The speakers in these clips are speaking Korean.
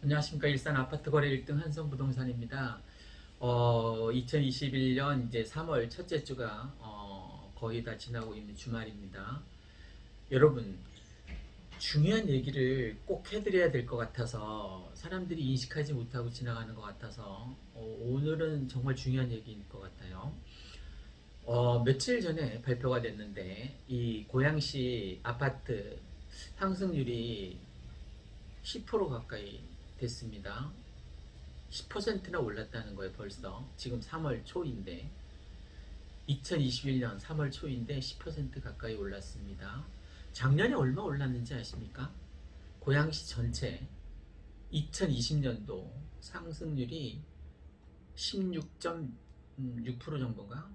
안녕하십니까. 일산 아파트 거래 1등 한성부동산입니다. 2021년 이제 3월 첫째 주가 거의 다 지나고 있는 주말입니다. 여러분, 중요한 얘기를 꼭 해드려야 될 것 같아서 사람들이 인식하지 못하고 지나가는 것 같아서 오늘은 정말 중요한 얘기인 것 같아요. 며칠 전에 발표가 됐는데 이 고양시 아파트 상승률이 10% 가까이 됐습니다. 10%나 올랐다는 거예요, 벌써. 지금 3월 초인데, 2021년 3월 초인데 10% 가까이 올랐습니다. 작년에 얼마 올랐는지 아십니까? 고양시 전체 2020년도 상승률이 16.6% 정도인가?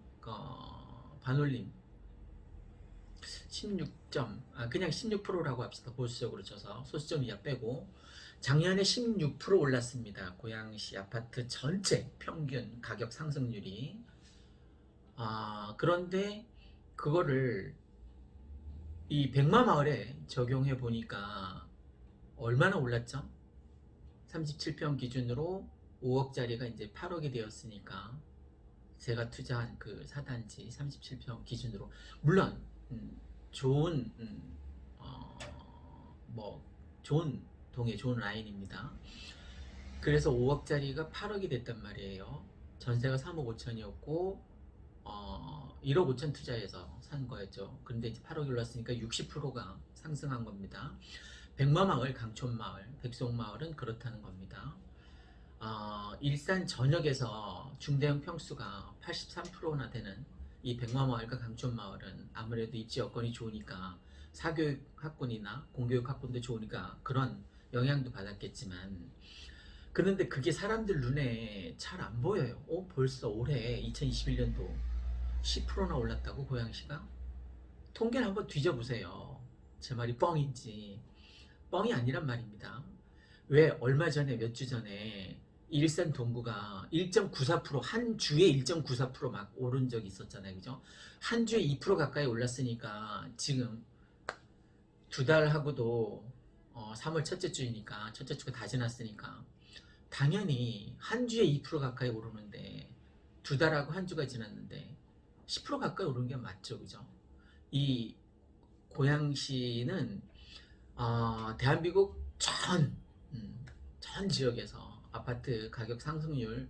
반올림 그냥 16%라고 합시다. 보수적으로 쳐서 소수점 이하 빼고 작년에 16% 올랐습니다. 고양시 아파트 전체 평균 가격 상승률이. 그런데 그거를 이 백마마을에 적용해 보니까 얼마나 올랐죠? 37평 기준으로 5억짜리가 이제 8억이 되었으니까 제가 투자한 그 사단지 37평 기준으로 물론 좋은 뭐 좋은 동에 좋은 라인입니다. 그래서 5억짜리가 8억이 됐단 말이에요. 전세가 3억 5천이었고 1억 5천 투자해서 산 거였죠. 그런데 이제 8억이 올랐으니까 60%가 상승한 겁니다. 백마마을, 강촌마을, 백송마을은 그렇다는 겁니다. 일산 전역에서 중대형 평수가 83%나 되는 이 백마마을과 강촌마을은 아무래도 입지 여건이 좋으니까 사교육 학군이나 공교육 학군도 좋으니까 그런 영향도 받았겠지만, 그런데 그게 사람들 눈에 잘 안 보여요. 벌써 올해 2021년도 10%나 올랐다고 고양시가? 통계를 한번 뒤져보세요. 제 말이 뻥인지. 뻥이 아니란 말입니다. 왜 얼마 전에 몇 주 전에 일산 동구가 1.94% 한 주에 1.94%막 오른 적이 있었잖아요. 그죠? 한 주에 2% 가까이 올랐으니까 지금 두 달하고도 3월 첫째 주이니까 첫째 주가 다 지났으니까 당연히 한 주에 2% 가까이 오르는데 두 달하고 한 주가 지났는데 10% 가까이 오르는 게 맞죠. 그죠? 이 고양시는 대한민국 전 지역에서 아파트 가격 상승률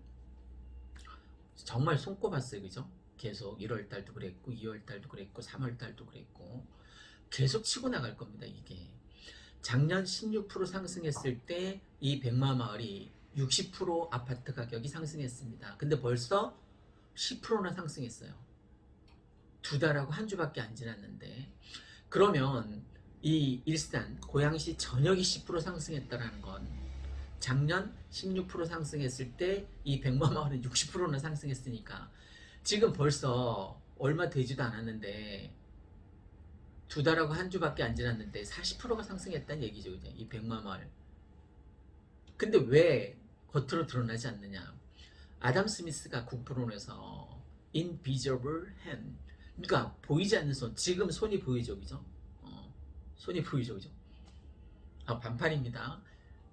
정말 손꼽았어요. 그죠? 계속 1월달도 그랬고 2월달도 그랬고 3월달도 그랬고 계속 치고 나갈 겁니다. 이게 작년 16% 상승했을 때 이 백마마을이 60% 아파트 가격이 상승했습니다. 근데 벌써 10%나 상승했어요. 두 달하고 한 주밖에 안 지났는데, 그러면 이 일산 고양시 전역이 10% 상승했다라는 건 작년 16% 상승했을 때 이 백마마을은 60%나 상승했으니까 지금 벌써 얼마 되지도 않았는데 두 달하고 한 주밖에 안 지났는데 40%가 상승했다는 얘기죠. 그죠? 이 백마마을. 근데 왜 겉으로 드러나지 않느냐? 아담 스미스가 국부론에서 invisible hand, 그러니까 보이지 않는 손. 지금 손이 보이죠, 그죠? 손이 보이죠, 그죠? 반팔입니다.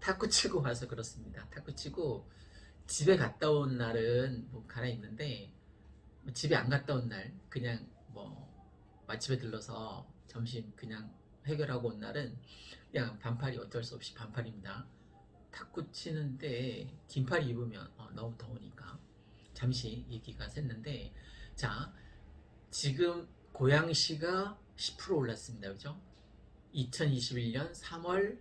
탁구 치고 와서 그렇습니다. 탁구 치고 집에 갔다 온 날은 뭐 갈아입는데, 집에 안 갔다 온 날 그냥 뭐 맛집에 들러서 점심 그냥 해결하고 온 날은 그냥 반팔이 어쩔 수 없이 반팔입니다. 탁구 치는데 긴팔 입으면 너무 더우니까 잠시 얘기가 샜는데, 자, 지금 고양시가 10% 올랐습니다. 그죠? 2021년 3월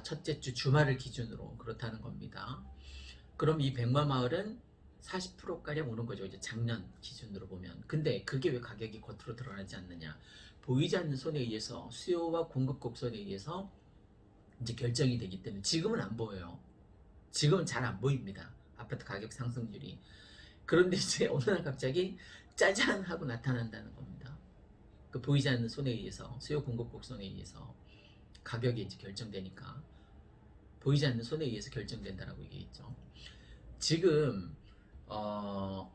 첫째 주 주말을 기준으로 그렇다는 겁니다. 그럼 이 백마마을은 40%가량 오른 거죠. 이제 작년 기준으로 보면. 근데 그게 왜 가격이 겉으로 드러나지 않느냐? 보이지 않는 손에 의해서 수요와 공급 곡선에 의해서 이제 결정이 되기 때문에 지금은 안 보여요. 지금은 잘 안 보입니다. 아파트 가격 상승률이. 그런데 이제 어느 날 갑자기 짜잔 하고 나타난다는 겁니다. 그 보이지 않는 손에 의해서 수요 공급 곡선에 의해서 가격이 이제 결정되니까 보이지 않는 손에 의해서 결정된다라고 얘기했죠. 지금 5월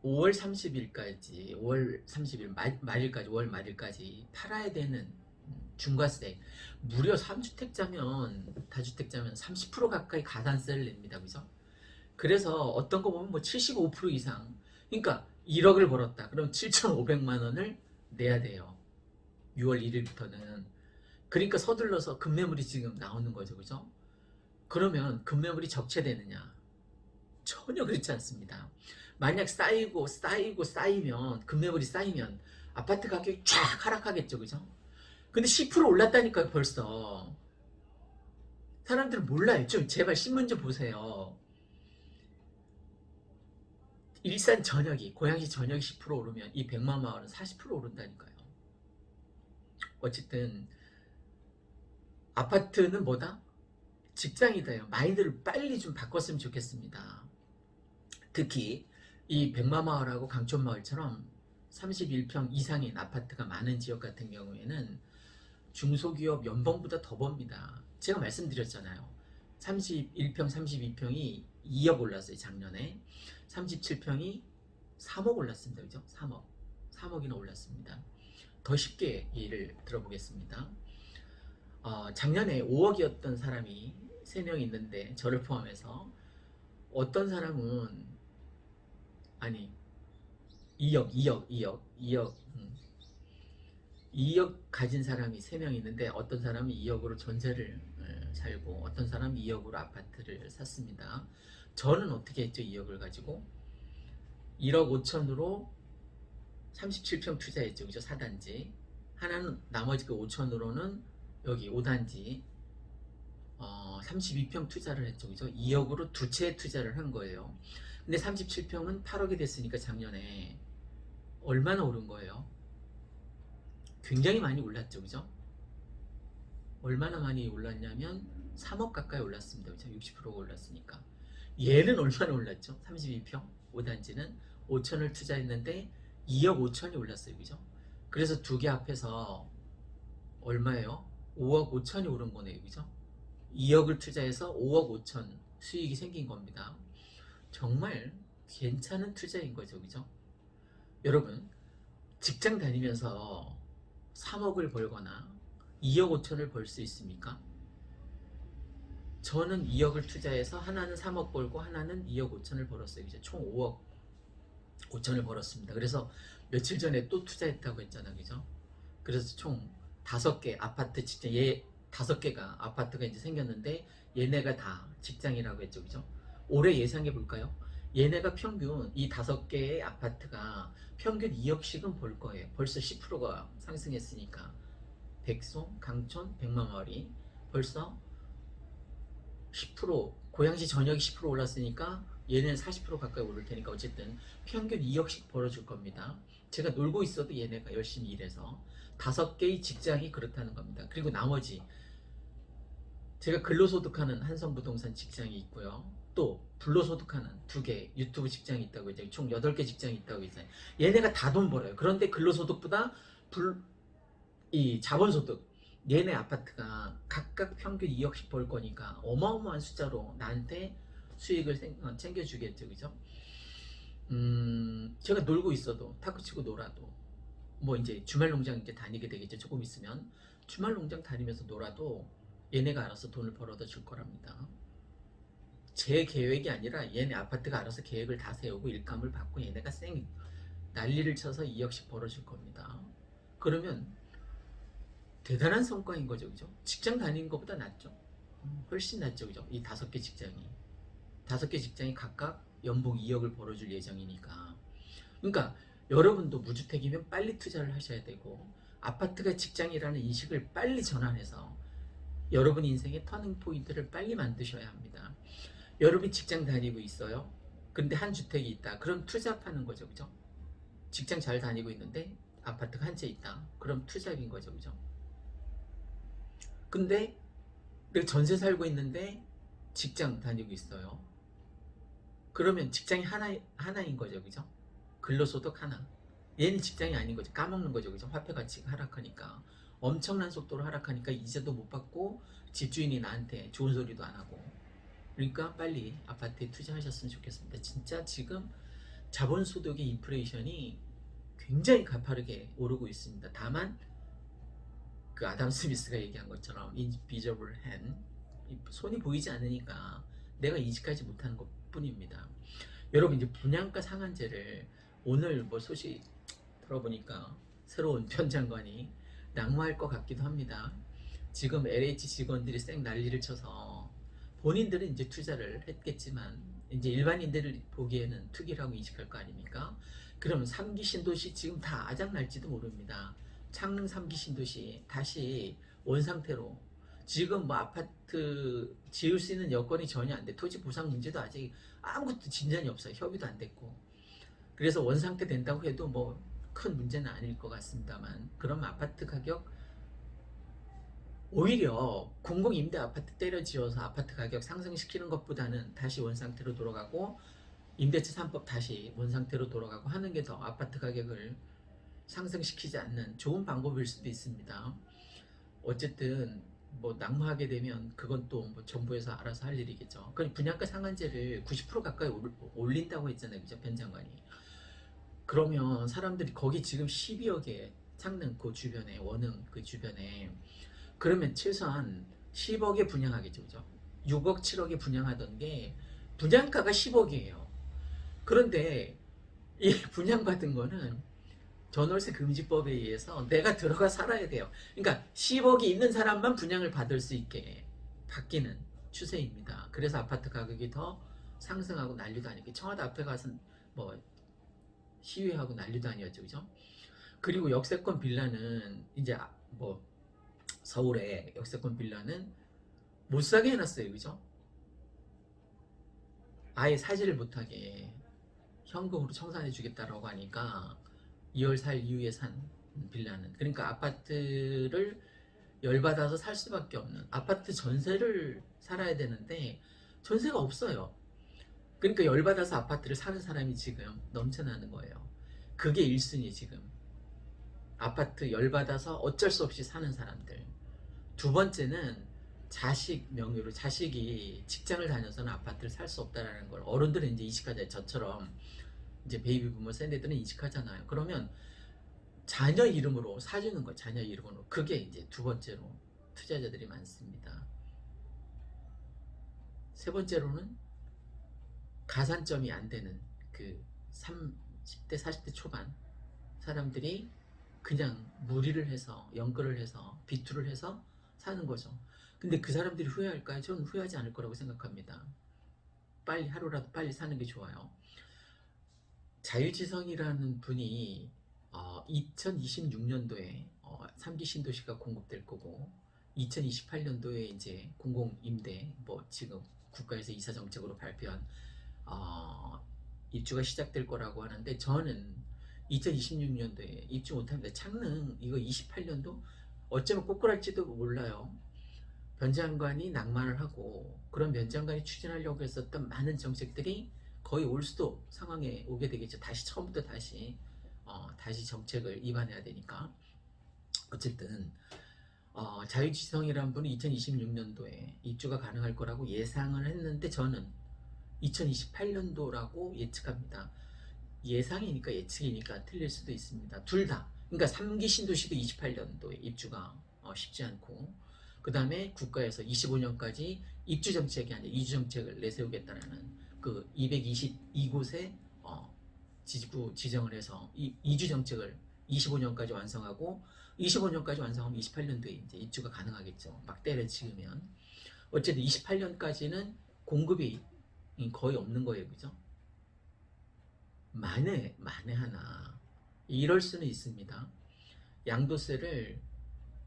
30일까지 5월 30일 말일까지 5월 말일까지 팔아야 되는 중과세 무려 3주택자면 다주택자면 30% 가까이 가산세를 냅니다. 그죠? 그래서 어떤 거 보면 뭐 75% 이상, 그러니까 1억을 벌었다. 그럼 7,500만 원을 내야 돼요. 6월 1일부터는. 그러니까 서둘러서 급매물이 지금 나오는 거죠. 그죠? 그러면 급매물이 적체되느냐? 전혀 그렇지 않습니다. 만약 쌓이면 급매물이 쌓이면 아파트 가격이 쫙 하락하겠죠. 그죠? 근데 10% 올랐다니까요. 벌써. 사람들은 몰라요. 좀 제발 신문 좀 보세요. 일산 전역이, 고양시 전역이 10% 오르면 이 백마마을은 40% 오른다니까요. 어쨌든 아파트는 뭐다? 직장이다요. 마인드를 빨리 좀 바꿨으면 좋겠습니다. 특히 이 백마마을하고 강촌마을처럼 31평 이상인 아파트가 많은 지역 같은 경우에는 중소기업 연봉보다 더 법니다. 제가 말씀드렸잖아요. 31평, 32평이 2억 올랐어요. 작년에. 37평이 3억 올랐습니다. 그죠? 3억. 3억이나 올랐습니다. 더 쉽게 예를 들어보겠습니다. 작년에 5억이었던 사람이 3명 있는데 저를 포함해서 어떤 사람은 아니 2억 가진 사람이 3명 있는데 어떤 사람은 2억으로 전세를 살고 어떤 사람은 2억으로 아파트를 샀습니다. 저는 어떻게 했죠? 2억을 가지고 1억 5천으로 37평 투자했죠. 그죠? 4단지. 하나는 나머지 그 5천으로는 여기 5단지 32평 투자를 했죠. 그죠? 2억으로 두 채 투자를 한 거예요. 근데 37평은 8억이 됐으니까 작년에 얼마나 오른 거예요? 굉장히 많이 올랐죠. 그죠? 얼마나 많이 올랐냐면 3억 가까이 올랐습니다. 그죠? 60%가 올랐으니까. 얘는 얼마나 올랐죠? 32평 5단지는 5천을 투자했는데 2억 5천이 올랐어요. 그죠? 그래서 두 개 합해서 얼마예요? 5억 5천이 오른 거네요. 그죠? 2억을 투자해서 5억 5천 수익이 생긴 겁니다. 정말 괜찮은 투자인 거죠. 그죠? 여러분, 직장 다니면서 3억을 벌거나 2억 5천을 벌 수 있습니까? 저는 2억을 투자해서 하나는 3억 벌고 하나는 2억 5천을 벌었어요. 이제 총 5억 5천을 벌었습니다. 그래서 며칠 전에 또 투자했다고 했잖아요. 그죠? 그래서 총 5개 아파트 직장, 5개가 아파트가 이제 생겼는데 얘네가 다 직장이라고 했죠. 그죠? 올해 예상해 볼까요? 얘네가 평균 이 5개의 아파트가 평균 2억씩은 벌 거예요. 벌써 10%가 상승했으니까. 백송, 강촌, 백마마을이 벌써 10% 고양시 전역이 10% 올랐으니까 얘네는 40% 가까이 오를 테니까 어쨌든 평균 2억씩 벌어줄 겁니다. 제가 놀고 있어도 얘네가 열심히 일해서 5개의 직장이 그렇다는 겁니다. 그리고 나머지 제가 근로소득하는 한성부동산 직장이 있고요. 또 불로소득하는 2개 유튜브 직장이 있다고 이제 총 8개 직장이 있다고 이제 얘네가 다 돈 벌어요. 그런데 근로소득보다 이 자본소득 얘네 아파트가 각각 평균 2억씩 벌 거니까 어마어마한 숫자로 나한테 수익을 챙겨주겠죠. 그죠? 제가 놀고 있어도 탁구 치고 놀아도 뭐 이제 주말 농장 이제 다니게 되겠죠. 조금 있으면 주말 농장 다니면서 놀아도 얘네가 알아서 돈을 벌어다 줄 거랍니다. 제 계획이 아니라 얘네 아파트가 알아서 계획을 다 세우고 일감을 받고 얘네가 난리를 쳐서 2억씩 벌어줄 겁니다. 그러면 대단한 성과인 거죠. 그죠? 직장 다니는 것보다 낫죠. 훨씬 낫죠. 그죠? 이 5개 직장이 각각 연봉 2억을 벌어줄 예정이니까. 그러니까 여러분도 무주택이면 빨리 투자를 하셔야 되고 아파트가 직장이라는 인식을 빨리 전환해서 여러분 인생의 터닝 포인트를 빨리 만드셔야 합니다. 여러분이 직장 다니고 있어요. 근데 한 주택이 있다. 그럼 투잡하는 거죠. 그죠? 직장 잘 다니고 있는데 아파트가 한 채 있다. 그럼 투잡인 거죠. 그죠? 근데 내가 전세 살고 있는데 직장 다니고 있어요. 그러면 직장이 하나인 거죠. 그죠? 근로소득 하나. 얘는 직장이 아닌 거죠. 까먹는 거죠. 그죠? 화폐 가치가 하락하니까. 엄청난 속도로 하락하니까 이자도 못 받고 집주인이 나한테 좋은 소리도 안 하고. 그러니까 빨리 아파트에 투자하셨으면 좋겠습니다. 진짜 지금 자본소득의 인플레이션이 굉장히 가파르게 오르고 있습니다. 다만 그 아담 스미스가 얘기한 것처럼 invisible hand, 손이 보이지 않으니까 내가 인식하지 못하는 것 뿐입니다. 여러분 이제 분양가 상한제를 오늘 뭐 소식 들어보니까 새로운 현 장관이 낙마할 것 같기도 합니다. 지금 LH 직원들이 쌩 난리를 쳐서 본인들은 이제 투자를 했겠지만 이제 일반인들을 보기에는 투기라고 인식할 거 아닙니까? 그럼 3기 신도시 지금 다 아작날지도 모릅니다. 창릉 3기 신도시 다시 원상태로, 지금 뭐 아파트 지을 수 있는 여건이 전혀 안 돼. 토지 보상 문제도 아직 아무것도 진전이 없어요. 협의도 안 됐고. 그래서 원상태 된다고 해도 뭐 큰 문제는 아닐 것 같습니다만, 그럼 아파트 가격, 오히려 공공임대 아파트 때려 지어서 아파트 가격 상승시키는 것보다는 다시 원상태로 돌아가고 임대차 3법 다시 원상태로 돌아가고 하는 게 더 아파트 가격을 상승시키지 않는 좋은 방법일 수도 있습니다. 어쨌든 뭐 낙마하게 되면 그건 또 뭐 정부에서 알아서 할 일이겠죠. 그럼 분양가 상한제를 90% 가까이 올린다고 했잖아요, 그죠, 변 장관이. 그러면 사람들이 거기 지금 12억에 창릉 그 주변에, 원흥 그 주변에, 그러면 최소한 10억에 분양하겠죠, 그죠? 6억, 7억에 분양하던 게 분양가가 10억이에요. 그런데 이 분양받은 거는 전월세 금지법에 의해서 내가 들어가 살아야 돼요. 그러니까 10억이 있는 사람만 분양을 받을 수 있게 바뀌는 추세입니다. 그래서 아파트 가격이 더 상승하고 난리도 아니고, 청와대 앞에 가서 뭐 시위하고 난리도 아니었죠, 그죠? 그리고 역세권 빌라는 이제 뭐 서울에 역세권 빌라는 못 사게 해놨어요, 그죠? 아예 사지를 못하게 현금으로 청산해 주겠다라고 하니까 2월 4일 이후에 산 빌라는, 그러니까 아파트를 열받아서 살 수밖에 없는, 아파트 전세를 살아야 되는데 전세가 없어요. 그러니까 열받아서 아파트를 사는 사람이 지금 넘쳐나는 거예요. 그게 1순위. 지금 아파트 열받아서 어쩔 수 없이 사는 사람들. 두 번째는 자식 명의로, 자식이 직장을 다녀서는 아파트를 살 수 없다라는 걸 어른들은 이제 인식하잖아요. 저처럼 이제 베이비 부모 세대들은 인식하잖아요. 그러면 자녀 이름으로 사주는 거, 자녀 이름으로. 그게 이제 두 번째로 투자자들이 많습니다. 세 번째로는 가산점이 안 되는 그 30대 40대 초반 사람들이 그냥 무리를 해서, 연끌을 해서, 비투를 해서 사는 거죠. 근데 그 사람들이 후회할까요? 저는 후회하지 않을 거라고 생각합니다. 빨리, 하루라도 빨리 사는 게 좋아요. 자유지성이라는 분이 2026년도에 3기 신도시가 공급될 거고, 2028년도에 이제 공공임대, 뭐 지금 국가에서 이사정책으로 발표한 입주가 시작될 거라고 하는데, 저는 2026년도에 입주 못합니다. 창릉 이거 28년도 어쩌면 꼬꾸랄지도 몰라요. 변 장관이 낙마를 하고, 그런 변 장관이 추진하려고 했었던 많은 정책들이 거의 올 수도 상황에 오게 되겠죠. 다시 처음부터 다시 정책을 입안해야 되니까. 어쨌든 자유지성이라는 분이 2026년도에 입주가 가능할 거라고 예상을 했는데, 저는 2028년도라고 예측합니다. 예상이니까 예측이니까 틀릴 수도 있습니다. 둘 다. 그러니까 3기 신도시도 28년도에 입주가 쉽지 않고, 그 다음에 국가에서 25년까지 입주 정책이 아니라 이주 정책을 내세우겠다는 그 222곳에 지구 지정을 해서 이주 정책을 25년까지 완성하고, 25년까지 완성하면 28년도에 이제 입주가 가능하겠죠. 막 때려치우면. 어쨌든 28년까지는 공급이 거의 없는 거예요, 그죠? 만에 하나 이럴 수는 있습니다. 양도세를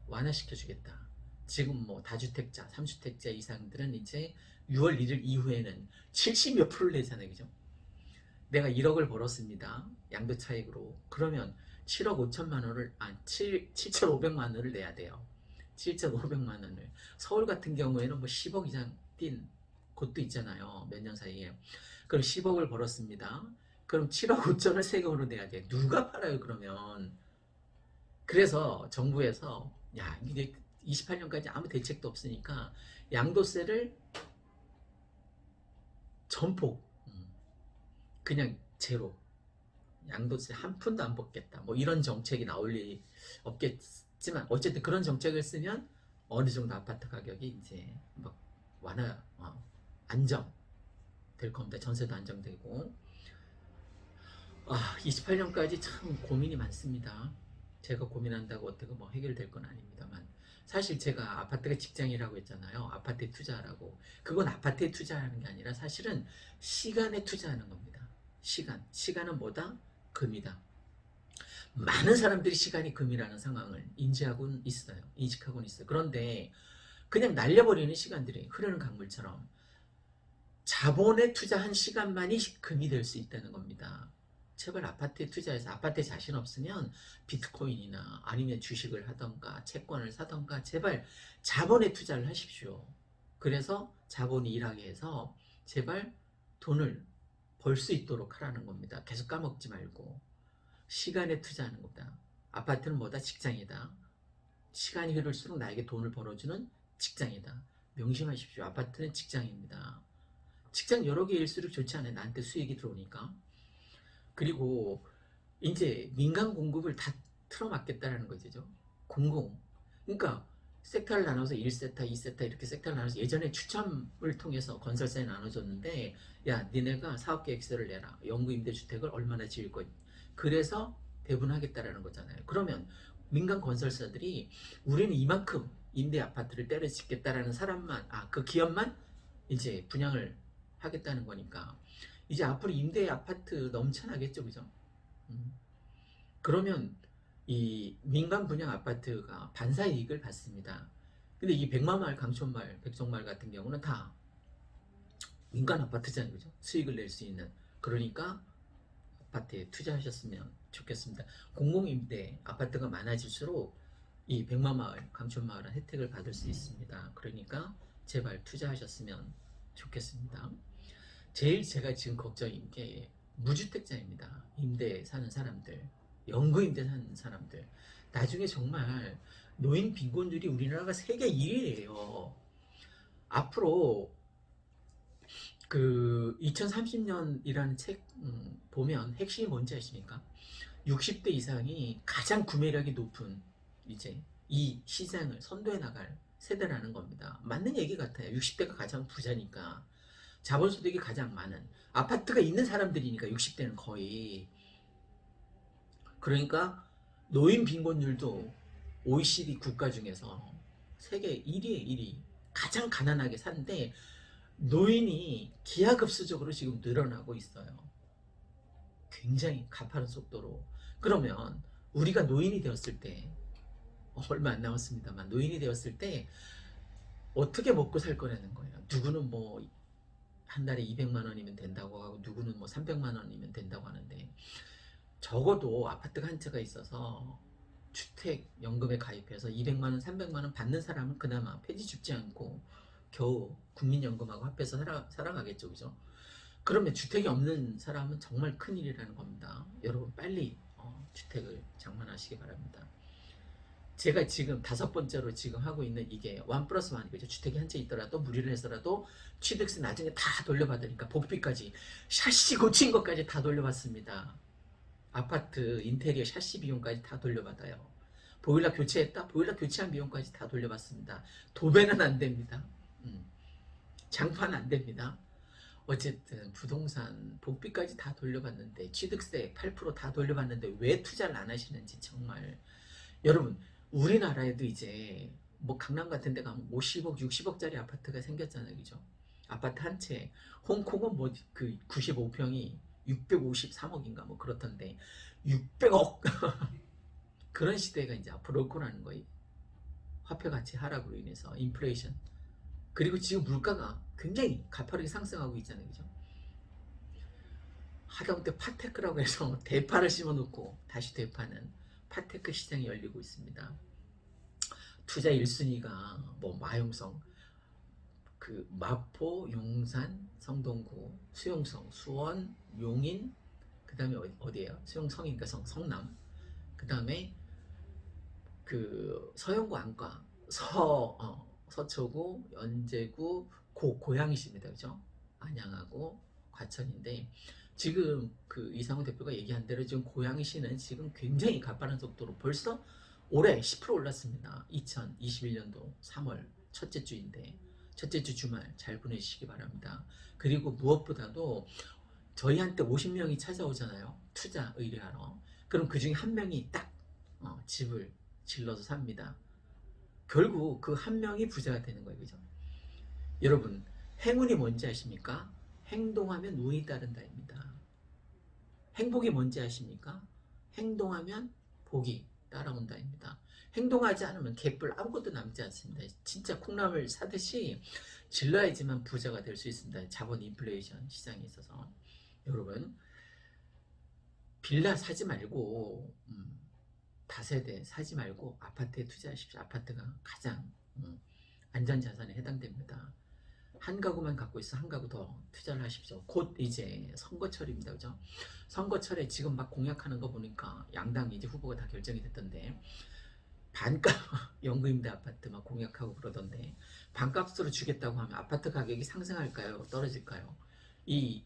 완화시켜 주겠다. 지금 뭐 다주택자, 3주택자 이상들은 이제 6월 1일 이후에는 70 몇 프로를 내잖아요, 그죠? 내가 1억을 벌었습니다, 양도 차익으로. 그러면 7억 5천만 원을 7,500만 원을 내야 돼요. 7,500만 원을. 서울 같은 경우에는 뭐 10억 이상 뛴 곳도 있잖아요, 몇 년 사이에. 그럼 10억을 벌었습니다. 그럼 7억 5천을 세금으로 내야 돼. 누가 팔아요, 그러면? 그래서 정부에서 야, 이게 28년까지 아무 대책도 없으니까 양도세를 전폭, 그냥 제로, 양도세 한 푼도 안 받겠다, 뭐 이런 정책이 나올 리 없겠 하지만 어쨌든 그런 정책을 쓰면 어느 정도 아파트 가격이 이제 막 완화, 안정될 겁니다. 전세도 안정되고. 28년까지 참 고민이 많습니다. 제가 고민한다고 어떻게 뭐 해결될 건 아닙니다만, 사실 제가 아파트가 직장이라고 했잖아요. 아파트에 투자하라고. 그건 아파트에 투자하는 게 아니라 사실은 시간에 투자하는 겁니다. 시간은 뭐다? 금이다. 많은 사람들이 시간이 금이라는 상황을 인식하고는 있어요. 그런데 그냥 날려버리는 시간들이 흐르는 강물처럼 자본에 투자한 시간만이 금이 될 수 있다는 겁니다. 제발 아파트에 투자해서, 아파트에 자신 없으면 비트코인이나 아니면 주식을 하던가 채권을 사던가 제발 자본에 투자를 하십시오. 그래서 자본이 일하게 해서 제발 돈을 벌 수 있도록 하라는 겁니다. 계속 까먹지 말고 시간에 투자하는 겁니다. 아파트는 뭐다? 직장이다. 시간이 흐를수록 나에게 돈을 벌어주는 직장이다. 명심하십시오. 아파트는 직장입니다. 직장 여러 개일수록 좋지 않아요? 나한테 수익이 들어오니까. 그리고 이제 민간 공급을 다 틀어막겠다라는 거죠. 공공. 그러니까 섹터를 나눠서 1세타, 2세타 이렇게 섹터를 나눠서 예전에 추첨을 통해서 건설사에 나눠줬는데, 야, 니네가 사업계획서를 내라. 영구임대주택을 얼마나 지을 거니. 그래서 배분하겠다라는 거잖아요. 그러면 민간 건설사들이 우리는 이만큼 임대 아파트를 때려 짓겠다라는 사람만, 그 기업만 이제 분양을 하겠다는 거니까 이제 앞으로 임대 아파트 넘쳐나겠죠, 그죠? 그러면 이 민간 분양 아파트가 반사 이익을 받습니다. 근데 이 백마마을, 강촌마을, 백성마을 같은 경우는 다 민간 아파트잖아요, 그죠? 수익을 낼 수 있는. 그러니까 아파트에 투자하셨으면 좋겠습니다. 공공임대 아파트가 많아질수록 이 백마마을, 강촌마을은 혜택을 받을 수 있습니다. 그러니까 제발 투자하셨으면 좋겠습니다. 제일 제가 지금 걱정인 게 무주택자입니다. 임대 사는 사람들, 연구임대 사는 사람들. 나중에 정말 노인 빈곤율이 우리나라가 세계 1위예요. 앞으로 그 2030년이라는 책 보면 핵심이 뭔지 아십니까? 60대 이상이 가장 구매력이 높은 이제 이 시장을 선도해 나갈 세대라는 겁니다. 맞는 얘기 같아요. 60대가 가장 부자니까. 자본소득이 가장 많은 아파트가 있는 사람들이니까 60대는 거의. 그러니까 노인 빈곤율도 OECD 국가 중에서 세계 1위에 1위. 가장 가난하게 사는데 노인이 기하급수적으로 지금 늘어나고 있어요. 굉장히 가파른 속도로. 그러면 우리가 노인이 되었을 때, 얼마 안 남았습니다만, 노인이 되었을 때 어떻게 먹고 살 거라는 거예요. 누구는 뭐 한 달에 200만 원이면 된다고 하고, 누구는 뭐 300만 원이면 된다고 하는데, 적어도 아파트가 한 채가 있어서 주택연금에 가입해서 200만 원, 300만 원 받는 사람은 그나마 폐지 줍지 않고 겨우 국민연금하고 합해서 살아가겠죠, 그죠? 그러면 주택이 없는 사람은 정말 큰일이라는 겁니다. 여러분 빨리 주택을 장만하시기 바랍니다. 제가 지금 5번째로 지금 하고 있는 이게 1+1, 그죠? 주택이 한 채 있더라도 무리를 해서라도 취득세 나중에 다 돌려받으니까 복비까지 샤시 고친 것까지 다 돌려받습니다. 아파트 인테리어 샤시 비용까지 다 돌려받아요. 보일러 교체했다? 보일러 교체한 비용까지 다 돌려받습니다. 도배는 안 됩니다. 장판 안 됩니다. 어쨌든 부동산 복비까지 다 돌려받는데, 취득세 8% 다 돌려받는데 왜 투자를 안 하시는지 정말. 여러분, 우리나라에도 이제 뭐 강남 같은 데 가면 50억, 60억짜리 아파트가 생겼잖아요, 그죠? 아파트 한 채. 홍콩은 뭐 그 95평이 653억인가 뭐 그렇던데 600억 그런 시대가 이제 앞으로 올 거라는 거예요. 화폐 가치 하락으로 인해서 인플레이션. 그리고 지금 물가가 굉장히 가파르게 상승하고 있잖아요, 그죠? 하다못해 팟테크라고 해서 대파를 심어놓고 다시 되파는 팟테크 시장이 열리고 있습니다. 투자 1순위가 뭐 마용성, 그 마포, 용산, 성동구, 수용성, 수원, 용인, 그 다음에 어디예요? 수용성인가 성남. 그 다음에 그 서영구 안과, 서초구, 연제구, 고양시입니다, 그죠? 안양하고 과천인데, 지금 그 이상호 대표가 얘기한 대로 지금 고양시는 지금 굉장히 가파른 속도로 벌써 올해 10% 올랐습니다. 2021년도 3월 첫째 주인데 첫째 주 주말 잘 보내시기 바랍니다. 그리고 무엇보다도 저희한테 50명이 찾아오잖아요. 투자 의뢰하러. 그럼 그 중에 한 명이 딱 집을 질러서 삽니다. 결국 그 한 명이 부자가 되는 거예요. 그죠? 여러분, 행운이 뭔지 아십니까? 행동하면 운이 따른다입니다. 행복이 뭔지 아십니까? 행동하면 복이 따라온다입니다. 행동하지 않으면 개뿔 아무것도 남지 않습니다. 진짜 콩나물 사듯이 질러야지만 부자가 될 수 있습니다. 자본 인플레이션 시장에 있어서. 여러분, 빌라 사지 말고 다세대 사지 말고 아파트에 투자하십시오. 아파트가 가장 안전자산에 해당됩니다. 한 가구만 갖고 있어 한 가구 더 투자를 하십시오. 곧 이제 선거철입니다. 그죠? 선거철에 지금 막 공약하는 거 보니까 양당 이제 후보가 다 결정이 됐던데 반값 연금임대 아파트 막 공약하고 그러던데 반값으로 주겠다고 하면 아파트 가격이 상승할까요? 떨어질까요? 이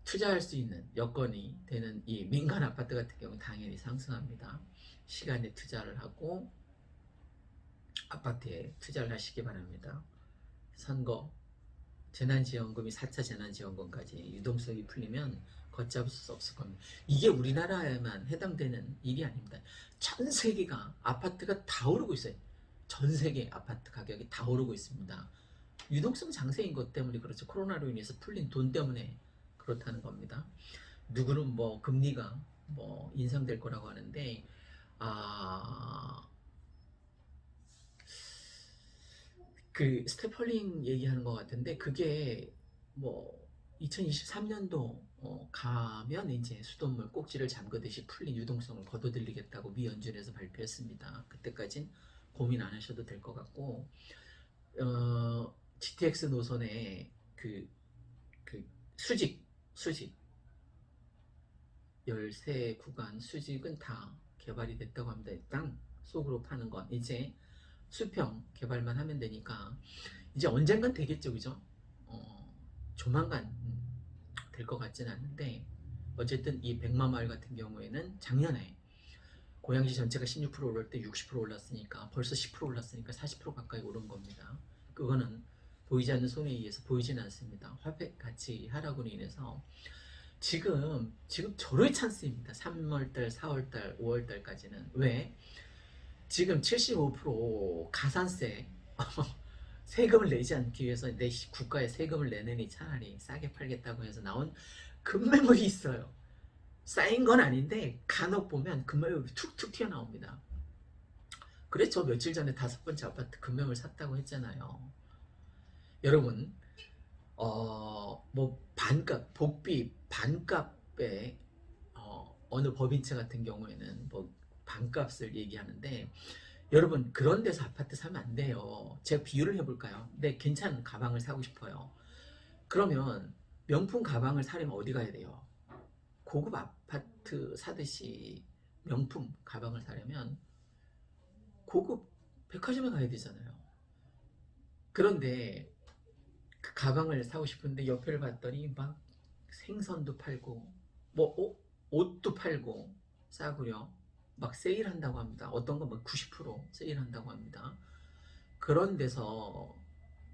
투자할 수 있는 여건이 되는 이 민간 아파트 같은 경우는 당연히 상승합니다. 시간에 투자를 하고 아파트에 투자를 하시기 바랍니다. 선거, 재난지원금이 4차 재난지원금까지 유동성이 풀리면 걷잡을 수 없을 겁니다. 이게 우리나라에만 해당되는 일이 아닙니다. 전 세계가 아파트가 다 오르고 있어요. 전 세계 아파트 가격이 다 오르고 있습니다. 유동성 장세인 것 때문에 그렇죠. 코로나로 인해서 풀린 돈 때문에 그렇다는 겁니다. 누구는 뭐 금리가 뭐 인상될 거라고 하는데 그 스테펄링 얘기하는 것 같은데 그게 뭐 2023년도 가면 이제 수돗물 꼭지를 잠그듯이 풀린 유동성을 거둬들이겠다고 미 연준에서 발표했습니다. 그때까진 고민 안 하셔도 될 것 같고 GTX 노선의 그 수직 13구간 수직은 다 개발이 됐다고 합니다. 땅 속으로 파는 건 이제 수평 개발만 하면 되니까 이제 언젠간 되겠죠. 그죠? 조만간 될 것 같지는 않은데 어쨌든 이 백마마을 같은 경우에는 작년에 고양시 전체가 16% 오를 때 60% 올랐으니까 벌써 10% 올랐으니까 40% 가까이 오른 겁니다. 그거는 보이지 않는 손에 의해서 보이지는 않습니다. 화폐 가치 하락으로 인해서 지금 절호의 찬스입니다. 3월달, 4월달, 5월달까지는. 왜? 지금 75% 가산세 세금을 내지 않기 위해서 내 국가에 세금을 내느니 차라리 싸게 팔겠다고 해서 나온 급매물이 있어요. 쌓인 건 아닌데 간혹 보면 급매물이 툭툭 튀어나옵니다. 그래서 며칠 전에 5번째 아파트 급매물 샀다고 했잖아요. 여러분 뭐 반값 복비 반값에 어느 법인체 같은 경우에는 뭐 반값을 얘기하는데 여러분 그런 데서 아파트 사면 안 돼요. 제가 비유를 해볼까요? 네, 괜찮은 가방을 사고 싶어요. 그러면 명품 가방을 사려면 어디 가야 돼요? 고급 아파트 사듯이 명품 가방을 사려면 고급 백화점에 가야 되잖아요. 그런데 그 가방을 사고 싶은데 옆에를 봤더니 막 생선도 팔고 뭐 옷도 팔고 싸구려 막 세일한다고 합니다. 어떤 건 뭐 90% 세일한다고 합니다. 그런 데서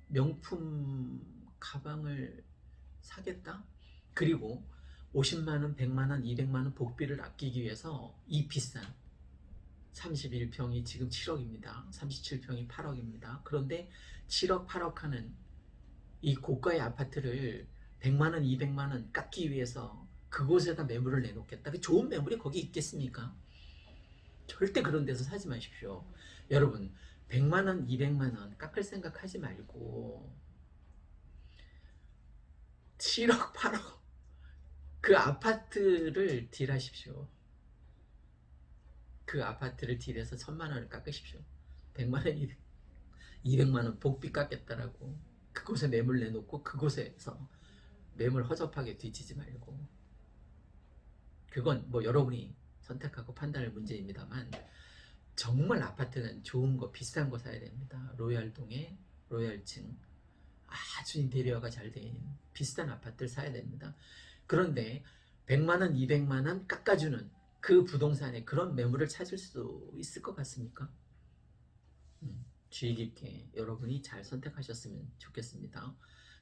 명품 가방을 사겠다? 그리고 50만원, 100만원, 200만원 복비를 아끼기 위해서 이 비싼 31평이 지금 7억입니다. 37평이 8억입니다. 그런데 7억, 8억 하는 이 고가의 아파트를 100만원, 200만원 깎기 위해서 그곳에다 매물을 내놓겠다. 그 좋은 매물이 거기 있겠습니까? 절대 그런 데서 사지 마십시오. 여러분 100만원, 200만원 깎을 생각 하지 말고 7억, 8억 그 아파트를 딜하십시오. 그 아파트를 딜해서 1000만원을 깎으십시오. 100만원, 200만원 복비 깎겠다라고 그곳에 매물 내놓고 그곳에서 매물 허접하게 뒤지지 말고 그건 뭐 여러분이 선택하고 판단할 문제입니다만 정말 아파트는 좋은 거 비싼 거 사야 됩니다. 로얄동에 로얄층 아주 인테리어가 잘 된 비싼 아파트를 사야 됩니다. 그런데 100만원, 200만원 깎아주는 그 부동산에 그런 매물을 찾을 수 있을 것 같습니까? 주의 깊게 여러분이 잘 선택하셨으면 좋겠습니다.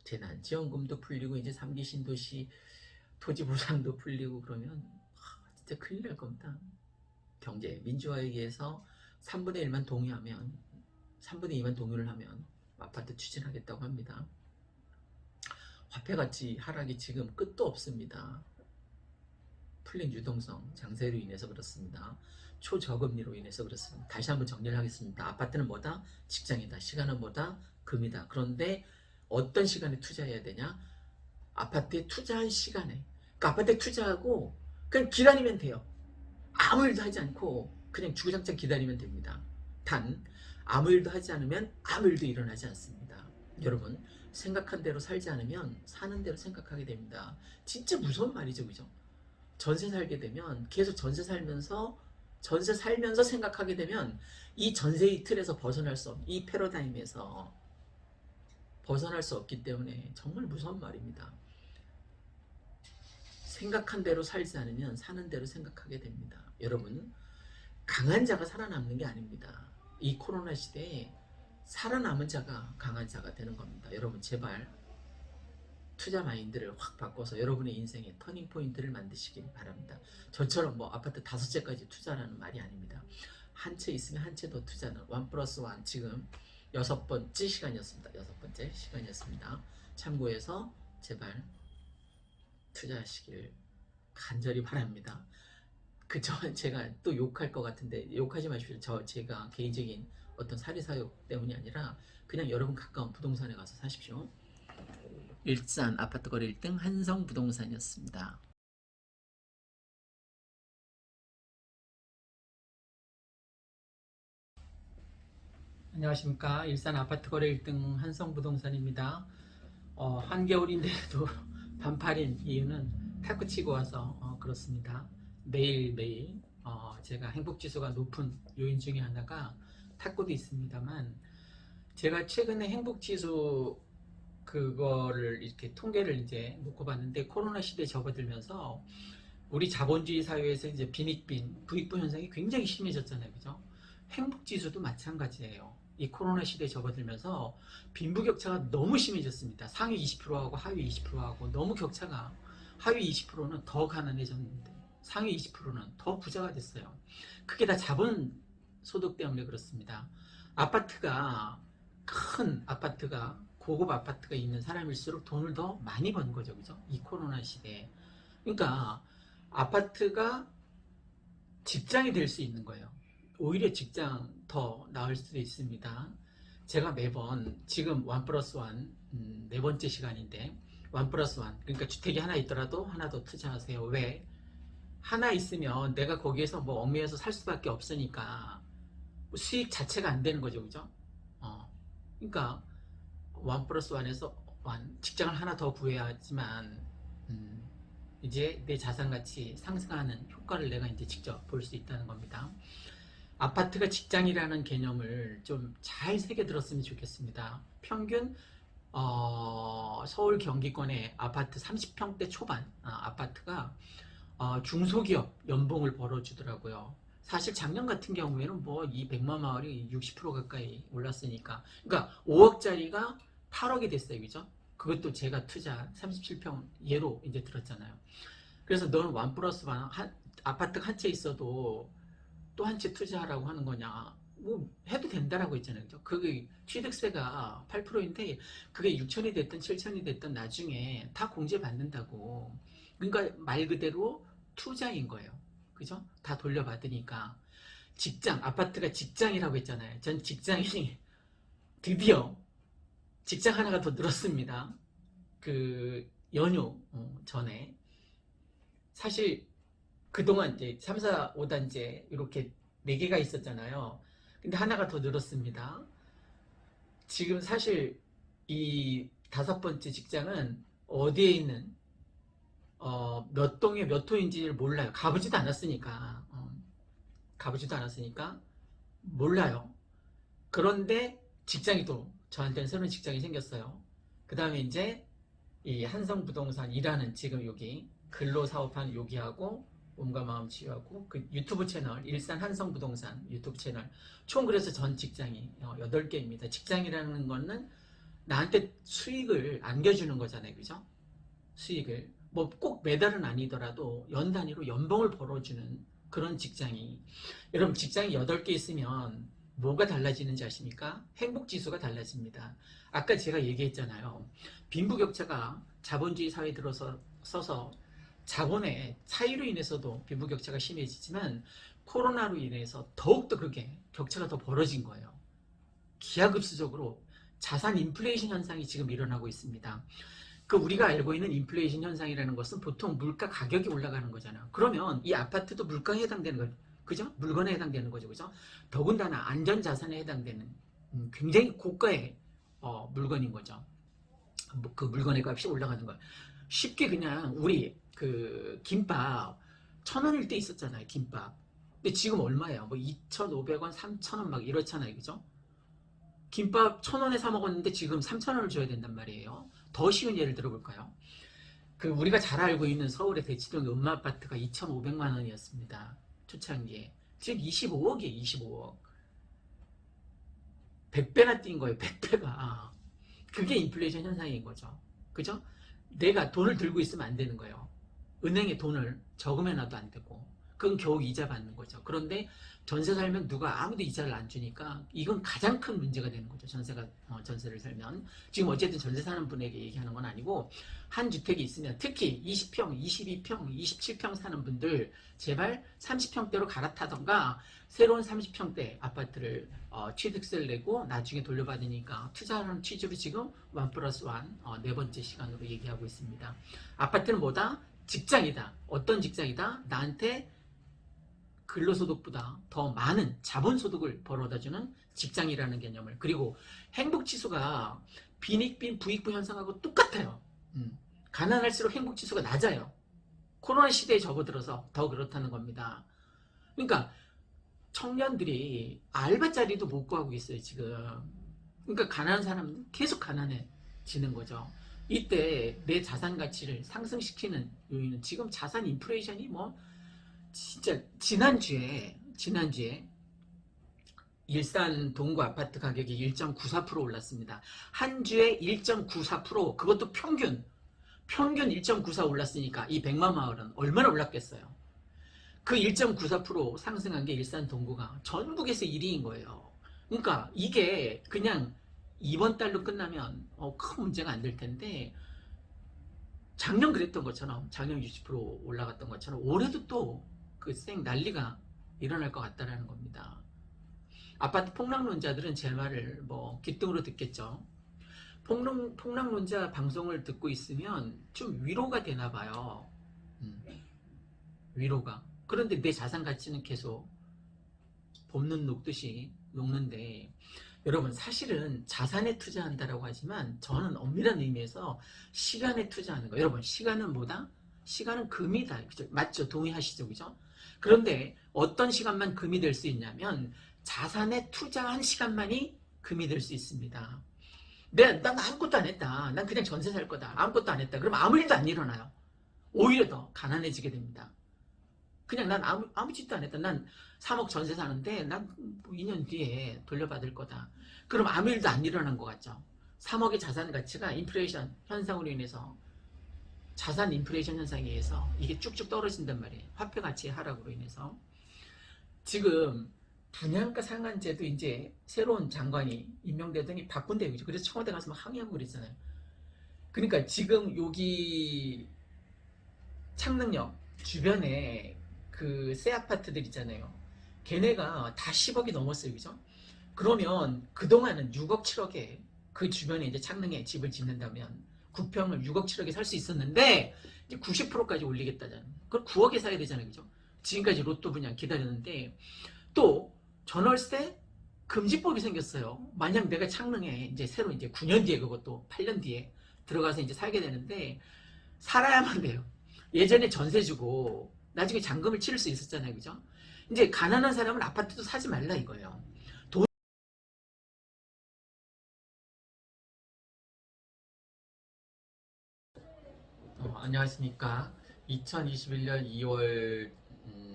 재난지원금도 풀리고 이제 3기 신도시 토지 보상도 풀리고 그러면 진짜 큰일 날 겁니다. 경제 민주화에 의해서 3분의 1만 동의하면 3분의 2만 동의를 하면 아파트 추진하겠다고 합니다. 화폐 가치 하락이 지금 끝도 없습니다. 풀린 유동성 장세로 인해서 그렇습니다. 초저금리로 인해서 그렇습니다. 다시 한번 정리를 하겠습니다. 아파트는 뭐다? 직장이다. 시간은 뭐다? 금이다. 그런데 어떤 시간에 투자해야 되냐? 아파트에 투자한 시간에. 그러니까 아파트에 투자하고 그냥 기다리면 돼요. 아무 일도 하지 않고 그냥 주구장창 기다리면 됩니다. 단 아무 일도 하지 않으면 아무 일도 일어나지 않습니다. 여러분 생각한 대로 살지 않으면 사는 대로 생각하게 됩니다. 진짜 무서운 말이죠, 그죠? 전세 살게 되면 계속 전세 살면서 생각하게 되면 이 전세의 틀에서 벗어날 수 없는 이 패러다임에서 벗어날 수 없기 때문에 정말 무서운 말입니다. 생각한 대로 살지 않으면 사는 대로 생각하게 됩니다. 여러분 강한 자가 살아남는 게 아닙니다. 이 코로나 시대에 살아남은 자가 강한 자가 되는 겁니다. 여러분 제발 투자 마인드를 확 바꿔서 여러분의 인생에 터닝 포인트를 만드시길 바랍니다. 저처럼 뭐 아파트 5채까지 투자라는 말이 아닙니다. 한 채 있으면 한 채 더 투자는 1+1 지금 6번째 시간이었습니다. 6번째 시간이었습니다. 참고해서 제발 투자하시길 간절히 바랍니다. 제가 또 욕할 것 같은데 욕하지 마십시오. 제가 개인적인 어떤 사리사욕 때문이 아니라 그냥 여러분 가까운 부동산에 가서 사십시오. 일산 아파트 거래 1등 한성부동산이었습니다. 안녕하십니까. 일산 아파트 거래 1등 한성부동산입니다. 한겨울인데도 반팔인 이유는 탁구 치고 와서 그렇습니다. 매일매일 제가 행복지수가 높은 요인 중에 하나가 탁구도 있습니다만 제가 최근에 행복지수 그거를 이렇게 통계를 이제 놓고 봤는데 코로나 시대에 접어들면서 우리 자본주의 사회에서 이제 빈익빈, 부익부 현상이 굉장히 심해졌잖아요. 그죠? 행복지수도 마찬가지예요. 이 코로나 시대에 접어들면서 빈부격차가 너무 심해졌습니다. 상위 20%하고 하위 20%하고 너무 격차가 하위 20%는 더 가난해졌는데 상위 20%는 더 부자가 됐어요. 그게 다 자본 소득 때문에 그렇습니다. 큰 아파트가 고급 아파트가 있는 사람일수록 돈을 더 많이 버는 거죠. 그죠? 이 코로나 시대에. 그러니까 아파트가 직장이 될 수 있는 거예요. 오히려 직장 더 나을 수도 있습니다. 제가 매번 지금 1+1 네 번째 시간인데 1+1 그러니까 주택이 하나 있더라도 하나 더 투자하세요. 왜? 하나 있으면 내가 거기에서 뭐 얽매여서 살 수밖에 없으니까 수익 자체가 안 되는 거죠. 그죠? 그러니까 1+1에서 직장을 하나 더 구해야지만 이제 내 자산가치 상승하는 효과를 내가 이제 직접 볼 수 있다는 겁니다. 아파트가 직장이라는 개념을 좀 잘 새겨들었으면 좋겠습니다. 평균 서울 경기권의 아파트 30평대 초반 아파트가 중소기업 연봉을 벌어주더라고요. 사실 작년 같은 경우에는 뭐 이 백마마을이 60% 가까이 올랐으니까 그러니까 5억짜리가 8억이 됐어요. 그죠? 그것도 제가 투자 37평 예로 이제 들었잖아요. 그래서 너는 1+1 아파트가 한 채 있어도 또 한 채 투자하라고 하는 거냐? 뭐 해도 된다라고 했잖아요. 그죠? 그게 취득세가 8%인데 그게 6천이 됐든 7천이 됐든 나중에 다 공제받는다고. 그러니까 말 그대로 투자인 거예요. 그죠? 다 돌려받으니까. 아파트가 직장이라고 했잖아요. 전 직장이 드디어 직장 하나가 더 늘었습니다. 그 연휴 전에. 사실 그동안 이제 3, 4, 5단제 이렇게 4개가 있었잖아요. 근데 하나가 더 늘었습니다. 지금 사실 이 5번째 직장은 어디에 있는 몇 동에 몇 호인지를 몰라요. 가보지도 않았으니까 몰라요. 그런데 직장이 또 저한테는 새로운 직장이 생겼어요. 그 다음에 이제 이 한성부동산 일하는 지금 여기 근로사업하는 여기하고 몸과 마음 치유하고 그 유튜브 채널 일산 한성부동산 유튜브 채널 총 그래서 전 직장이 8개입니다. 직장이라는 거는 나한테 수익을 안겨주는 거잖아요. 그죠? 수익을 뭐 꼭 매달은 아니더라도 연 단위로 연봉을 벌어주는 그런 직장이 여러분 직장이 8개 있으면 뭐가 달라지는지 아십니까? 행복지수가 달라집니다. 아까 제가 얘기했잖아요. 빈부격차가 자본주의 사회에 들어서 서서 자본의 차이로 인해서도 빈부격차가 심해지지만 코로나로 인해서 더욱더 그게 격차가 더 벌어진 거예요. 기하급수적으로 자산 인플레이션 현상이 지금 일어나고 있습니다. 그 우리가 알고 있는 인플레이션 현상이라는 것은 보통 물가 가격이 올라가는 거잖아. 그러면 이 아파트도 물가에 해당되는 거, 그죠? 물건에 해당되는 거죠, 그죠? 더군다나 안전자산에 해당되는 굉장히 고가의 물건인 거죠. 그 물건의 값이 올라가는 거. 쉽게 그냥 우리 그 김밥 1,000원일 때 있었잖아요, 김밥. 근데 지금 얼마예요? 뭐 2,500원, 3,000원 막 이렇잖아요, 그죠? 김밥 1,000원에 사 먹었는데 지금 3,000원을 줘야 된단 말이에요. 더 쉬운 예를 들어볼까요? 그 우리가 잘 알고 있는 서울의 대치동 음마아파트가 2,500만 원이었습니다. 초창기에. 지금 25억이에요, 25억. 100배나 뛴 거예요, 100배가. 그게 인플레이션 현상인 거죠. 그죠? 내가 돈을 들고 있으면 안 되는 거예요. 은행에 돈을 저금해놔도 안 되고. 그건 겨우 이자 받는 거죠. 그런데 전세 살면 누가 아무도 이자를 안 주니까 이건 가장 큰 문제가 되는 거죠. 전세를 살면. 지금 어쨌든 전세 사는 분에게 얘기하는 건 아니고 한 주택이 있으면 특히 20평, 22평, 27평 사는 분들 제발 30평대로 갈아타던가 새로운 30평대 아파트를 취득세를 내고 나중에 돌려받으니까 투자하는 취지로 지금 1 플러스 1 네 번째 시간으로 얘기하고 있습니다. 아파트는 뭐다? 직장이다. 어떤 직장이다? 나한테 근로소득보다 더 많은 자본소득을 벌어다주는 직장이라는 개념을. 그리고 행복지수가 빈익빈 부익부 현상하고 똑같아요. 가난할수록 행복지수가 낮아요. 코로나 시대에 접어들어서 더 그렇다는 겁니다. 그러니까 청년들이 알바 자리도 못 구하고 있어요, 지금. 그러니까 가난한 사람은 계속 가난해지는 거죠. 이때 내 자산 가치를 상승시키는 요인은 지금 자산 인플레이션이 뭐 진짜 지난주에 일산 동구 아파트 가격이 1.94% 올랐습니다. 한 주에 1.94%, 그것도 평균 1.94 올랐으니까 이 백만 마을은 얼마나 올랐겠어요. 그 1.94% 상승한 게 일산 동구가 전국에서 1위인 거예요. 그러니까 이게 그냥 이번 달로 끝나면 큰 문제가 안 될 텐데 작년 그랬던 것처럼 작년 60% 올라갔던 것처럼 올해도 또 그 난리가 일어날 것 같다라는 겁니다. 아파트 폭락론자들은 제 말을 뭐 귀등으로 듣겠죠. 폭락론자 방송을 듣고 있으면 좀 위로가 되나 봐요. 위로가. 그런데 내 자산 가치는 계속 봄눈 녹듯이 녹는데 여러분 사실은 자산에 투자한다라고 하지만 저는 엄밀한 의미에서 시간에 투자하는 거예요. 여러분 시간은 뭐다? 시간은 금이다. 그죠? 맞죠? 동의하시죠? 그죠? 그런데 어떤 시간만 금이 될 수 있냐면 자산에 투자한 시간만이 금이 될 수 있습니다. 난 아무것도 안 했다. 난 그냥 전세 살 거다. 아무것도 안 했다. 그럼 아무 일도 안 일어나요. 오히려 더 가난해지게 됩니다. 그냥 난 아무 짓도 안 했다. 난 3억 전세 사는데 난 2년 뒤에 돌려받을 거다. 그럼 아무 일도 안 일어난 것 같죠. 3억의 자산 가치가 인플레이션 현상으로 인해서 자산 인플레이션 현상에 의해서 이게 쭉쭉 떨어진단 말이에요. 화폐 가치의 하락으로 인해서. 지금 분양가 상한제도 이제 새로운 장관이 임명되더니 바꾼대요. 그죠? 그래서 청와대 가서 막 항의하고 그랬잖아요. 그러니까 지금 여기 창릉역 주변에 그 새 아파트들 있잖아요. 걔네가 다 10억이 넘었어요. 그죠? 그러면 그동안은 6억, 7억에 그 주변에 이제 창릉에 집을 짓는다면 9평을 6억, 7억에 살 수 있었는데 이제 90%까지 올리겠다잖아요. 그럼 9억에 사야 되잖아요. 그죠? 지금까지 로또 분양 기다렸는데 또 전월세 금지법이 생겼어요. 만약 내가 창릉에 이제 새로 이제 9년 뒤에 그것도 8년 뒤에 들어가서 이제 살게 되는데 살아야만 돼요. 예전에 전세 주고 나중에 잔금을 치를 수 있었잖아요. 그죠? 이제 가난한 사람은 아파트도 사지 말라 이거예요. 안녕하십니까. 2021년 2월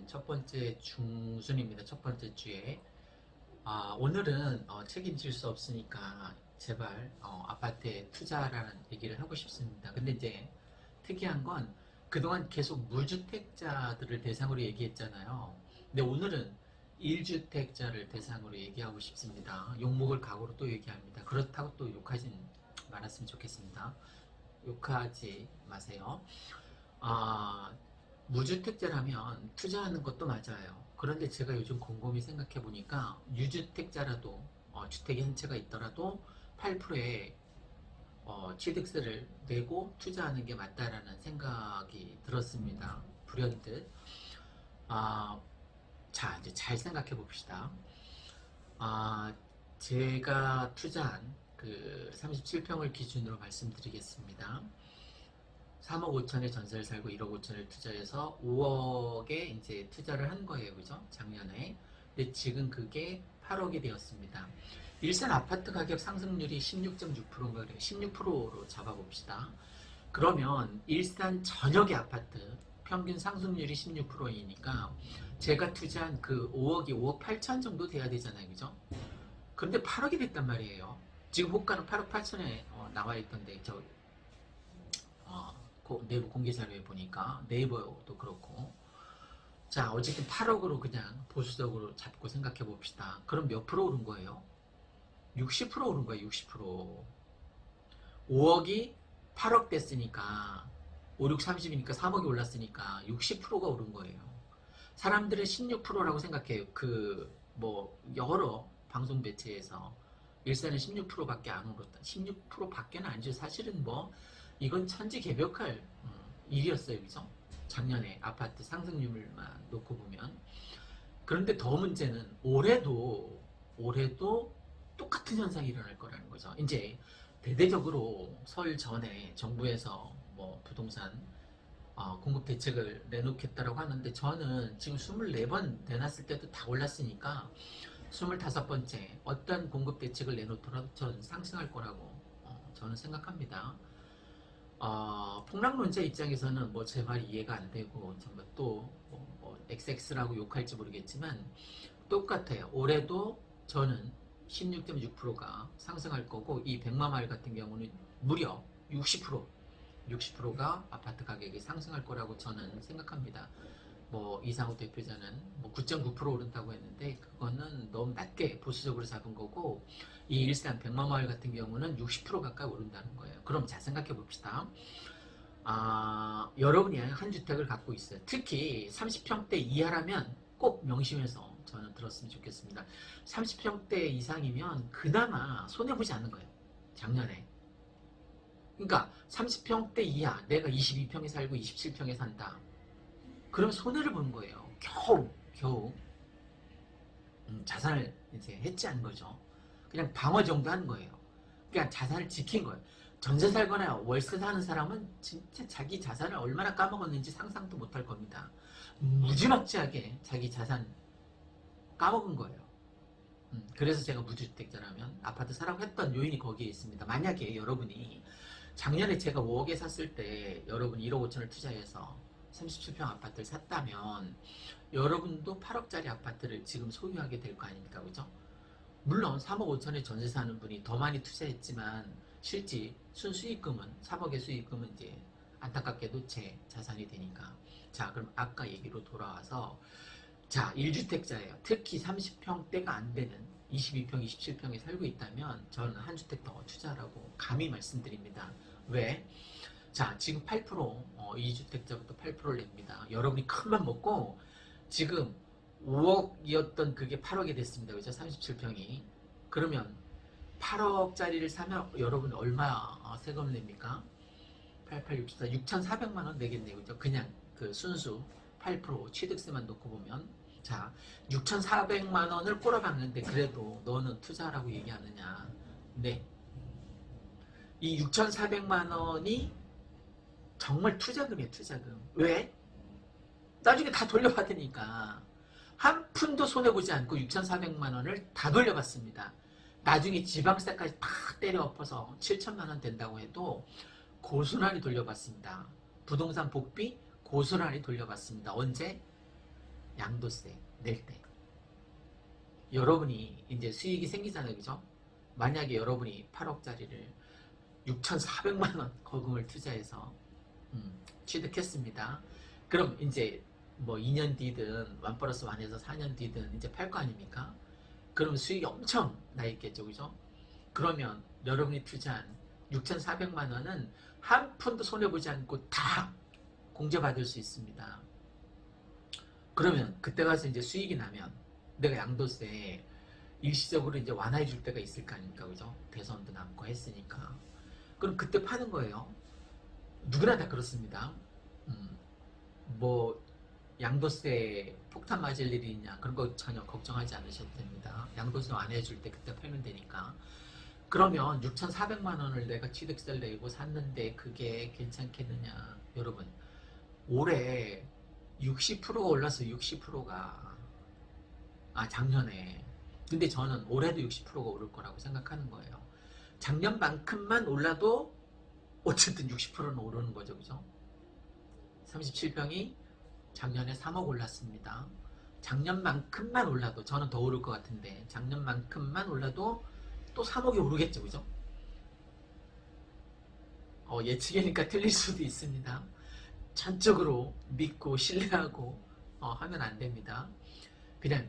첫 번째 중순입니다. 첫 번째 주에. 오늘은 책임질 수 없으니까 제발 아파트에 투자라는 얘기를 하고 싶습니다. 근데 이제 특이한 건 그동안 계속 무주택자들을 대상으로 얘기했잖아요. 근데 오늘은 1주택자를 대상으로 얘기하고 싶습니다. 욕먹을 각오로 또 얘기합니다. 그렇다고 또 욕하진 말았으면 좋겠습니다. 욕하지 마세요. 아, 무주택자라면 투자하는 것도 맞아요. 그런데 제가 요즘 곰곰이 생각해 보니까 유주택자라도 주택이 한 채가 있더라도 8%의 취득세를 내고 투자하는 게 맞다라는 생각이 들었습니다. 불현듯. 아, 자, 이제 잘 생각해 봅시다. 아, 제가 투자한 그 37평을 기준으로 말씀드리겠습니다. 3억 5천에 전세를 살고 1억 5천을 투자해서 5억에 이제 투자를 한 거예요. 그죠? 작년에. 근데 지금 그게 8억이 되었습니다. 일산 아파트 가격 상승률이 16.6%인가 그래요. 16%로 잡아봅시다. 그러면 일산 전역의 아파트 평균 상승률이 16%이니까 제가 투자한 그 5억이 5억 8천 정도 돼야 되잖아요. 그죠? 그런데 8억이 됐단 말이에요. 지금 호가는 8억 8천에 나와 있던데 내부 공개 자료에 보니까 네이버도 그렇고. 자, 어쨌든 8억으로 그냥 보수적으로 잡고 생각해 봅시다. 그럼 몇 프로 오른 거예요? 60% 오른 거예요. 60%. 5억이 8억 됐으니까 5, 6, 30이니까 3억이 올랐으니까 60%가 오른 거예요. 사람들은 16%라고 생각해요. 여러 방송 매체에서 일산은 16%밖에 안 오르다. 16%밖에는 아니죠. 사실은 이건 천지개벽할 일이었어요. 그죠? 작년에 아파트 상승률만 놓고 보면. 그런데 더 문제는 올해도 똑같은 현상이 일어날 거라는 거죠. 이제 대대적으로 설 전에 정부에서 부동산 공급 대책을 내놓겠다라고 하는데, 저는 지금 24번 내놨을 때도 다 올랐으니까 25번째 어떤 공급 대책을 내놓더라도 저는 상승할 거라고 저는 생각합니다. 폭락론자 입장에서는 제 말이 이해가 안 되고 정말 또 XX라고 욕할지 모르겠지만 똑같아요. 올해도 저는 16.6%가 상승할 거고, 이 백마마을 같은 경우는 무려 60%가 아파트 가격이 상승할 거라고 저는 생각합니다. 이상호 대표자는 9.9% 오른다고 했는데 그거는 너무 낮게 보수적으로 잡은 거고, 이 일산 백마마을 같은 경우는 60% 가까이 오른다는 거예요. 그럼 잘 생각해 봅시다. 여러분이 한 주택을 갖고 있어요. 특히 30평대 이하라면 꼭 명심해서 저는 들었으면 좋겠습니다. 30평대 이상이면 그나마 손해보지 않는 거예요. 작년에. 그러니까 30평대 이하, 내가 22평에 살고 27평에 산다. 그럼 손해를 보는 거예요. 겨우 자산을 이제 해지한 거죠. 그냥 방어 정도 하는 거예요. 그냥 자산을 지킨 거예요. 전세 살거나 월세 사는 사람은 진짜 자기 자산을 얼마나 까먹었는지 상상도 못할 겁니다. 무지막지하게 자기 자산 까먹은 거예요. 그래서 제가 무주택자라면 아파트 사라고 했던 요인이 거기에 있습니다. 만약에 여러분이 작년에 제가 5억에 샀을 때 여러분이 1억 5천을 투자해서 37평 아파트를 샀다면 여러분도 8억짜리 아파트를 지금 소유하게 될 거 아닙니까? 그죠? 물론 3억 5천에 전세 사는 분이 더 많이 투자했지만 실제 순수익금은 3억의 수익금은 이제 안타깝게도 제 자산이 되니까. 자, 그럼 아까 얘기로 돌아와서, 자, 1주택자예요. 특히 30평대가 안 되는 22평, 27평에 살고 있다면 저는 한 주택 더 투자하라고 감히 말씀드립니다. 왜? 자, 지금 8%, 2주택자부터 8%를 냅니다. 여러분이 큰맘 먹고 지금 5억이었던 그게 8억이 됐습니다. 그죠? 37평이. 그러면 8억짜리를 사면 여러분 얼마 세금 냅니까? 88, 64, 6,400만 원 내겠네요. 그죠? 그냥 그 순수 8% 취득세만 놓고 보면. 자, 6,400만 원을 꼬라박는데 그래도 너는 투자라고 얘기하느냐? 네. 이 6,400만 원이 정말 투자금이에요. 투자금. 왜? 나중에 다 돌려받으니까. 한 푼도 손해보지 않고 6,400만 원을 다 돌려받습니다. 나중에 지방세까지 다 때려 엎어서 7천만 원 된다고 해도 고스란히 돌려받습니다. 부동산 복비 고스란히 돌려받습니다. 언제? 양도세 낼 때. 여러분이 이제 수익이 생기잖아요. 그죠? 만약에 여러분이 8억짜리를 6,400만 원 거금을 투자해서 취득했습니다. 그럼 이제 뭐 2년 뒤든 1 플러스 1에서 4년 뒤든 이제 팔 거 아닙니까? 그럼 수익이 엄청 나 있겠죠. 그죠? 그러면 여러분이 투자한 6,400만 원은 한 푼도 손해보지 않고 다 공제받을 수 있습니다. 그러면 그때 가서 이제 수익이 나면 내가 양도세 일시적으로 이제 완화해 줄 때가 있을 거 아닙니까? 그죠? 대선도 남고 했으니까. 그럼 그때 파는 거예요. 누구나 다 그렇습니다. 뭐 양도세 폭탄 맞을 일이 있냐 그런 거 전혀 걱정하지 않으셔도 됩니다. 양도세 완화해 줄 때 그때 팔면 되니까. 그러면 6,400만 원을 내가 취득세를 내고 샀는데 그게 괜찮겠느냐. 여러분 올해 60%가 올라서 60%가 작년에. 근데 저는 올해도 60%가 오를 거라고 생각하는 거예요. 작년만큼만 올라도 어쨌든 60%는 오르는 거죠. 그죠? 37평이 작년에 3억 올랐습니다. 작년만큼만 올라도 저는 더 오를 것 같은데 작년만큼만 올라도 또 3억이 오르겠죠. 그죠? 예측이니까 틀릴 수도 있습니다. 전적으로 믿고 신뢰하고 하면 안 됩니다. 그냥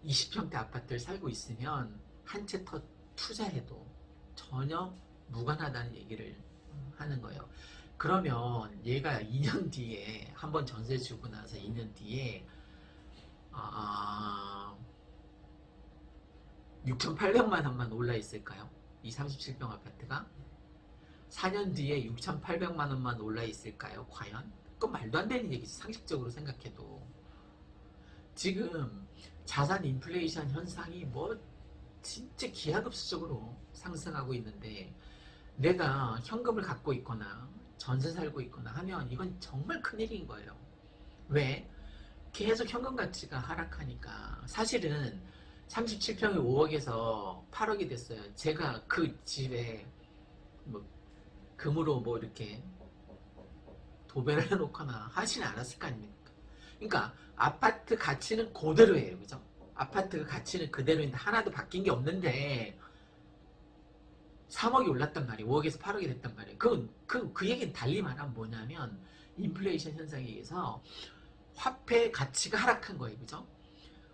20평대 아파트를 살고 있으면 한 채 더 투자해도 전혀 무관하다는 얘기를 하는 거예요. 그러면 얘가 2년 뒤에 한번 전세 주고 나서 2년 뒤에 6,800만 원만 올라 있을까요? 이 37평 아파트가 4년 뒤에 6,800만 원만 올라 있을까요? 과연? 그건 말도 안 되는 얘기지. 상식적으로 생각해도. 지금 자산 인플레이션 현상이 뭐 진짜 기하급수적으로 상승하고 있는데 내가 현금을 갖고 있거나 전세 살고 있거나 하면 이건 정말 큰일인 거예요. 왜? 계속 현금 가치가 하락하니까. 사실은 37평이 5억에서 8억이 됐어요. 제가 그 집에 뭐 금으로 뭐 이렇게 도배를 해놓거나 하진 않았을 거 아닙니까? 그러니까 아파트 가치는 그대로예요. 그죠? 아파트 가치는 그대로인데 하나도 바뀐 게 없는데 3억이 올랐단 말이에요. 5억에서 8억이 됐단 말이에요. 그 얘기는 달리 말하면 뭐냐면 인플레이션 현상에 의해서 화폐 가치가 하락한 거예요. 그죠?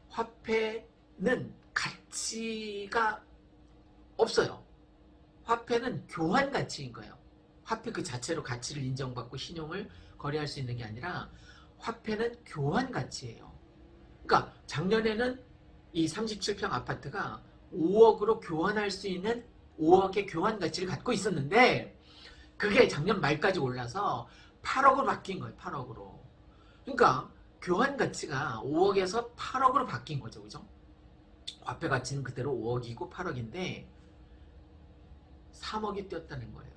화폐는 가치가 없어요. 화폐는 교환 가치인 거예요. 화폐 그 자체로 가치를 인정받고 신용을 거래할 수 있는 게 아니라 화폐는 교환 가치예요. 그러니까 작년에는 이 37평 아파트가 5억으로 교환할 수 있는 5억의 교환 가치를 갖고 있었는데 그게 작년 말까지 올라서 8억으로 바뀐 거예요. 8억으로. 그러니까 교환 가치가 5억에서 8억으로 바뀐 거죠. 그죠? 화폐 가치는 그대로 5억이고 8억인데 3억이 뛰었다는 거예요.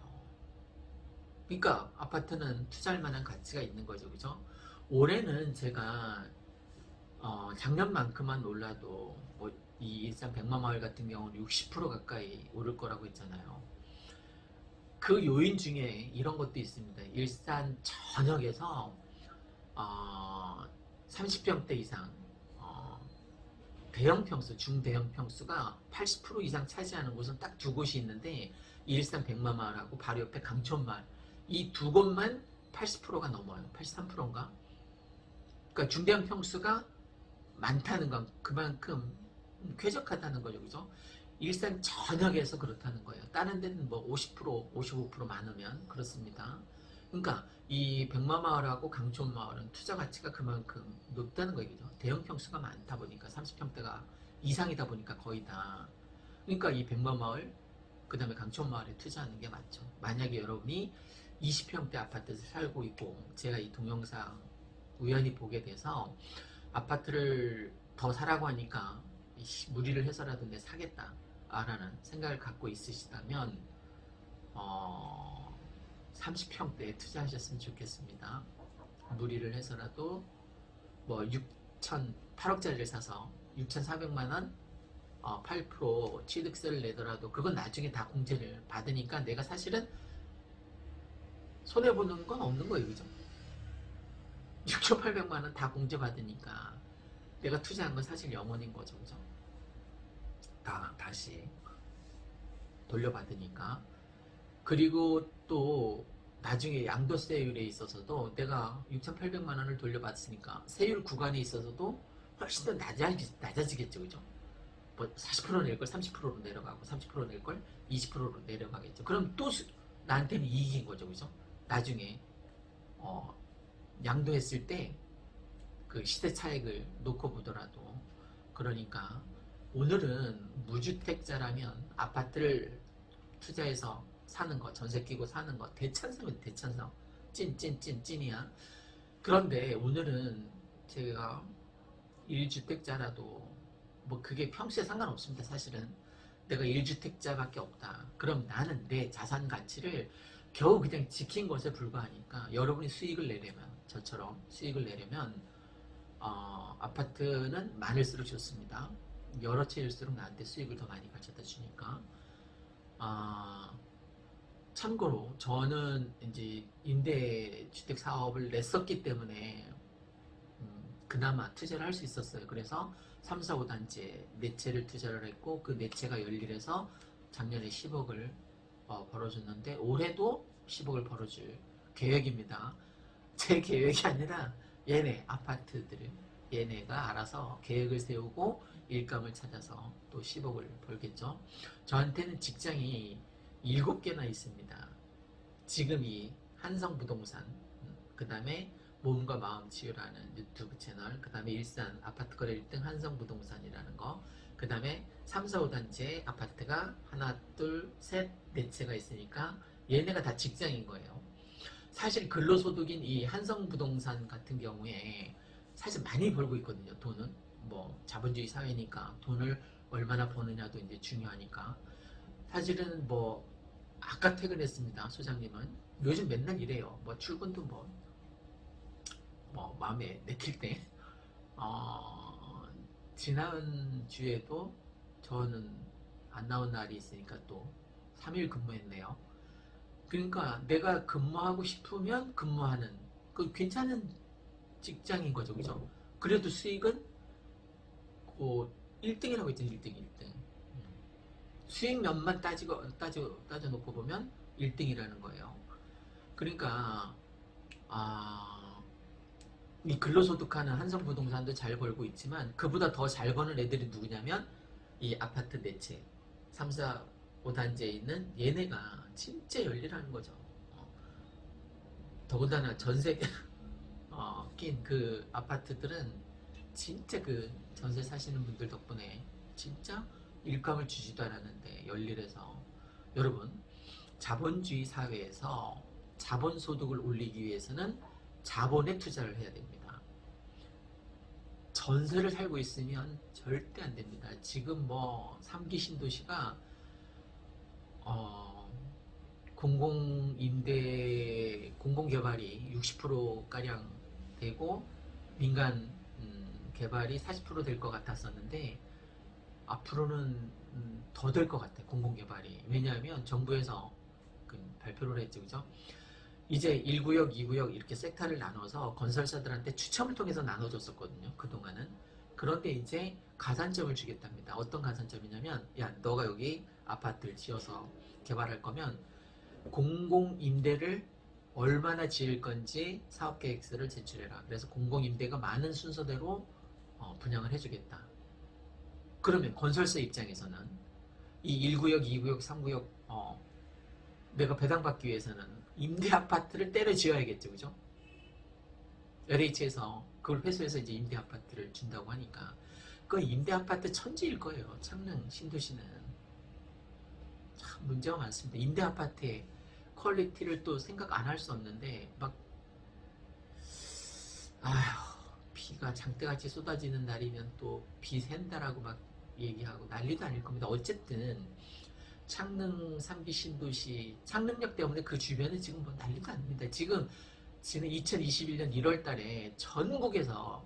그러니까 아파트는 투자할 만한 가치가 있는 거죠. 그죠? 올해는 제가 작년만큼만 올라도 뭐 이 일산 백마마을 같은 경우는 60% 가까이 오를 거라고 했잖아요. 그 요인 중에 이런 것도 있습니다. 일산 전역에서 30평대 이상 대형 평수, 중대형 평수가 80% 이상 차지하는 곳은 딱 두 곳이 있는데 일산 백마마을하고 바로 옆에 강촌마을, 이 두 곳만 80%가 넘어요. 83%인가? 그러니까 중대형 평수가 많다는 건 그만큼 쾌적하다는 거죠. 그죠? 일산 전역에서 그렇다는 거예요. 다른 데는 뭐 50%, 55% 많으면 그렇습니다. 그러니까 이 백마마을하고 강촌마을은 투자 가치가 그만큼 높다는 거예요. 그죠? 대형 평수가 많다 보니까 30평대가 이상이다 보니까 거의 다. 그러니까 이 백마마을 그 다음에 강촌마을에 투자하는 게 맞죠. 만약에 여러분이 20평대 아파트에서 살고 있고 제가 이 동영상 우연히 보게 돼서 아파트를 더 사라고 하니까 무리를 해서라도 내 사겠다 라는 생각을 갖고 있으시다면 30평대에 투자하셨으면 좋겠습니다. 무리를 해서라도 뭐 8억짜리를 사서 6,400만원 8% 취득세를 내더라도 그건 나중에 다 공제를 받으니까 내가 사실은 손해보는 건 없는 거예요. 그죠? 6,800만원 다 공제받으니까 내가 투자한 건 사실 영원인 거죠, 그죠? 다시 돌려받으니까. 그리고 또 나중에 양도세율에 있어서도 내가 6,800만 원을 돌려받았으니까 세율 구간에 있어서도 훨씬 더 낮아지겠죠, 그죠? 뭐 40% 낼 걸 30%로 내려가고 30% 낼 걸 20%로 내려가겠죠. 그럼 또 나한테는 이익인 거죠, 그죠? 나중에 양도했을 때 그 시세 차익을 놓고 보더라도. 그러니까 오늘은 무주택자라면 아파트를 투자해서 사는 거, 전세 끼고 사는 거 대찬성이에요, 대찬성. 찐이야. 그런데 오늘은 제가 1주택자라도 뭐 그게 평소에 상관없습니다. 사실은 내가 1주택자밖에 없다. 그럼 나는 내 자산 가치를 겨우 그냥 지킨 것에 불과하니까 여러분이 수익을 내려면, 저처럼 수익을 내려면 아파트는 많을수록 좋습니다. 여러 채일수록 나한테 수익을 더 많이 가져다 주니까. 참고로 저는 이제 임대주택 사업을 냈었기 때문에 그나마 투자를 할 수 있었어요. 그래서 3, 4, 5단지에 4채를 투자를 했고 그 4채가 열일해서 작년에 10억을 벌어줬는데 올해도 10억을 벌어줄 계획입니다. 제 계획이 아니라 얘네 아파트들을 얘네가 알아서 계획을 세우고 일감을 찾아서 또 10억을 벌겠죠. 저한테는 직장이 7개나 있습니다. 지금 이 한성부동산, 그 다음에 몸과 마음 치유라는 유튜브 채널, 그 다음에 일산 아파트 거래 1등 한성부동산이라는 거, 그 다음에 3, 4, 5단지에 아파트가 하나, 둘, 셋, 4채가 있으니까 얘네가 다 직장인 거예요. 사실 근로소득인 이 한성부동산 같은 경우에 사실 많이 벌고 있거든요. 돈은 뭐 자본주의 사회니까 돈을 얼마나 버느냐도 이제 중요하니까. 사실은 뭐 아까 퇴근했습니다. 소장님은 요즘 맨날 이래요. 뭐 출근도 뭐 마음에 내킬 때 지난 주에도 저는 안 나온 날이 있으니까 또 3일 근무했네요. 그러니까 내가 근무하고 싶으면 근무하는 그 괜찮은 직장인 거죠, 그죠? 그래도 수익은 1등이라고 했잖아요. 1등. 수익 면만 따져놓고 보면 1등이라는 거예요. 그러니까 이 근로소득하는 한성부동산도 잘 벌고 있지만 그보다 더 잘 버는 애들이 누구냐면 이 아파트 4채 3, 4, 5단지에 있는 얘네가 진짜 열일하는 거죠. 더군다나 전세 낀 그 아파트들은 진짜 그 전세 사시는 분들 덕분에 진짜 일감을 주지도 않았는데 열일해서. 여러분, 자본주의 사회에서 자본소득을 올리기 위해서는 자본에 투자를 해야 됩니다. 전세를 살고 있으면 절대 안 됩니다. 지금 뭐 3기 신도시가 공공개발이 60%가량 되고 민간 개발이 40% 될 것 같았었는데 앞으로는 더 될 것 같아요. 공공개발이. 왜냐하면 정부에서 발표를 했죠, 그죠? 이제 1구역, 2구역 이렇게 섹터를 나눠서 건설사들한테 추첨을 통해서 나눠줬었거든요, 그동안은. 그런데 이제 가산점을 주겠답니다. 어떤 가산점이냐면, 야, 너가 여기 아파트를 지어서 개발할 거면 공공임대를 얼마나 지을 건지 사업계획서를 제출해라. 그래서 공공임대가 많은 순서대로 분양을 해주겠다. 그러면 건설사 입장에서는 이 1구역, 2구역, 3구역 내가 배당받기 위해서는 임대 아파트를 때려 지어야겠죠, 그죠? LH에서 그걸 회수해서 이제 임대 아파트를 준다고 하니까 그 임대 아파트 천지일 거예요. 창릉 신도시는 참 문제가 많습니다. 임대 아파트의 퀄리티를 또 생각 안 할 수 없는데 막 비가 장대같이 쏟아지는 날이면 또 비 샌다라고 막 얘기하고 난리도 아닐 겁니다. 어쨌든 창릉 3기 신도시 창릉역 때문에 그 주변에 지금 뭐 난리가 아닙니다. 지금 2021년 1월 달에 전국에서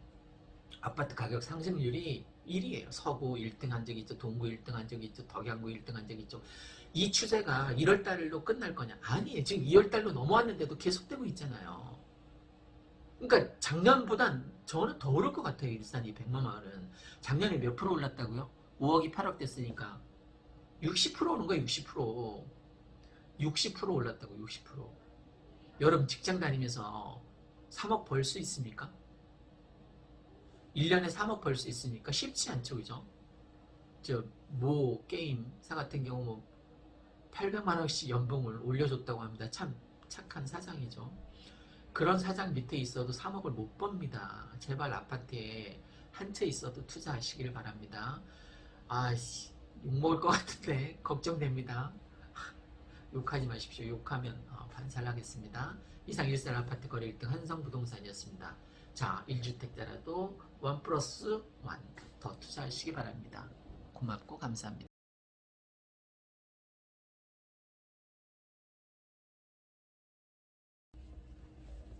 아파트 가격 상승률이 1위에요. 서구 1등 한 적이 있죠. 동구 1등 한 적이 있죠. 덕양구 1등 한 적이 있죠. 이 추세가 1월 달로 끝날 거냐? 아니에요. 지금 2월 달로 넘어왔는데도 계속되고 있잖아요. 그러니까 작년보단 저는 더 오를 것 같아요. 일산이 백마마을은 작년에 몇 프로 올랐다고요? 5억이 8억 됐으니까 60% 오른 거예요. 60% 60% 올랐다고. 60%. 여러분 직장 다니면서 3억 벌 수 있습니까? 1년에 3억 벌 수 있습니까? 쉽지 않죠. 그죠? 저 모 게임사 같은 경우 뭐 800만 원씩 연봉을 올려줬다고 합니다. 참 착한 사장이죠. 그런 사장 밑에 있어도 3억을 못 법니다. 제발 아파트에 한 채 있어도 투자하시길 바랍니다. 아씨, 욕먹을 것 같은데 걱정됩니다. 욕하지 마십시오. 욕하면 반살하겠습니다. 이상 일산 아파트 거래 1등 한성부동산이었습니다. 자, 1주택자라도 1 플러스 1 더 투자하시기 바랍니다. 고맙고 감사합니다.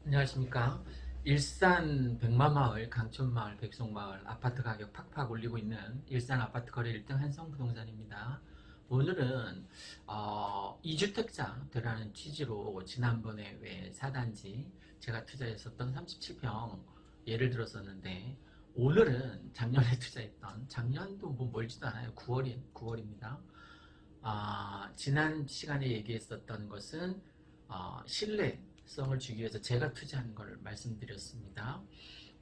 안녕하십니까. 일산 백마마을, 강촌마을, 백송마을 아파트 가격 팍팍 올리고 있는 일산 아파트 거래 1등 한성부동산입니다. 오늘은 2주택자 되라는 취지로 지난번에 왜 4단지 제가 투자했었던 37평 예를 들었었는데, 오늘은 작년에 투자했던, 작년도 뭐 멀지도 않아요. 9월입니다. 지난 시간에 얘기했었던 것은 신뢰성을 주기 위해서 제가 투자한 걸 말씀드렸습니다.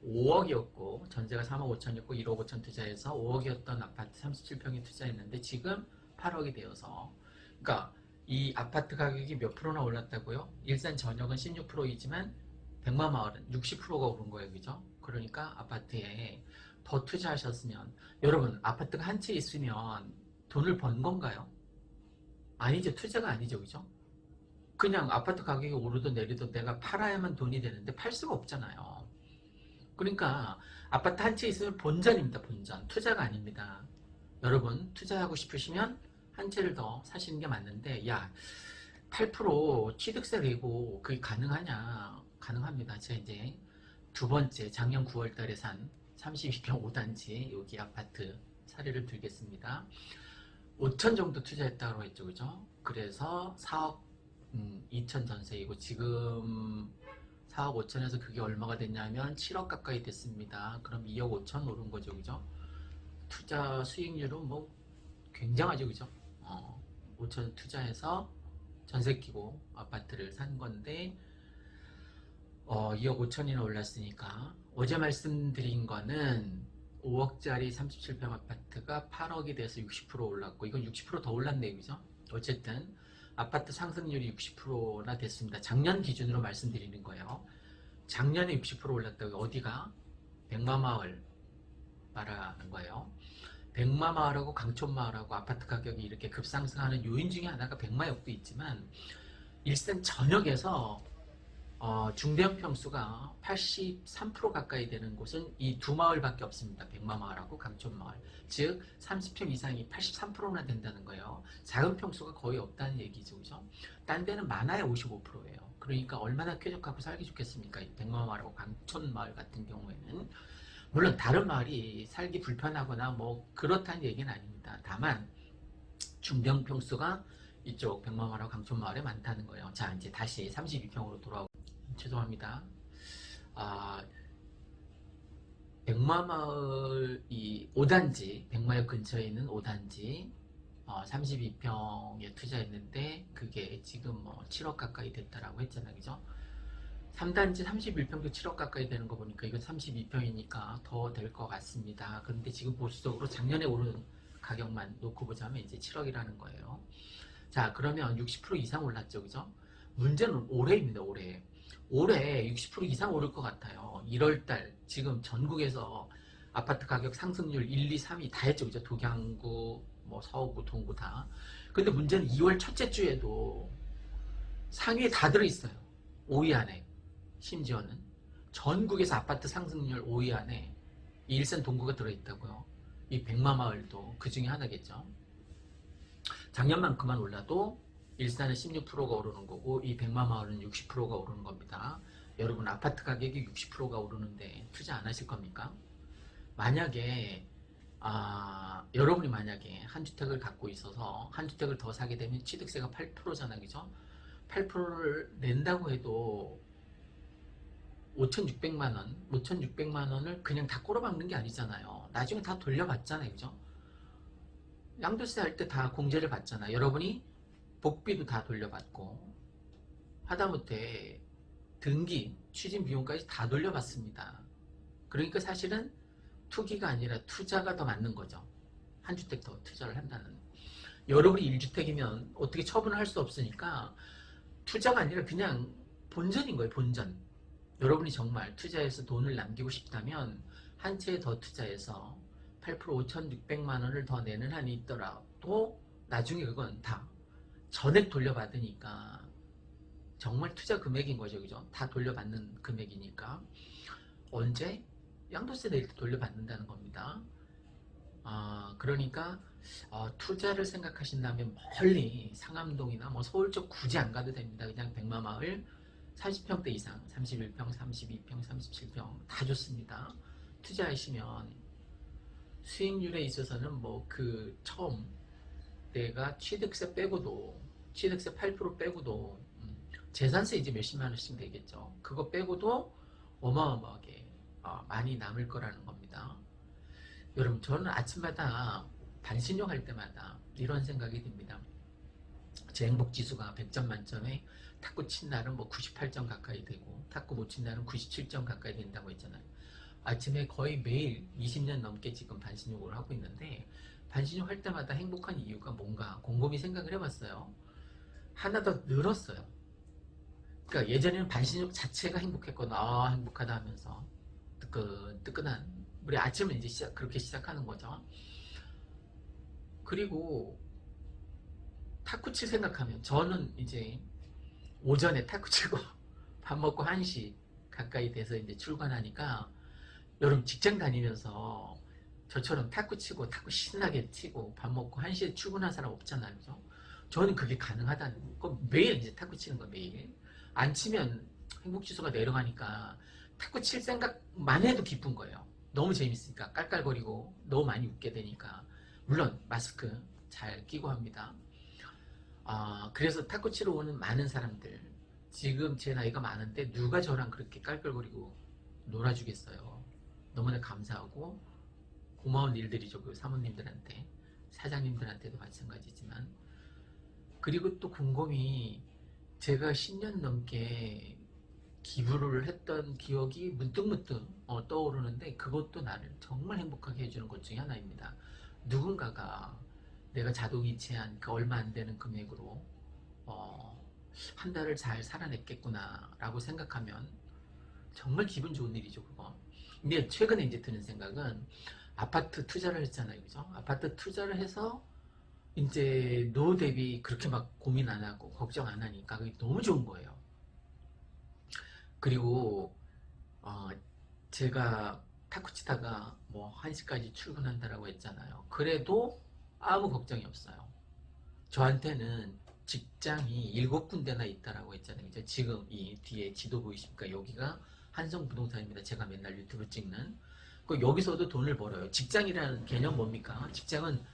5억이었고 전세가 3억 5천이었고 1억 5천 투자해서 5억이었던 아파트 37평에 투자했는데 지금 8억이 되어서, 그러니까 이 아파트 가격이 몇 프로나 올랐다고요? 일산 전역은 16%이지만 백마마을은 60%가 오른 거예요. 그죠? 그러니까 아파트에 더 투자하셨으면, 여러분 아파트가 한 채 있으면 돈을 번 건가요? 아니죠. 투자가 아니죠. 그죠? 그냥 아파트 가격이 오르든 내리든 내가 팔아야만 돈이 되는데 팔 수가 없잖아요. 그러니까 아파트 한 채 있으면 본전입니다. 본전. 투자가 아닙니다. 여러분 투자하고 싶으시면 한 채를 더 사시는 게 맞는데, 야 8% 취득세 내고 그게 가능하냐? 가능합니다. 제가 이제 두 번째 작년 9월 달에 산 32평 5단지 여기 아파트 사례를 들겠습니다. 5천 정도 투자했다고 했죠. 그죠? 그래서 4억 2천 전세이고 지금 4억 5천에서 그게 얼마가 됐냐면 7억 가까이 됐습니다. 그럼 2억 5천 오른 거죠. 그죠? 투자 수익률은 뭐 굉장하죠. 그죠? 5천 투자해서 전세 끼고 아파트를 산 건데 2억 5천이나 올랐으니까, 어제 말씀드린 거는 5억짜리 37평 아파트가 8억이 돼서 60% 올랐고, 이건 60%더 올랐네요. 그죠? 어쨌든 아파트 상승률이 60%나 됐습니다. 작년 기준으로 말씀드리는 거예요. 작년에 60% 올랐다고. 어디가? 백마마을 말하는 거예요. 백마마을하고 강촌마을하고 아파트 가격이 이렇게 급상승하는 요인 중에 하나가 백마역도 있지만, 일산 전역에서 중대형 평수가 83% 가까이 되는 곳은 이 두 마을밖에 없습니다. 백마마을하고 강촌마을. 즉 30평 이상이 83%나 된다는 거예요. 작은 평수가 거의 없다는 얘기죠. 그죠? 딴 데는 많아야 55%예요. 그러니까 얼마나 쾌적하고 살기 좋겠습니까? 이 백마마을하고 강촌마을 같은 경우에는. 물론 다른 마을이 살기 불편하거나 뭐 그렇다는 얘기는 아닙니다. 다만 중대형 평수가 이쪽 백마마을하고 강촌마을에 많다는 거예요. 자, 이제 다시 32평으로 돌아오고, 죄송합니다. 백마마을 이 5단지, 백마역 근처에 있는 5단지 32평에 투자했는데 그게 지금 뭐 7억 가까이 됐다라고 했잖아요. 그죠? 3단지 31평도 7억 가까이 되는 거 보니까 이건 32평이니까 더 될 것 같습니다. 그런데 지금 보수적으로 작년에 오른 가격만 놓고 보자면 이제 7억이라는 거예요. 자, 그러면 60% 이상 올랐죠. 그죠? 문제는 올해입니다. 올해 60% 이상 오를 것 같아요. 1월달 지금 전국에서 아파트 가격 상승률 1, 2, 3위 다 했죠. 그죠? 독양구, 뭐 서구구, 동구 다. 근데 문제는 2월 첫째 주에도 상위에 다 들어있어요. 5위 안에. 심지어는 전국에서 아파트 상승률 5위 안에 이 일산 동구가 들어있다고요. 이 백마마을도 그 중에 하나겠죠. 작년만큼만 올라도 일산은 16%가 오르는 거고 이 백마마을은 60%가 오르는 겁니다. 여러분 아파트 가격이 60%가 오르는데 투자 안 하실 겁니까? 만약에 여러분이 만약에 한 주택을 갖고 있어서 한 주택을 더 사게 되면 취득세가 8%잖아요. 그죠? 8%를 낸다고 해도 5,600만 원, 5,600만 원을 그냥 다 꼬라박는 게 아니잖아요. 나중에 다 돌려받잖아요. 그죠? 양도세 할 때 다 공제를 받잖아요. 여러분이 복비도 다 돌려받고 하다못해 등기, 추진 비용까지 다 돌려받습니다. 그러니까 사실은 투기가 아니라 투자가 더 맞는 거죠. 한 주택 더 투자를 한다는. 여러분이 1주택이면 어떻게 처분을 할 수 없으니까 투자가 아니라 그냥 본전인 거예요. 본전. 여러분이 정말 투자해서 돈을 남기고 싶다면 한 채 더 투자해서 8% 5,600만 원을 더 내는 한이 있더라도 나중에 그건 다 전액 돌려받으니까 정말 투자 금액인 거죠. 그죠? 다 돌려받는 금액이니까 언제? 양도세 낼 때 돌려받는다는 겁니다. 그러니까 투자를 생각하신다면 멀리 상암동이나 뭐 서울 쪽 굳이 안 가도 됩니다. 그냥 백마마을 30평대 이상, 31평, 32평, 37평 다 좋습니다. 투자하시면 수익률에 있어서는 뭐 그 처음 내가 취득세 빼고도 취득세 8% 빼고도 재산세 이제 몇십만 원씩 되겠죠. 그거 빼고도 어마어마하게 많이 남을 거라는 겁니다. 여러분 저는 아침마다 반신욕 할 때마다 이런 생각이 듭니다. 제 행복지수가 100점 만점에 탁구 친 날은 뭐 98점 가까이 되고 탁구 못 친 날은 97점 가까이 된다고 했잖아요. 아침에 거의 매일 20년 넘게 지금 반신욕을 하고 있는데 반신욕 할 때마다 행복한 이유가 뭔가 곰곰이 생각을 해봤어요. 하나 더 늘었어요. 그러니까 예전에는 반신욕 자체가 행복했거든. 행복하다 하면서 뜨끈뜨끈한 우리 아침을 이제 그렇게 시작하는 거죠. 그리고 탁구 칠 생각하면 저는 이제 오전에 탁구 치고 밥 먹고 1시 가까이 돼서 이제 출근하니까 여러분 직장 다니면서 저처럼 탁구 치고 탁구 신나게 치고 밥 먹고 1시에 출근한 사람 없잖아요. 그죠? 저는 그게 가능하다는 거. 매일 이제 탁구 치는 거 매일. 안 치면 행복지수가 내려가니까 탁구 칠 생각만 해도 기쁜 거예요. 너무 재밌으니까 깔깔거리고 너무 많이 웃게 되니까. 물론 마스크 잘 끼고 합니다. 그래서 탁구 치러 오는 많은 사람들 지금 제 나이가 많은데 누가 저랑 그렇게 깔깔거리고 놀아주겠어요. 너무나 감사하고 고마운 일들이죠. 그 사모님들한테 사장님들한테도 마찬가지지만. 그리고 또 곰곰이 제가 10년 넘게 기부를 했던 기억이 문득문득 떠오르는데 그것도 나를 정말 행복하게 해주는 것 중에 하나입니다. 누군가가 내가 자동이체한 그 얼마 안 되는 금액으로 한 달을 잘 살아냈겠구나 라고 생각하면 정말 기분 좋은 일이죠. 그거. 근데 최근에 이제 드는 생각은 아파트 투자를 했잖아요. 그죠? 아파트 투자를 해서 이제 노후 대비 그렇게 막 고민 안 하고 걱정 안 하니까 그게 너무 좋은 거예요. 그리고 제가 탁구 치다가 뭐 1시까지 출근한다라고 했잖아요. 그래도 아무 걱정이 없어요. 저한테는 직장이 7군데나 있다라고 했잖아요. 지금 이 뒤에 지도 보이십니까? 여기가 한성부동산입니다. 제가 맨날 유튜브 찍는. 여기서도 돈을 벌어요. 직장이라는 개념 뭡니까? 직장은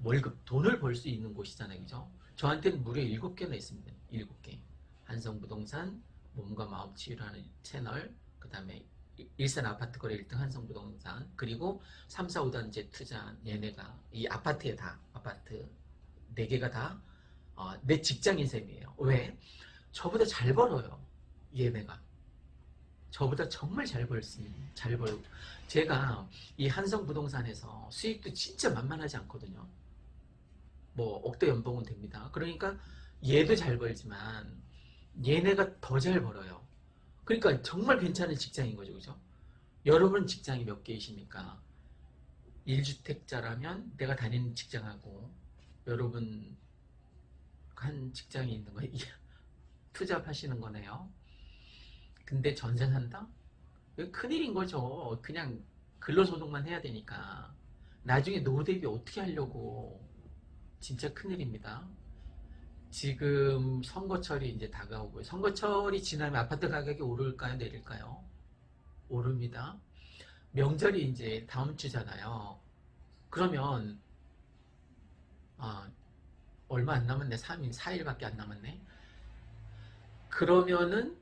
월급, 돈을 벌 수 있는 곳이잖아요. 그죠? 저한테는 무려 7개나 있습니다. 7개. 한성부동산, 몸과 마음 치유라는 채널, 그 다음에 일산 아파트 거래 1등 한성부동산, 그리고 3, 4, 5단지 투자 얘네가 이 아파트에 다 아파트 4개가 다 내 직장인 셈이에요. 왜? 저보다 잘 벌어요. 얘네가. 저보다 정말 잘 벌습니다. 잘 벌고. 제가 이 한성부동산에서 수익도 진짜 만만하지 않거든요. 뭐 억대 연봉은 됩니다. 그러니까 얘도 잘 벌지만 얘네가 더 잘 벌어요. 그러니까 정말 괜찮은 직장인 거죠. 그죠? 여러분 직장이 몇 개이십니까? 1주택자라면 내가 다니는 직장하고 여러분 한 직장이 있는 거예요. 투잡하시는 거네요. 근데 전세 산다? 큰일인 거죠. 그냥 근로소득만 해야 되니까. 나중에 노후 대비 어떻게 하려고. 진짜 큰일입니다. 지금 선거철이 이제 다가오고요. 선거철이 지나면 아파트 가격이 오를까요? 내릴까요? 오릅니다. 명절이 이제 다음 주잖아요. 그러면 얼마 안 남았네. 3일, 4일밖에 안 남았네. 그러면은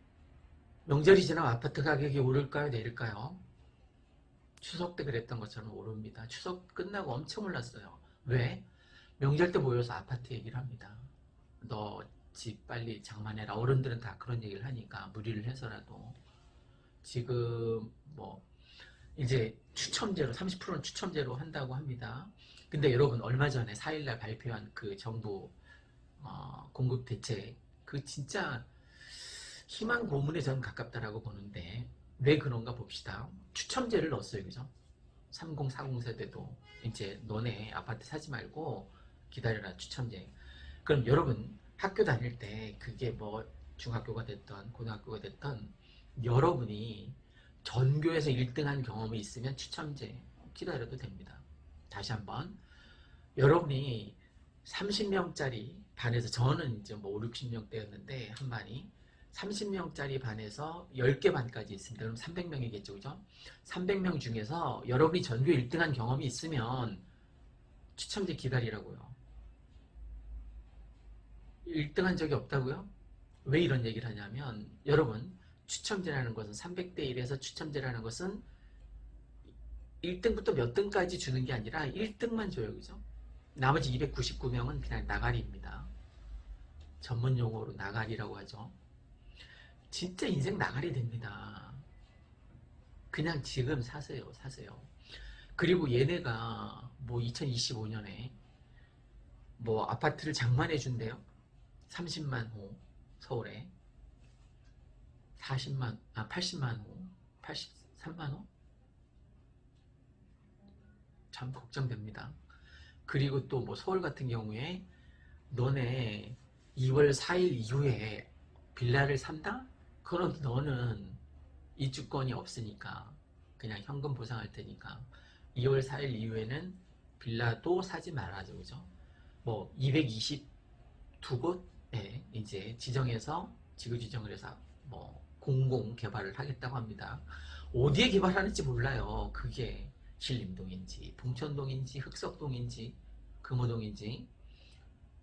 명절이 지나면 아파트 가격이 오를까요? 내릴까요? 추석 때 그랬던 것처럼 오릅니다. 추석 끝나고 엄청 올랐어요. 왜? 명절 때 모여서 아파트 얘기를 합니다. 너 집 빨리 장만해라. 어른들은 다 그런 얘기를 하니까 무리를 해서라도. 지금 뭐 이제 추첨제로 30%는 추첨제로 한다고 합니다. 근데 여러분 얼마 전에 4일날 발표한 그 정부 공급 대책, 그 진짜 희망 고문에 저는 가깝다라고 보는데 왜 그런가 봅시다. 추첨제를 넣었어요, 그죠? 30, 40 세대도 이제 너네 아파트 사지 말고 기다려라, 추첨제. 그럼 여러분 학교 다닐 때 그게 뭐 중학교가 됐던 고등학교가 됐던 여러분이 전교에서 1등한 경험이 있으면 추첨제 기다려도 됩니다. 다시 한번 여러분이 30명짜리 반에서, 저는 이제 뭐 5, 60명대였는데 한 반이 30명짜리 반에서 10개 반까지 있습니다. 그럼 300명이겠죠, 그죠? 300명 중에서 여러분이 전교 1등한 경험이 있으면 추첨제 기다리라고요. 1등한 적이 없다고요? 왜 이런 얘기를 하냐면 여러분, 추첨제라는 것은 300대 1에서 추첨제라는 것은 1등부터 몇 등까지 주는 게 아니라 1등만 줘요, 그죠? 나머지 299명은 그냥 나가리입니다. 전문 용어로 나가리라고 하죠. 진짜 인생 나가리 됩니다. 그냥 지금 사세요, 사세요. 그리고 얘네가 뭐 2025년에 뭐 아파트를 장만해 준대요. 30만 호 서울에 80만 호, 83만 호? 참 걱정됩니다. 그리고 또 뭐 서울 같은 경우에 너네 2월 4일 이후에 빌라를 산다? 그럼 너는 입주권이 없으니까 그냥 현금 보상할 테니까 2월 4일 이후에는 빌라도 사지 말아줘, 그죠? 뭐 222곳에 이제 지정해서 지구 지정을 해서 뭐 공공 개발을 하겠다고 합니다. 어디에 개발하는지 몰라요. 그게 신림동인지 봉천동인지 흑석동인지 금호동인지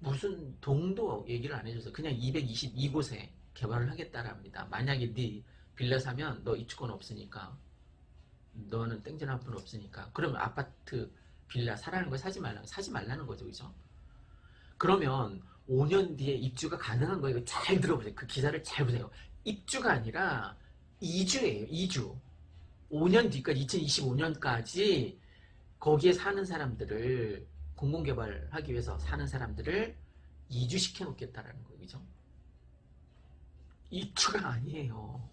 무슨 동도 얘기를 안 해줘서 그냥 222곳에 개발을 하겠다랍니다. 만약에 네 빌라 사면 너 입주권 없으니까, 너는 땡전 한 푼 없으니까, 그러면 아파트 빌라 사라는 거 사지 말라는 거죠, 그죠? 그러면 5년 뒤에 입주가 가능한 거예요. 잘 들어보세요. 그 기사를 잘 보세요. 입주가 아니라 이주예요, 이주. 5년 뒤까지, 2025년까지 거기에 사는 사람들을, 공공개발하기 위해서 사는 사람들을 이주시켜 놓겠다라는 거예요, 그죠? 입주가 아니에요.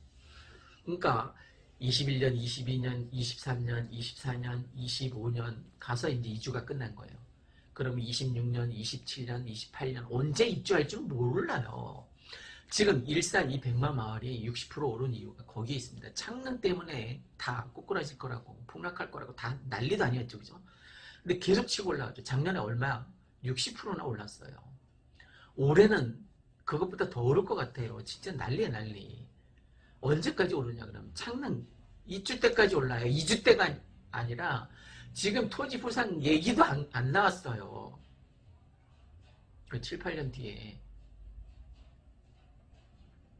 그러니까 21년, 22년, 23년, 24년, 25년 가서 이제 이주가 끝난 거예요. 그럼 26년, 27년, 28년 언제 입주할 줄 몰라요. 지금 일산 이 백마마을이 60% 오른 이유가 거기에 있습니다. 창능 때문에 다 꼬꾸라질 거라고, 폭락할 거라고 다 난리도 아니었죠, 그죠? 근데 계속 치고 올라가죠. 작년에 얼마? 60%나 올랐어요. 올해는 그것보다 더 오를 것 같아요. 진짜 난리야, 난리. 언제까지 오르냐 그러면 창능 2주 때까지 올라요. 2주 때가 아니라 지금 토지 보상 얘기도 안 나왔어요. 그 7, 8년 뒤에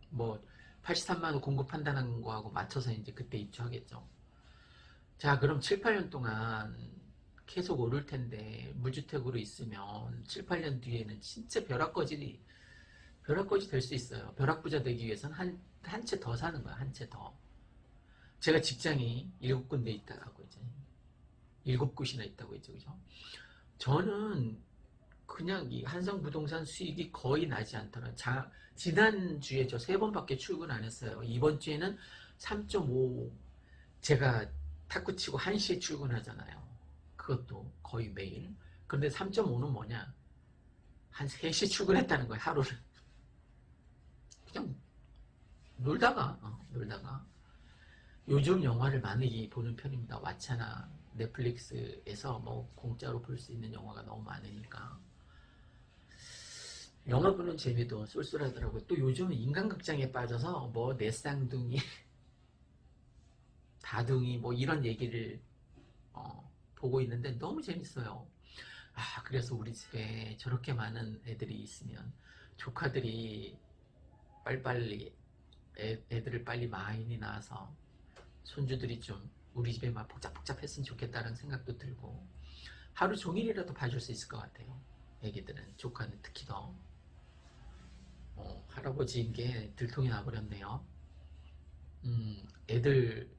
뭐 83만 원 공급한다는 거하고 맞춰서 이제 그때 입주하겠죠. 자, 그럼 7, 8년 동안 계속 오를 텐데 무주택으로 있으면 7, 8년 뒤에는 진짜 벼락거지 될 수 있어요. 벼락부자 되기 위해서는 한 채 더 사는 거야, 한 채 더. 제가 직장이 7군데 있다고 이제 7곳이나 있다고 했죠, 그죠? 저는 그냥 이 한성부동산 수익이 거의 나지 않더라. 지난주에 저 3번밖에 출근 안 했어요. 이번 주에는 3.5, 제가 탁구 치고 1시에 출근하잖아요. 그것도 거의 매일. 그런데 3.5는 뭐냐? 한 3시 출근했다는 거예요, 하루를. 그냥 놀다가. 요즘 영화를 많이 보는 편입니다. 왓챠나 넷플릭스에서 뭐 공짜로 볼 수 있는 영화가 너무 많으니까. 영화 보는 재미도 쏠쏠하더라고요. 또 요즘은 인간극장에 빠져서 뭐 넷쌍둥이, 다둥이 뭐 이런 얘기를 보고 있는데 너무 재밌어요. 아, 그래서 우리 집에 저렇게 많은 애들이 있으면 조카들이 빨리빨리 애들을 빨리 많이 낳아서 손주들이 좀 우리 집에 막 복잡복잡했으면 좋겠다는 생각도 들고 하루 종일이라도 봐줄 수 있을 것 같아요. 애기들은, 조카는 특히 더. 할아버지인 게 들통이 나버렸네요. 애들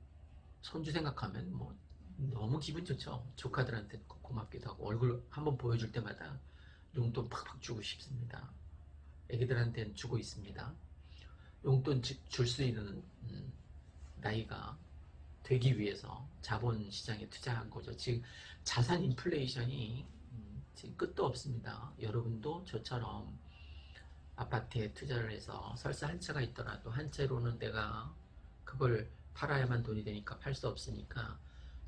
손주 생각하면 뭐 너무 기분 좋죠. 조카들한테 고맙기도 하고 얼굴 한번 보여줄 때마다 용돈 팍팍 주고 싶습니다. 애기들한테는 주고 있습니다. 용돈 줄 수 있는 나이가 되기 위해서 자본시장에 투자한 거죠. 지금 자산 인플레이션이 지금 끝도 없습니다. 여러분도 저처럼 아파트에 투자를 해서 설사 한 채가 있더라도 한 채로는 내가 그걸 팔아야만 돈이 되니까 팔 수 없으니까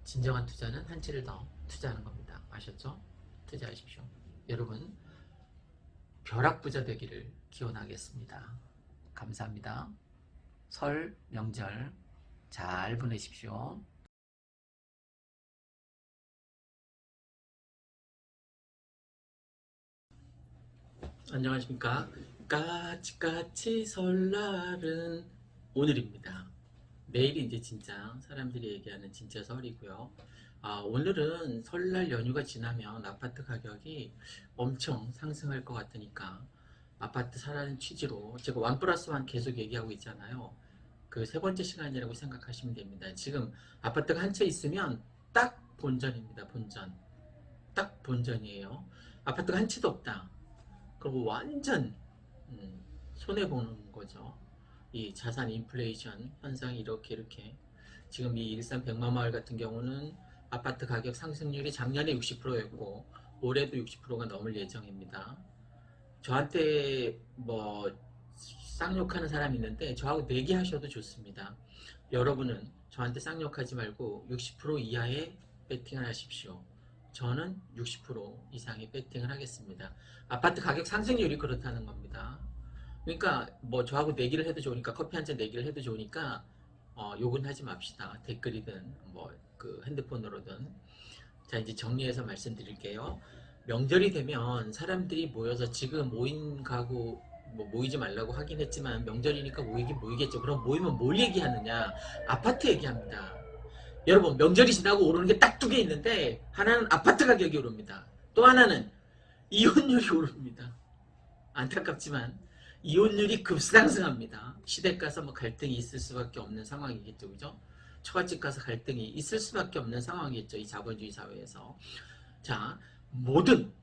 진정한 투자는 한 채를 더 투자하는 겁니다. 아셨죠? 투자하십시오. 여러분 벼락부자 되기를 기원하겠습니다. 감사합니다. 설 명절 잘 보내십시오. 안녕하십니까. 까치까치 설날은 오늘입니다. 내일이 이제 진짜 사람들이 얘기하는 진짜 설이고요. 오늘은 설날 연휴가 지나면 아파트 가격이 엄청 상승할 것 같으니까 아파트 사라는 취지로 제가 1+1 계속 얘기하고 있잖아요. 그 세 번째 시간이라고 생각하시면 됩니다. 지금 아파트가 한 채 있으면 딱 본전입니다. 본전. 딱 본전이에요. 아파트가 한 채도 없다. 그리고 완전 손해보는 거죠. 이 자산 인플레이션 현상이 이렇게 지금 이 일산 백마마을 같은 경우는 아파트 가격 상승률이 작년에 60%였고 올해도 60%가 넘을 예정입니다. 저한테 뭐 쌍욕하는 사람이 있는데 저하고 내기하셔도 좋습니다. 여러분은 저한테 쌍욕하지 말고 60% 이하의 배팅을 하십시오. 저는 60% 이상의 배팅을 하겠습니다. 아파트 가격 상승률이 그렇다는 겁니다. 그러니까 뭐 저하고 내기를 해도 좋으니까 커피 한 잔 내기를 해도 좋으니까 욕은 하지 맙시다. 댓글이든 뭐 그 핸드폰으로든. 자, 이제 정리해서 말씀드릴게요. 명절이 되면 사람들이 모여서 지금 모인 가구 뭐 모이지 말라고 하긴 했지만 명절이니까 모이긴 모이겠죠. 그럼 모이면 뭘 얘기하느냐? 아파트 얘기합니다. 여러분 명절이 지나고 오르는 게 딱 두 개 있는데 하나는 아파트 가격이 오릅니다. 또 하나는 이혼율이 오릅니다. 안타깝지만 이혼율이 급상승합니다. 시댁 가서 뭐 갈등이 있을 수밖에 없는 상황이겠죠. 그죠? 처갓집 가서 갈등이 있을 수밖에 없는 상황이겠죠. 이 자본주의 사회에서. 자,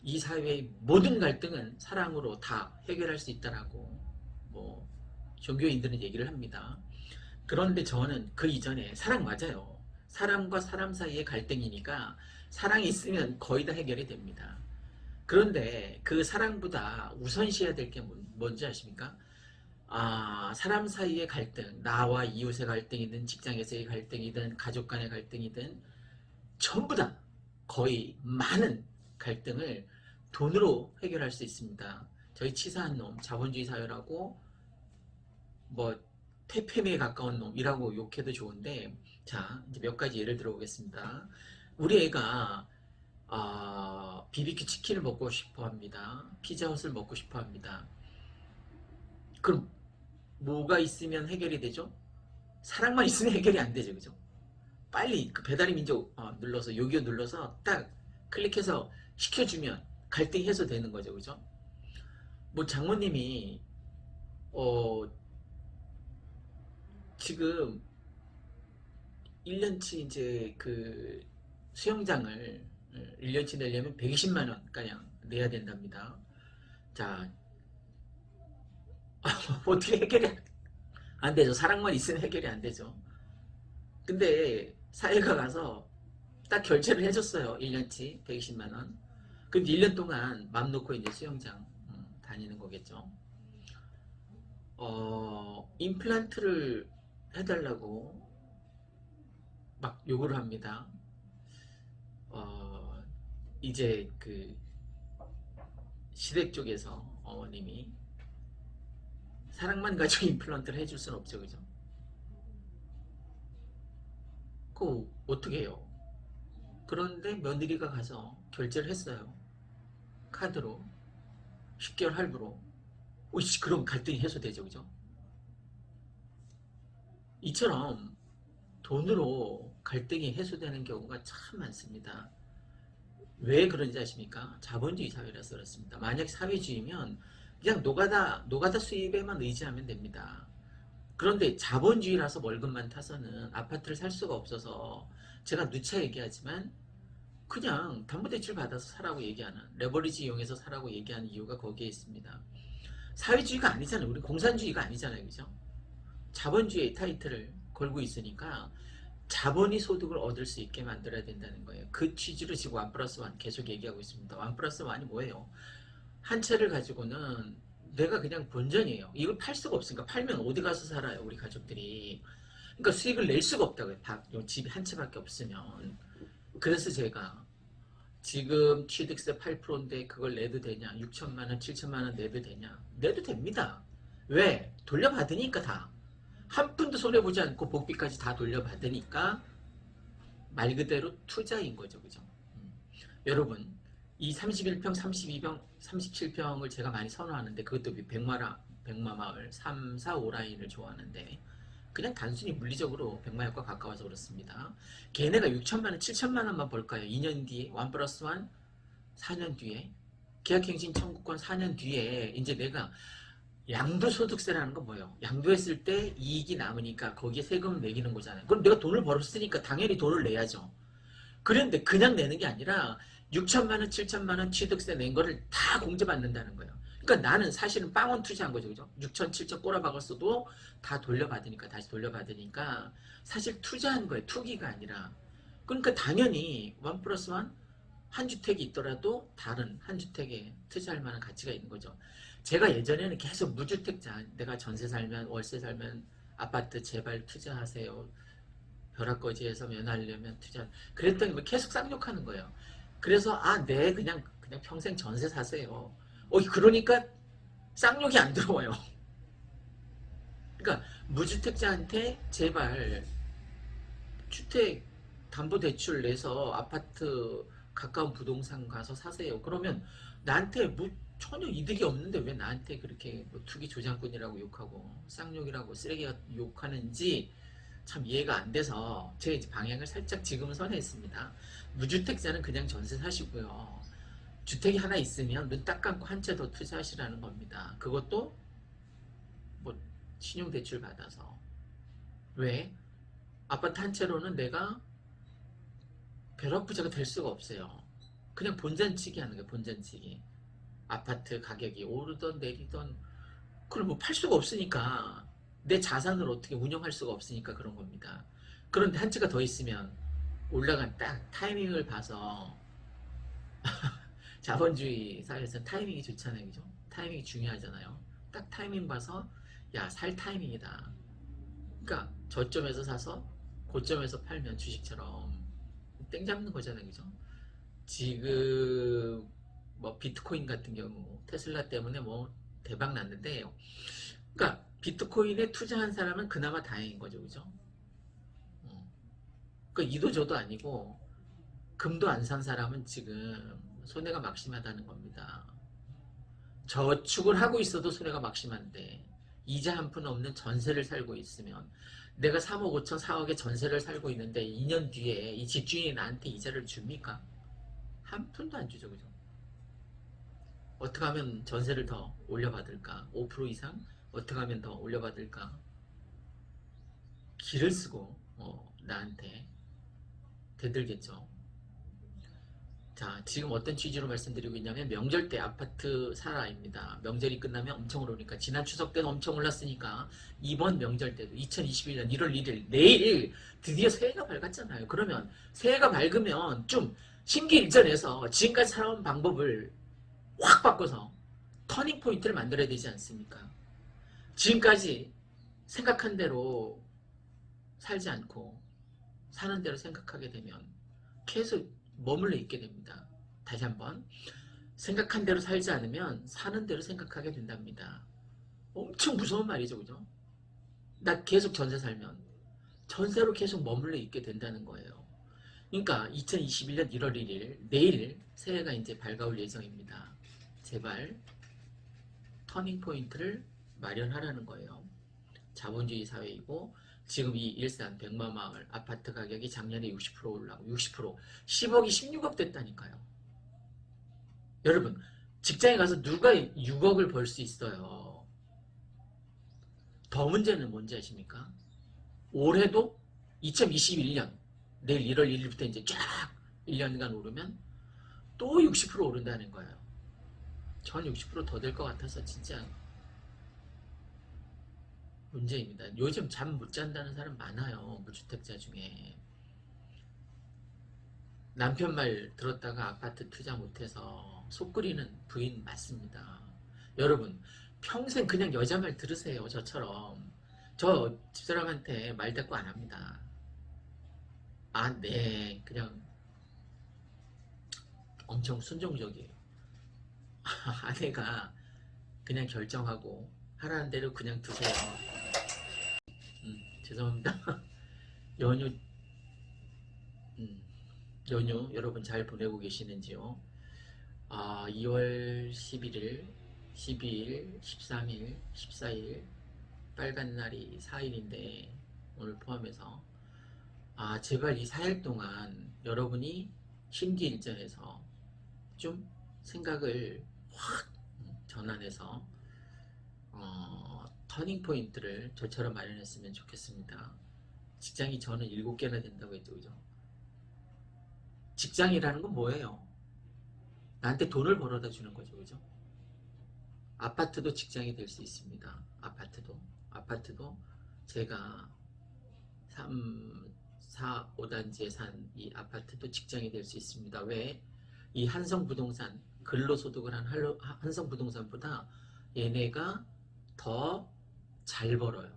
이 사회의 모든 갈등은 사랑으로 다 해결할 수 있다라고 뭐 종교인들은 얘기를 합니다. 그런데 저는 그 이전에 사랑 맞아요. 사람과 사람 사이의 갈등이니까 사랑이 있으면 거의 다 해결이 됩니다. 그런데 그 사랑보다 우선시해야 될 게 뭔지 아십니까? 사람 사이의 갈등, 나와 이웃의 갈등이든 직장에서의 갈등이든 가족 간의 갈등이든 전부 다 거의 많은 갈등을 돈으로 해결할 수 있습니다. 저희 치사한 놈, 자본주의 사회라고 뭐 퇴폐미에 가까운 놈이라고 욕해도 좋은데, 자 이제 몇 가지 예를 들어보겠습니다. 우리 애가 BBQ 치킨을 먹고 싶어 합니다. 피자헛을 먹고 싶어 합니다. 그럼 뭐가 있으면 해결이 되죠? 사랑만 있으면 해결이 안 되죠. 그죠? 빨리 그 배달의 민족 눌러서 요기요 눌러서 딱 클릭해서 시켜주면 갈등이 해소되는 거죠. 그죠? 뭐 장모님이 지금 1년치 이제 그 수영장을 1년치 내려면 120만 원 가량 내야 된답니다. 자, 어떻게 해결이 안 되죠. 사랑만 있으면 해결이 안 되죠. 근데 사회가 가서 딱 결제를 해줬어요. 1년치 120만 원. 그럼 1년 동안 맘 놓고 이제 수영장 다니는 거겠죠. 임플란트를 해달라고 막 요구를 합니다. 이제 그 시댁 쪽에서 어머님이 사랑만 가지고 임플란트를 해줄 수는 없죠. 그죠? 그거 어떻게 해요? 그런데 며느리가 가서 결제를 했어요. 카드로 10개월 할부로. 그럼 갈등이 해소되죠. 그죠? 이처럼 돈으로 갈등이 해소되는 경우가 참 많습니다. 왜 그런지 아십니까? 자본주의 사회라서 그렇습니다. 만약 사회주의면 그냥 노가다 수입에만 의지하면 됩니다. 그런데 자본주의라서 월급만 타서는 아파트를 살 수가 없어서, 제가 누차 얘기하지만 그냥 담보대출 받아서 사라고 얘기하는, 레버리지 이용해서 사라고 얘기하는 이유가 거기에 있습니다. 사회주의가 아니잖아요. 우리 공산주의가 아니잖아요. 그죠? 자본주의의 타이틀을 걸고 있으니까 자본이 소득을 얻을 수 있게 만들어야 된다는 거예요. 그 취지로 지금 1 플러스 1 계속 얘기하고 있습니다. 1 플러스 1이 뭐예요? 한 채를 가지고는 내가 그냥 본전이에요. 이걸 팔 수가 없으니까, 팔면 어디 가서 살아요, 우리 가족들이. 그러니까 수익을 낼 수가 없다고요. 집이 한 채밖에 없으면. 그래서 제가 지금 취득세 8%인데 그걸 내도 되냐? 6천만 원, 7천만 원 내도 되냐? 내도 됩니다. 왜? 돌려받으니까 다. 한 푼도 손해보지 않고 복비까지 다 돌려받으니까 말 그대로 투자인 거죠. 그죠? 여러분, 이 31평, 32평, 37평을 제가 많이 선호하는데, 그것도 백마마을 3, 4, 5라인을 좋아하는데, 그냥 단순히 물리적으로 백마역과 가까워서 그렇습니다. 걔네가 6천만 원, 7천만 원만 벌까요? 2년 뒤에, 1 플러스 1, 4년 뒤에, 계약갱신 청구권 4년 뒤에, 이제 내가 양도소득세라는 건 뭐예요? 양도했을 때 이익이 남으니까 거기에 세금을 매기는 거잖아요. 그럼 내가 돈을 벌었으니까 당연히 돈을 내야죠. 그런데 그냥 내는 게 아니라 6천만 원, 7천만 원 취득세 낸 거를 다 공제받는다는 거예요. 그러니까 나는 사실은 빵원 투자한 거죠. 그죠? 6천, 7천 꼬라박았어도 다 돌려받으니까, 다시 돌려받으니까 사실 투자한 거예요. 투기가 아니라. 그러니까 당연히 1 플러스 1, 한 주택이 있더라도 다른 한 주택에 투자할 만한 가치가 있는 거죠. 제가 예전에는 계속 무주택자, 내가 전세 살면, 월세 살면 아파트 제발 투자하세요. 벼락거지에서 면하려면 투자. 그랬더니 뭐 계속 쌍욕하는 거예요. 그래서 네, 그냥 평생 전세 사세요. 그러니까 쌍욕이 안 들어와요. 그러니까 무주택자한테 제발 주택 담보대출 내서 아파트 가까운 부동산 가서 사세요. 그러면 나한테 뭐 전혀 이득이 없는데 왜 나한테 그렇게 뭐 투기 조장꾼이라고 욕하고 쌍욕이라고 쓰레기 욕하는지 참 이해가 안 돼서 제 방향을 살짝 지금은 선회했습니다. 무주택자는 그냥 전세 사시고요. 주택이 하나 있으면 눈 딱 감고 한 채 더 투자하시라는 겁니다. 그것도 뭐 신용대출 받아서. 왜? 아파트 한 채로는 내가 벼락부자가 될 수가 없어요. 그냥 본전치기 하는 거예요. 본전치기. 아파트 가격이 오르던 내리던 그걸 뭐 팔 수가 없으니까, 내 자산을 어떻게 운영할 수가 없으니까 그런 겁니다. 그런데 한 채가 더 있으면 올라간 딱 타이밍을 봐서 자본주의 사회에서 타이밍이 좋잖아요. 그죠? 타이밍이 중요하잖아요. 딱 타이밍 봐서 야, 살 타이밍이다. 그러니까 저점에서 사서 고점에서 팔면 주식처럼 땡 잡는 거잖아요. 그죠? 지금 뭐 비트코인 같은 경우 테슬라 때문에 뭐 대박 났는데, 그러니까 비트코인에 투자한 사람은 그나마 다행인 거죠. 그죠? 그러니까 이도 저도 아니고 금도 안 산 사람은 지금 손해가 막심하다는 겁니다. 저축을 하고 있어도 손해가 막심한데, 이자 한 푼 없는 전세를 살고 있으면, 내가 3억 5천 4억의 전세를 살고 있는데 2년 뒤에 이 집주인이 나한테 이자를 줍니까? 한 푼도 안 주죠. 그죠? 어떻게 하면 전세를 더 올려받을까? 5% 이상? 어떻게 하면 더 올려받을까? 기를 쓰고 나한테 대들겠죠. 자, 지금 어떤 취지로 말씀드리고 있냐면, 명절 때 아파트 사라입니다. 명절이 끝나면 엄청 오르니까, 지난 추석 때는 엄청 올랐으니까 이번 명절 때도 2021년 1월 1일 내일 드디어 새해가 밝았잖아요. 그러면 새해가 밝으면 좀 심기일전해서 지금까지 살아온 방법을 확 바꿔서 터닝 포인트를 만들어야 되지 않습니까? 지금까지 생각한 대로 살지 않고 사는 대로 생각하게 되면 계속 머물러 있게 됩니다. 다시 한번, 생각한 대로 살지 않으면 사는 대로 생각하게 된답니다. 엄청 무서운 말이죠. 그죠? 나 계속 전세 살면 전세로 계속 머물러 있게 된다는 거예요. 그러니까 2021년 1월 1일 내일 새해가 이제 밝아올 예정입니다. 제발 터닝 포인트를 마련하라는 거예요. 자본주의 사회이고 지금 이 일산 백마마을 아파트 가격이 작년에 60% 올라가고 60% 10억이 16억 됐다니까요. 여러분 직장에 가서 누가 6억을 벌 수 있어요? 더 문제는 뭔지 아십니까? 올해도 2021년 내일 1월 1일부터 이제 쫙 1년간 오르면 또 60% 오른다는 거예요. 전 60%더 될 것 같아서 진짜 문제입니다. 요즘 잠 못 잔다는 사람 많아요. 무주택자 중에. 남편 말 들었다가 아파트 투자 못해서 속 끓이는 부인 맞습니다. 여러분 평생 그냥 여자 말 들으세요. 저처럼. 저 집사람한테 말 대꾸 안 합니다. 아, 네. 그냥 엄청 순종적이에요. 아내가 그냥 결정하고 하라는 대로 그냥 두세요. 죄송합니다. 연휴 음, 연휴 여러분 잘 보내고 계시는지요? 2월 11일, 12일, 13일, 14일 빨간 날이 4일인데 오늘 포함해서 제발 이 4일 동안 여러분이 심기일전해서 좀 생각을 확 전환해서 터닝 포인트를 저처럼 마련했으면 좋겠습니다. 직장이 저는 7개나 된다고 했죠, 그죠? 직장이라는 건 뭐예요? 나한테 돈을 벌어다 주는 거죠, 그죠? 아파트도 직장이 될 수 있습니다. 아파트도 제가 3, 4, 5단지에 산 이 아파트도 직장이 될 수 있습니다. 왜? 이 한성부동산 근로소득을 한 한성부동산보다 얘네가 더 잘 벌어요.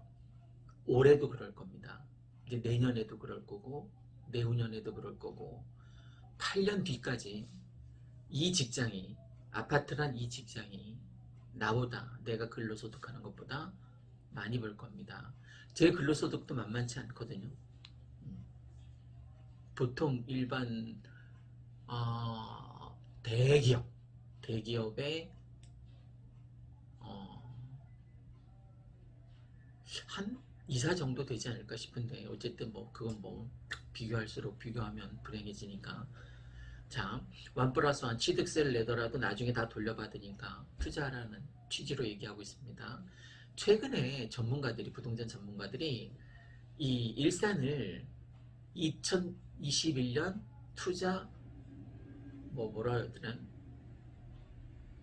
올해도 그럴 겁니다. 이제 내년에도 그럴 거고 내후년에도 그럴 거고 8년 뒤까지 이 직장이 아파트란 이 직장이 나보다 내가 근로소득하는 것보다 많이 벌 겁니다. 제 근로소득도 만만치 않거든요. 보통 일반 대기업의 한 이사 정도 되지 않을까 싶은데 어쨌든 뭐 그건 뭐 비교할수록 비교하면 불행해지니까 자, 1+1 취득세를 내더라도 나중에 다 돌려받으니까 투자하라는 취지로 얘기하고 있습니다. 최근에 부동산 전문가들이 이 일산을 2021년 투자 뭐라 해야 되나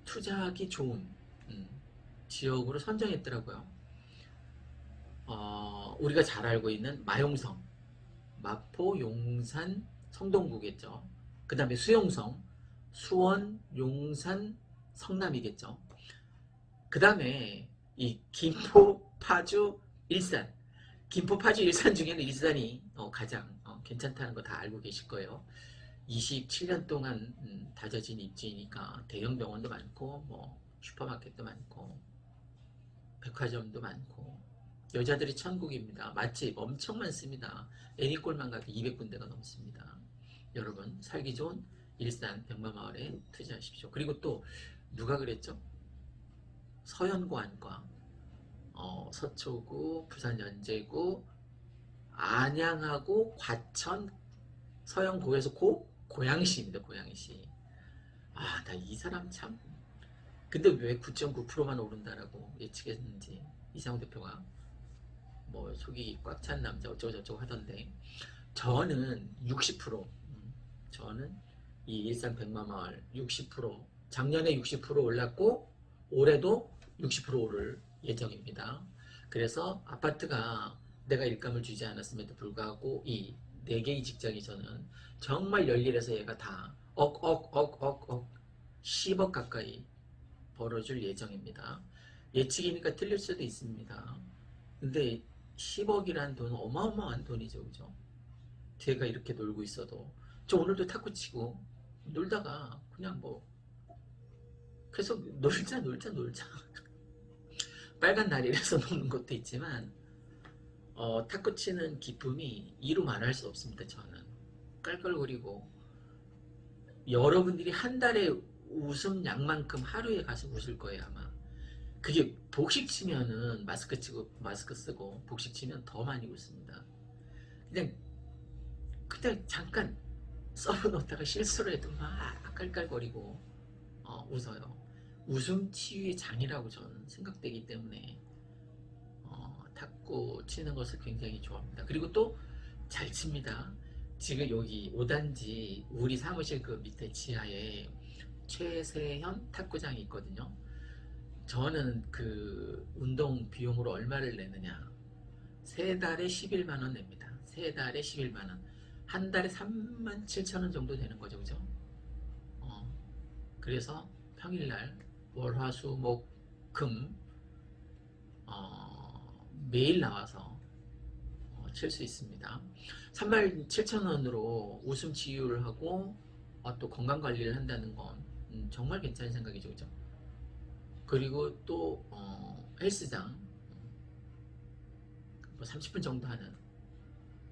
투자하기 좋은 지역으로 선정했더라고요. 우리가 잘 알고 있는 마용성, 마포, 용산, 성동구겠죠. 그 다음에 수용성, 수원, 용산, 성남이겠죠. 그 다음에 이 김포, 파주, 일산. 김포, 파주, 일산 중에는 일산이 가장 괜찮다는 거 다 알고 계실 거예요. 27년 동안 다져진 입지니까 대형 병원도 많고 뭐 슈퍼마켓도 많고 백화점도 많고 여자들이 천국입니다. 맛집 엄청 많습니다. 애니꼴만 가도 200군데가 넘습니다. 여러분 살기 좋은 일산 백마마을에 투자하십시오. 그리고 또 누가 그랬죠? 서현구 안과 서초구, 부산 연제구, 안양하고 과천, 서영구에서 고양시입니다. 고양시. 나 이 사람 참. 근데 왜 9.9%만 오른다라고 예측했는지 이상호 대표가 뭐 속이 꽉 찬 남자 어쩌고저쩌고 하던데 저는 60% 저는 이 일산 백마마을 60% 작년에 60% 올랐고 올해도 60% 오를 예정입니다. 그래서 아파트가 내가 일감을 주지 않았음에도 불구하고 이 4개의 직장이 저는 정말 열일해서 얘가 다 억 10억 가까이 벌어줄 예정입니다. 예측이니까 틀릴 수도 있습니다. 근데 10억이란 돈은 어마어마한 돈이죠. 그죠? 제가 이렇게 놀고 있어도 저 오늘도 탁구 치고 놀다가 그냥 뭐 계속 놀자 빨간 날이라서 노는 것도 있지만 탁구 치는 기쁨이 이루 말할 수 없습니다. 저는 깔깔거리고 여러분들이 한 달에 웃음 양만큼 하루에 가서 웃을 거예요. 아마 그게 복식 치면은 마스크 쓰고 복식 치면 더 많이 웃습니다. 그냥 잠깐 썰어 놓다가 실수를 해도 막 깔깔거리고 웃어요. 웃음 치유의 장이라고 저는 생각되기 때문에 탁구 치는 것을 굉장히 좋아합니다. 그리고 또 잘 칩니다. 지금 여기 5단지 우리 사무실 그 밑에 지하에 최세현 탁구장이 있거든요. 저는 그 운동 비용으로 얼마를 내느냐, 세 달에 11만원 냅니다. 세 달에 11만원. 한 달에 37,000원 정도 되는 거죠, 그죠? 그래서 평일날 월화수목금 매일 나와서 칠 수 있습니다. 37,000원으로 웃음 치유를 하고 또 건강관리를 한다는 건 정말 괜찮은 생각이죠, 그죠? 그리고 또 헬스장 뭐 30분 정도 하는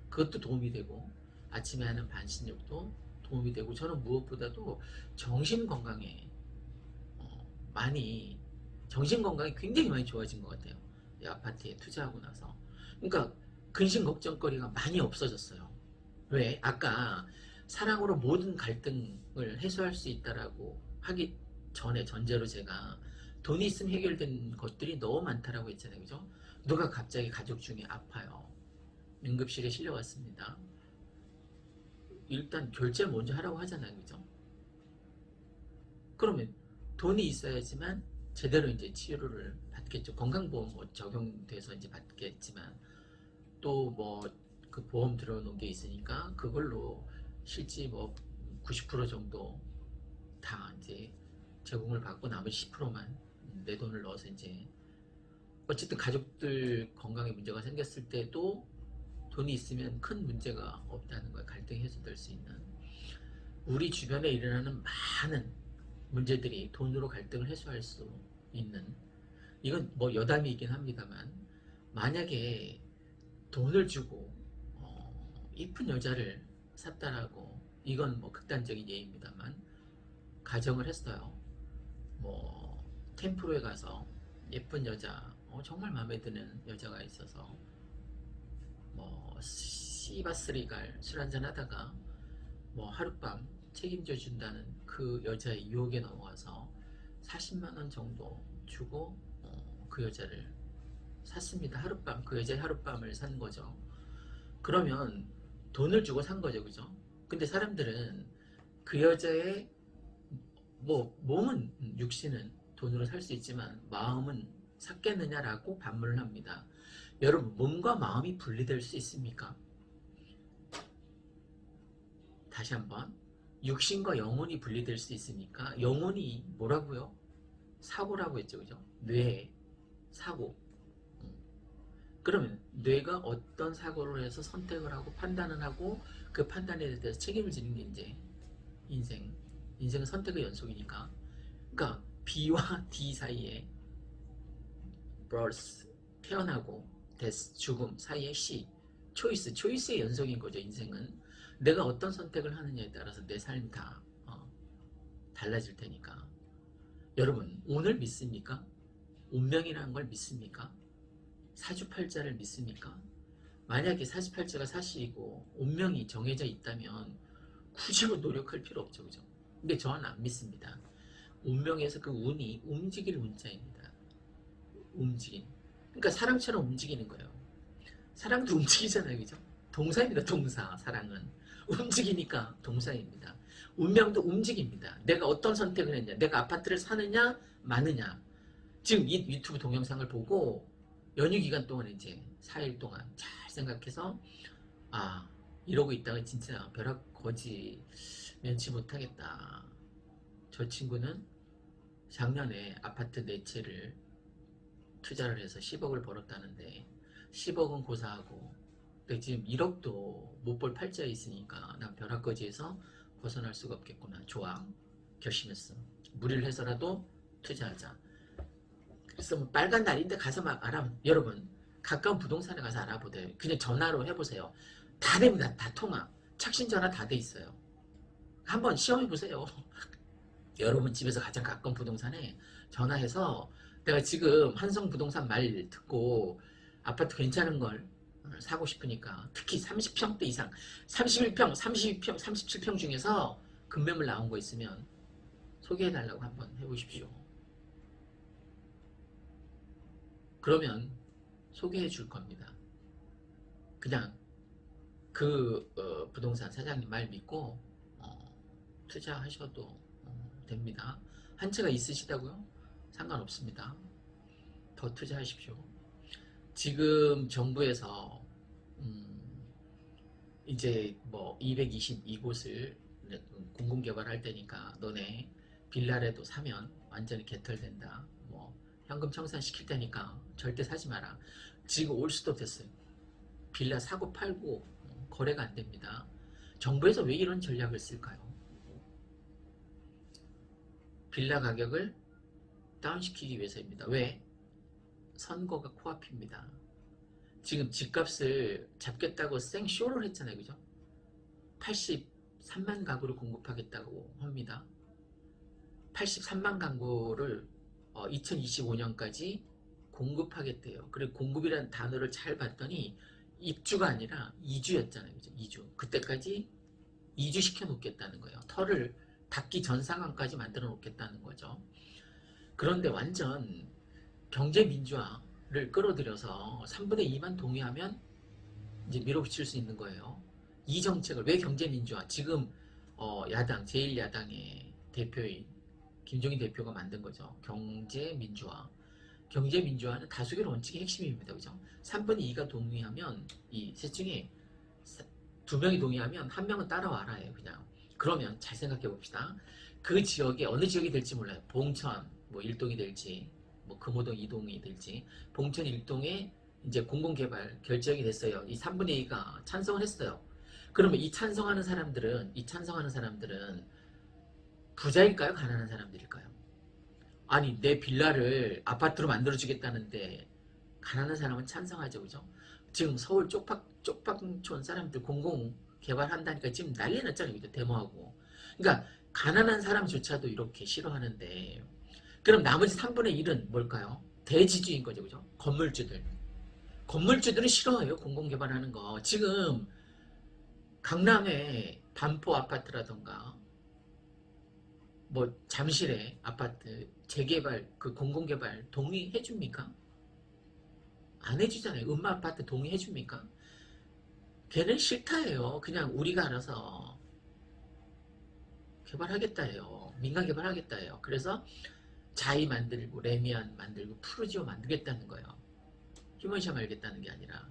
그것도 도움이 되고, 아침에 하는 반신욕도 도움이 되고, 저는 무엇보다도 정신 건강에 정신 건강이 굉장히 많이 좋아진 것 같아요. 이 아파트에 투자하고 나서. 그러니까 근심 걱정거리가 많이 없어졌어요. 왜? 아까 사랑으로 모든 갈등을 해소할 수 있다라고 하기 전에 전제로 제가 돈이 있으면 해결된 것들이 너무 많다라고 했잖아요. 그죠? 누가 갑자기 가족 중에 아파요. 응급실에 실려왔습니다. 일단 결제를 먼저 하라고 하잖아요. 그죠? 그러면 돈이 있어야지만 제대로 이제 치료를 받겠죠. 건강보험 적용돼서 이제 받겠지만, 또 뭐 그 보험 들어놓은 게 있으니까 그걸로 실제 뭐 90% 정도 다 이제 제공을 받고 나머지 10%만 내 돈을 넣어서 이제 어쨌든 가족들 건강에 문제가 생겼을 때도 돈이 있으면 큰 문제가 없다는 거예요. 갈등이 해소될 수 있는. 우리 주변에 일어나는 많은 문제들이 돈으로 갈등을 해소할 수 있는, 이건 뭐 여담이긴 합니다만, 만약에 돈을 주고 이쁜 여자를 샀다라고, 이건 뭐 극단적인 예입니다만, 가정을 했어요. 뭐 템프로에 가서 예쁜 여자, 정말 마음에 드는 여자가 있어서 뭐 씨바스리갈 술 한잔 하다가 뭐 하룻밤 책임져 준다는 그 여자의 유혹에 넘어가서 40만원 정도 주고 그 여자를 샀습니다. 하룻밤, 그 여자의 하룻밤을 산 거죠. 그러면 돈을 주고 산 거죠, 그죠? 근데 사람들은 그 여자의 뭐 몸은, 육신은 돈으로 살 수 있지만 마음은 샀겠느냐라고 반문을 합니다. 여러분, 몸과 마음이 분리될 수 있습니까? 다시 한번, 육신과 영혼이 분리될 수 있습니까? 영혼이 뭐라고요? 사고라고 했죠, 그죠? 뇌, 사고. 그러면 뇌가 어떤 사고를 해서 선택을 하고 판단을 하고 그 판단에 대해서 책임을 지는 게 이제 인생은 선택의 연속이니까. 그러니까 B와 D 사이에 birth, 태어나고 death, 죽음 사이에 C, 초이스의 연속인 거죠. 인생은 내가 어떤 선택을 하느냐에 따라서 내 삶이 다 달라질 테니까. 여러분, 운을 믿습니까? 운명이라는 걸 믿습니까? 사주팔자를 믿습니까? 만약에 사주팔자가 사실이고 운명이 정해져 있다면 굳이 노력할 필요 없죠, 그죠? 근데 저는 안 믿습니다. 운명에서 그 운이 움직일 운자입니다. 그러니까 사랑처럼 움직이는 거예요. 사랑도 움직이잖아요, 그죠? 동사입니다, 동사. 사랑은 움직이니까 동사입니다. 운명도 움직입니다. 내가 어떤 선택을 했냐, 내가 아파트를 사느냐 마느냐. 지금 이 유튜브 동영상을 보고 연휴 기간 동안 이제 4일 동안 잘 생각해서 이러고 있다가 진짜 벼락 거지 면치 못하겠다. 저 친구는 작년에 아파트 4채를 투자를 해서 10억을 벌었다는데 10억은 고사하고, 근데 지금 1억도 못 벌 팔자에 있으니까 난 벼락거지에서 벗어날 수가 없겠구나. 좋아, 결심했어. 무리를 해서라도 투자하자. 그래서 뭐 빨간 날인데 가서 막 여러분, 가까운 부동산에 가서 알아보세요. 그냥 전화로 해보세요. 다 됩니다. 다 통화. 착신 전화 다 돼 있어요. 한번 시험해 보세요. 여러분 집에서 가장 가까운 부동산에 전화해서 내가 지금 한성부동산 말 듣고 아파트 괜찮은 걸 사고 싶으니까 특히 30평대 이상 31평, 32평, 37평 중에서 급매물 나온 거 있으면 소개해달라고 한번 해보십시오. 그러면 소개해 줄 겁니다. 그냥 그 부동산 사장님 말 믿고 투자하셔도 됩니다. 한 채가 있으시다고요? 상관없습니다. 더 투자하십시오. 지금 정부에서 이제 뭐 222곳을 공공개발할 때니까 너네 빌라라도 사면 완전히 개털된다. 뭐 현금 청산시킬 테니까 절대 사지 마라. 지금 올 수도 됐어요. 빌라 사고 팔고 거래가 안 됩니다. 정부에서 왜 이런 전략을 쓸까요? 빌라 가격을 다운시키기 위해서입니다. 왜? 선거가 코앞입니다. 지금 집값을 잡겠다고 생쇼를 했잖아요. 그죠? 83만 가구를 공급하겠다고 합니다. 83만 가구를 2025년까지 공급하겠대요. 그리고 공급이라는 단어를 잘 봤더니 입주가 아니라 이주였잖아요. 그죠? 이주. 그때까지 이주시켜 놓겠다는 거예요. 터를 닫기 전 상황까지 만들어 놓겠다는 거죠. 그런데 완전 경제민주화를 끌어들여서 3분의 2만 동의하면 이제 밀어붙일 수 있는 거예요. 이 정책을 왜 경제민주화? 지금 야당 제1야당의 대표인 김종인 대표가 만든 거죠. 경제민주화. 경제민주화는 다수결 원칙의 핵심입니다. 그죠? 3분의 2가 동의하면 이 셋 중에 2명이 동의하면 1명은 따라와라예요. 그냥. 그러면 잘 생각해 봅시다. 그 지역에 어느 지역이 될지 몰라요. 봉천 뭐 1동이 될지 뭐 금호동 2동이 될지 봉천 1동에 이제 공공개발 결정이 됐어요. 이 3분의 2가 찬성을 했어요. 그러면 이 찬성하는 사람들은 부자일까요? 가난한 사람들일까요? 아니 내 빌라를 아파트로 만들어주겠다는데 가난한 사람은 찬성하죠. 그죠? 지금 서울 쪽방촌 사람들 공공개발한다니까 지금 난리 났잖아요. 그죠? 데모하고. 그러니까 가난한 사람조차도 이렇게 싫어하는데 그럼 나머지 3분의 1은 뭘까요? 대지주인 거죠. 그죠? 건물주들은 싫어해요. 공공개발하는 거. 지금 강남에 반포 아파트라던가 뭐 잠실에 아파트 재개발 그 공공개발 동의해 줍니까? 안 해주잖아요. 음마 아파트 동의해 줍니까? 걔는 싫다예요. 그냥 우리가 알아서 개발하겠다 해요. 민간 개발하겠다 해요. 그래서 자이 만들고 레미안 만들고 푸르지오 만들겠다는 거예요. 휴먼샵 말겠다는 게 아니라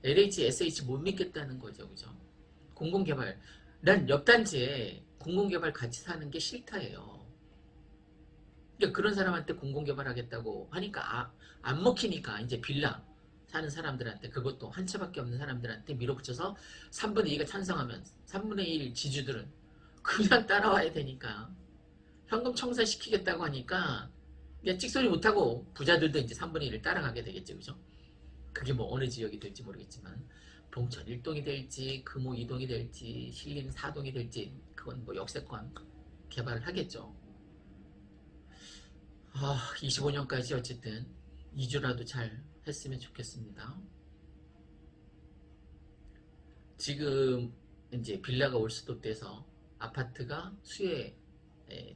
LH, SH 못 믿겠다는 거죠. 그죠? 공공개발. 난 옆 단지에 공공개발 같이 사는 게 싫다예요. 그러니까 그런 사람한테 공공개발하겠다고 하니까 안 먹히니까 이제 빌라 사는 사람들한테 그것도 한 채밖에 없는 사람들한테 밀어붙여서 3분의 2가 찬성하면 3분의 1 지주들은 그냥 따라와야 되니까 현금 청산시키겠다고 하니까 그냥 찍소리 못하고 부자들도 이제 3분의 1을 따라가게 되겠죠. 그죠? 그게 뭐 어느 지역이 될지 모르겠지만 봉천 1동이 될지 금호 2동이 될지 신림 4동이 될지 그건 뭐 역세권 개발을 하겠죠. 25년까지 어쨌든 2주라도 잘 했으면 좋겠습니다. 지금 이제 빌라가 올 수도 돼서 아파트가 수혜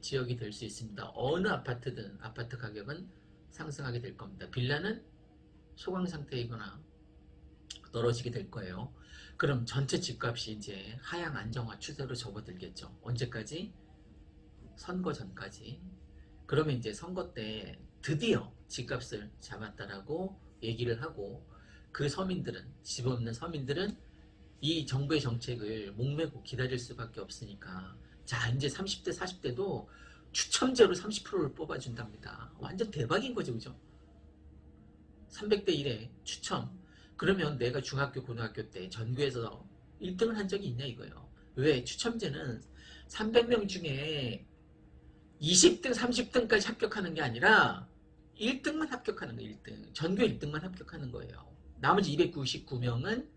지역이 될 수 있습니다. 어느 아파트든 아파트 가격은 상승하게 될 겁니다. 빌라는 소강 상태이거나 떨어지게 될 거예요. 그럼 전체 집값이 이제 하향 안정화 추세로 접어들겠죠. 언제까지? 선거 전까지. 그러면 이제 선거 때 드디어 집값을 잡았다라고 얘기를 하고 그 서민들은 집 없는 서민들은 이 정부의 정책을 목매고 기다릴 수밖에 없으니까 자 이제 30대 40대도 추첨제로 30%를 뽑아준답니다. 완전 대박인 거죠. 그죠? 300대 1에 추첨. 그러면 내가 중학교 고등학교 때 전교에서 1등을 한 적이 있냐 이거예요. 왜? 추첨제는 300명 중에 20등 30등까지 합격하는 게 아니라 1등만 합격하는 거예요. 1등. 전교 1등만 합격하는 거예요. 나머지 299명은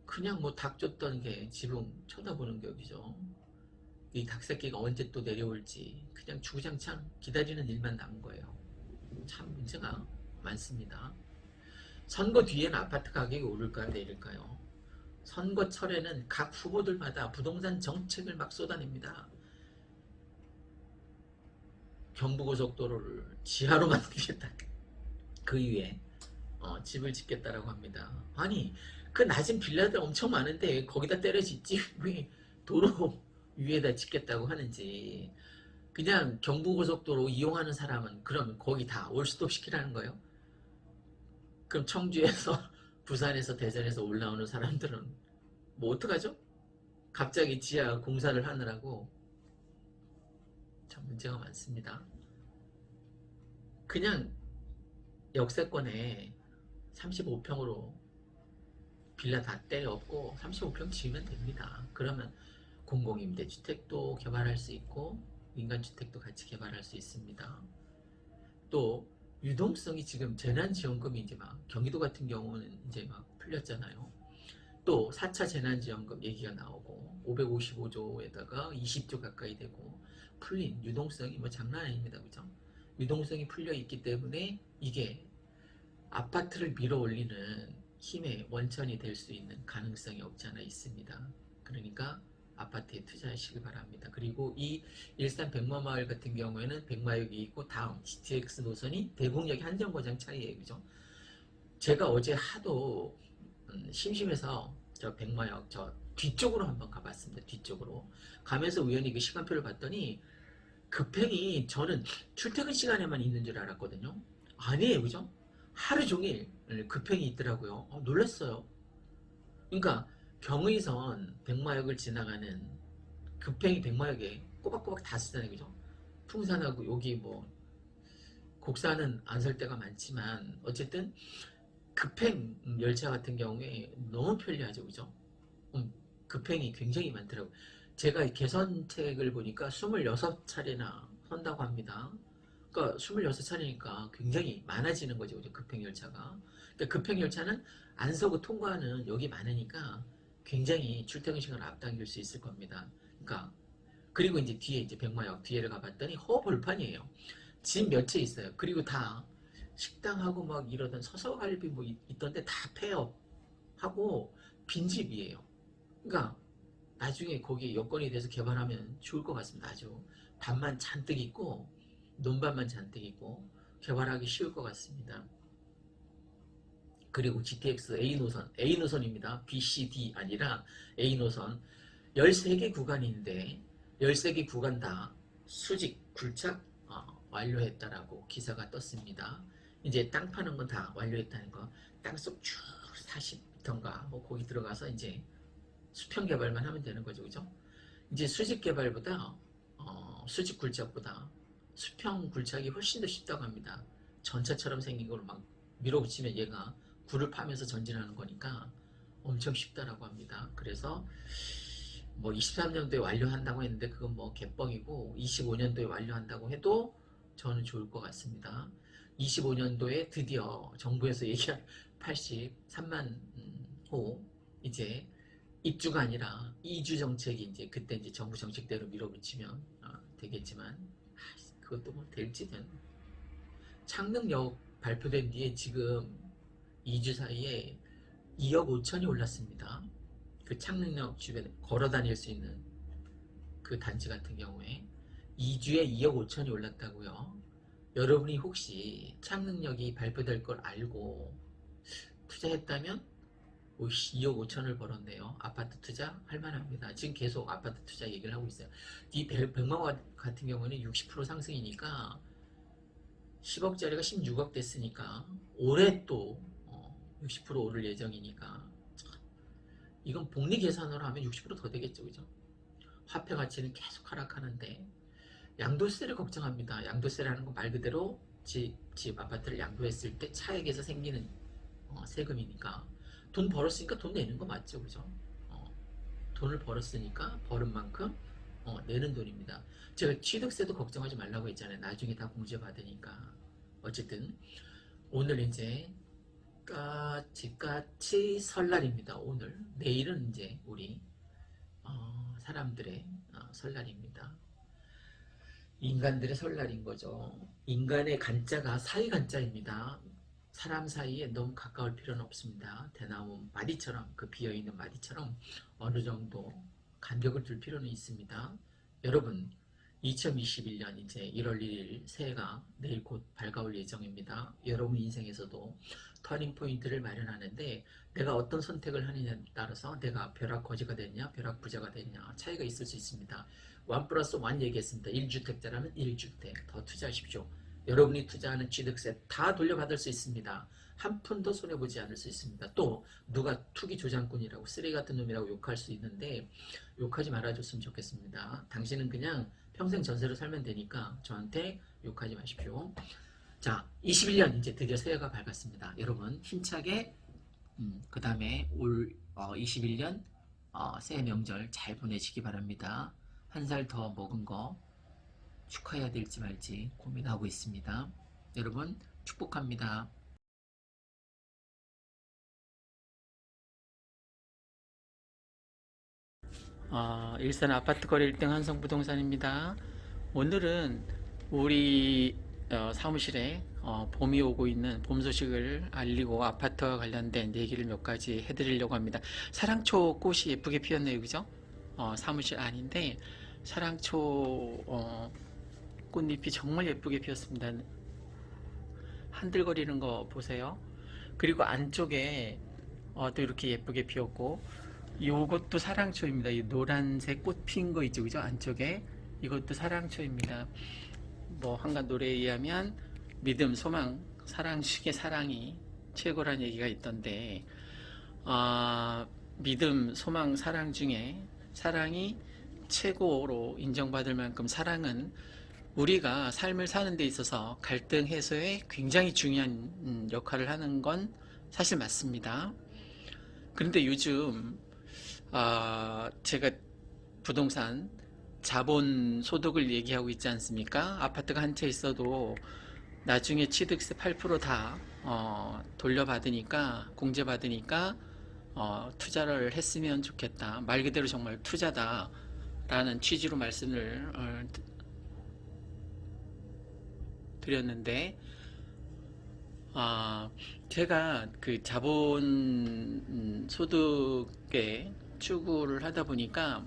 그냥 뭐 닥 줬던 게 지붕 쳐다보는 격이죠. 이 닭새끼가 언제 또 내려올지 그냥 주구장창 기다리는 일만 남은 거예요. 참 문제가 많습니다. 선거 뒤에는 아파트 가격이 오를까요, 내릴까요? 선거철에는 각 후보들마다 부동산 정책을 막 쏟아냅니다. 경부고속도로를 지하로 만들겠다. 그 위에 집을 짓겠다라고 합니다. 아니, 그 낮은 빌라들 엄청 많은데 거기다 때려 짓지 왜 도로 위에다 짓겠다고 하는지. 그냥 경부고속도로 이용하는 사람은 그럼 거기 다 올스톱 시키라는 거예요? 그럼 청주에서 부산에서 대전에서 올라오는 사람들은 뭐 어떡하죠? 갑자기 지하 공사를 하느라고 참 문제가 많습니다. 그냥 역세권에 35평으로 빌라 다 때려 엎고 35평 지으면 됩니다. 그러면 공공임대주택도 개발할 수 있고 민간주택도 같이 개발할 수 있습니다. 또 유동성이 지금 재난지원금이 이제 막 경기도 같은 경우는 이제 막 풀렸잖아요. 또 4차 재난지원금 얘기가 나오고 555조에다가 20조 가까이 되고 풀린 유동성이 뭐 장난 아닙니다. 그죠? 유동성이 풀려 있기 때문에 이게 아파트를 밀어 올리는 힘의 원천이 될 수 있는 가능성이 없지 않아 있습니다. 그러니까 아파트에 투자하시기 바랍니다. 그리고 이 일산 백마마을 같은 경우에는 백마역이 있고 다음 GTX 노선이 대곡역이 한정거장 차이에요. 그죠? 제가 어제 하도 심심해서 저 백마역 저 뒤쪽으로 한번 가봤습니다. 뒤쪽으로 가면서 우연히 그 시간표를 봤더니 급행이 저는 출퇴근 시간에만 있는 줄 알았거든요. 아니에요. 그죠? 하루 종일 급행이 있더라고요. 놀랐어요. 그러니까 경의선 백마역을 지나가는 급행이 백마역에 꼬박꼬박 다 쓰잖아요. 그죠? 풍산하고 여기 뭐 곡사는 안 설 때가 많지만 어쨌든 급행 열차 같은 경우에 너무 편리하죠. 그죠? 급행이 굉장히 많더라고요. 제가 개선책을 보니까 26차례나 선다고 합니다. 그러니까 26차례니까 굉장히 많아지는 거죠. 급행열차가. 그러니까 급행열차는 안 서고 통과하는 역이 많으니까 굉장히 출퇴근 시간을 앞당길 수 있을 겁니다. 그러니까 그리고 이제 뒤에 이제 백마역 뒤에를 가봤더니 허벌판이에요. 집 몇 채 있어요. 그리고 다 식당하고 막 이러던 서서갈비 뭐 있던데 다 폐업하고 빈집이에요. 그러니까 나중에 거기 여건이 돼서 개발하면 좋을 것 같습니다. 아주 밭만 잔뜩 있고 논밭만 잔뜩 있고 개발하기 쉬울 것 같습니다. 그리고 GTX A노선입니다. B, C, D 아니라 A노선 13개 구간인데 13개 구간 다 수직 굴착 완료했다라고 기사가 떴습니다. 이제 땅 파는 건 다 완료했다는 거. 땅속 쭉 40m인가 뭐 거기 들어가서 이제 수평 개발만 하면 되는 거죠. 그죠? 이제 수직 개발보다 수직 굴착보다 수평 굴착이 훨씬 더 쉽다고 합니다. 전차처럼 생긴 걸로 막 밀어붙이면 얘가 굴을 파면서 전진하는 거니까 엄청 쉽다라고 합니다. 그래서 뭐 23년도에 완료한다고 했는데 그건 뭐 개뻥이고 25년도에 완료한다고 해도 저는 좋을 것 같습니다. 25년도에 드디어 정부에서 얘기한 83만 호 이제 입주가 아니라 이주 정책이 이제 그때 이제 정부 정책대로 밀어붙이면 되겠지만 그것도 뭐 될지 된. 창릉역 발표된 뒤에 지금 2주 사이에 2억 5천이 올랐습니다. 그 창릉역 주변에 걸어 다닐 수 있는 그 단지 같은 경우에 2주에 2억 5천이 올랐다고요. 여러분이 혹시 창릉역이 발표될 걸 알고 투자했다면 2억 5천을 벌었네요. 아파트 투자 할만합니다. 지금 계속 아파트 투자 얘기를 하고 있어요. 이 백마와 같은 경우는 60% 상승이니까 10억짜리가 16억 됐으니까 올해 또 60% 오를 예정이니까 이건 복리 계산으로 하면 60%더 되겠죠. 그죠? 화폐 가치는 계속 하락하는데 양도세를 걱정합니다. 양도세라는 건 말 그대로 집 아파트를 양도했을 때 차액에서 생기는 세금이니까 돈 벌었으니까 돈 내는 거 맞죠. 그죠? 돈을 벌었으니까 벌은 만큼 내는 돈입니다. 제가 취득세도 걱정하지 말라고 했잖아요. 나중에 다 공제받으니까. 어쨌든 오늘 이제 까치 설날입니다. 오늘 내일은 이제 우리 사람들의 설날입니다. 인간들의 설날인 거죠. 인간의 간자가 사이 간자입니다. 사람 사이에 너무 가까울 필요는 없습니다. 대나무 마디처럼, 그 비어있는 마디처럼 어느 정도 간격을 둘 필요는 있습니다. 여러분, 2021년 이제 1월 1일 새해가 내일 곧 밝아올 예정입니다. 여러분 인생에서도 터닝 포인트를 마련하는데 내가 어떤 선택을 하느냐에 따라서 내가 벼락 거지가 됐냐, 벼락 부자가 됐냐 차이가 있을 수 있습니다. 1+1 얘기했습니다. 1주택자라면 1주택 더 투자하십시오. 여러분이 투자하는 취득세 다 돌려받을 수 있습니다. 한 푼도 손해보지 않을 수 있습니다. 또 누가 투기 조장꾼이라고 쓰레기 같은 놈이라고 욕할 수 있는데 욕하지 말아줬으면 좋겠습니다. 당신은 그냥 평생 전세로 살면 되니까 저한테 욕하지 마십시오. 자, 21년 이제 드디어 새해가 밝았습니다. 여러분 힘차게 그 다음에 올 21년 새해 명절 잘 보내시기 바랍니다. 한 살 더 먹은 거 축하해야 될지 말지 고민하고 있습니다. 여러분 축복합니다. 일산 아파트 거래 1등 한성부동산입니다. 오늘은 우리 사무실에 봄이 오고 있는 봄 소식을 알리고 아파트와 관련된 얘기를 몇 가지 해드리려고 합니다. 사랑초 꽃이 예쁘게 피었네요, 그죠? 사무실 안인데 사랑초 꽃잎이 정말 예쁘게 피었습니다. 한들거리는 거 보세요. 그리고 안쪽에 또 이렇게 예쁘게 피었고, 요것도 사랑초입니다. 이 노란색 꽃 핀 거 있죠, 그죠? 안쪽에 이것도 사랑초입니다. 뭐 한간 노래에 의하면 믿음, 소망, 사랑 중에 사랑이 최고란 얘기가 있던데, 믿음, 소망, 사랑 중에 사랑이 최고로 인정받을 만큼 사랑은 우리가 삶을 사는 데 있어서 갈등 해소에 굉장히 중요한 역할을 하는 건 사실 맞습니다. 그런데 요즘 제가 부동산 자본 소득을 얘기하고 있지 않습니까? 아파트가 한 채 있어도 나중에 취득세 8%다 돌려받으니까, 공제받으니까 투자를 했으면 좋겠다. 말 그대로 정말 투자다 라는 취지로 말씀을 드렸는데, 제가 그 자본 소득에 추구를 하다 보니까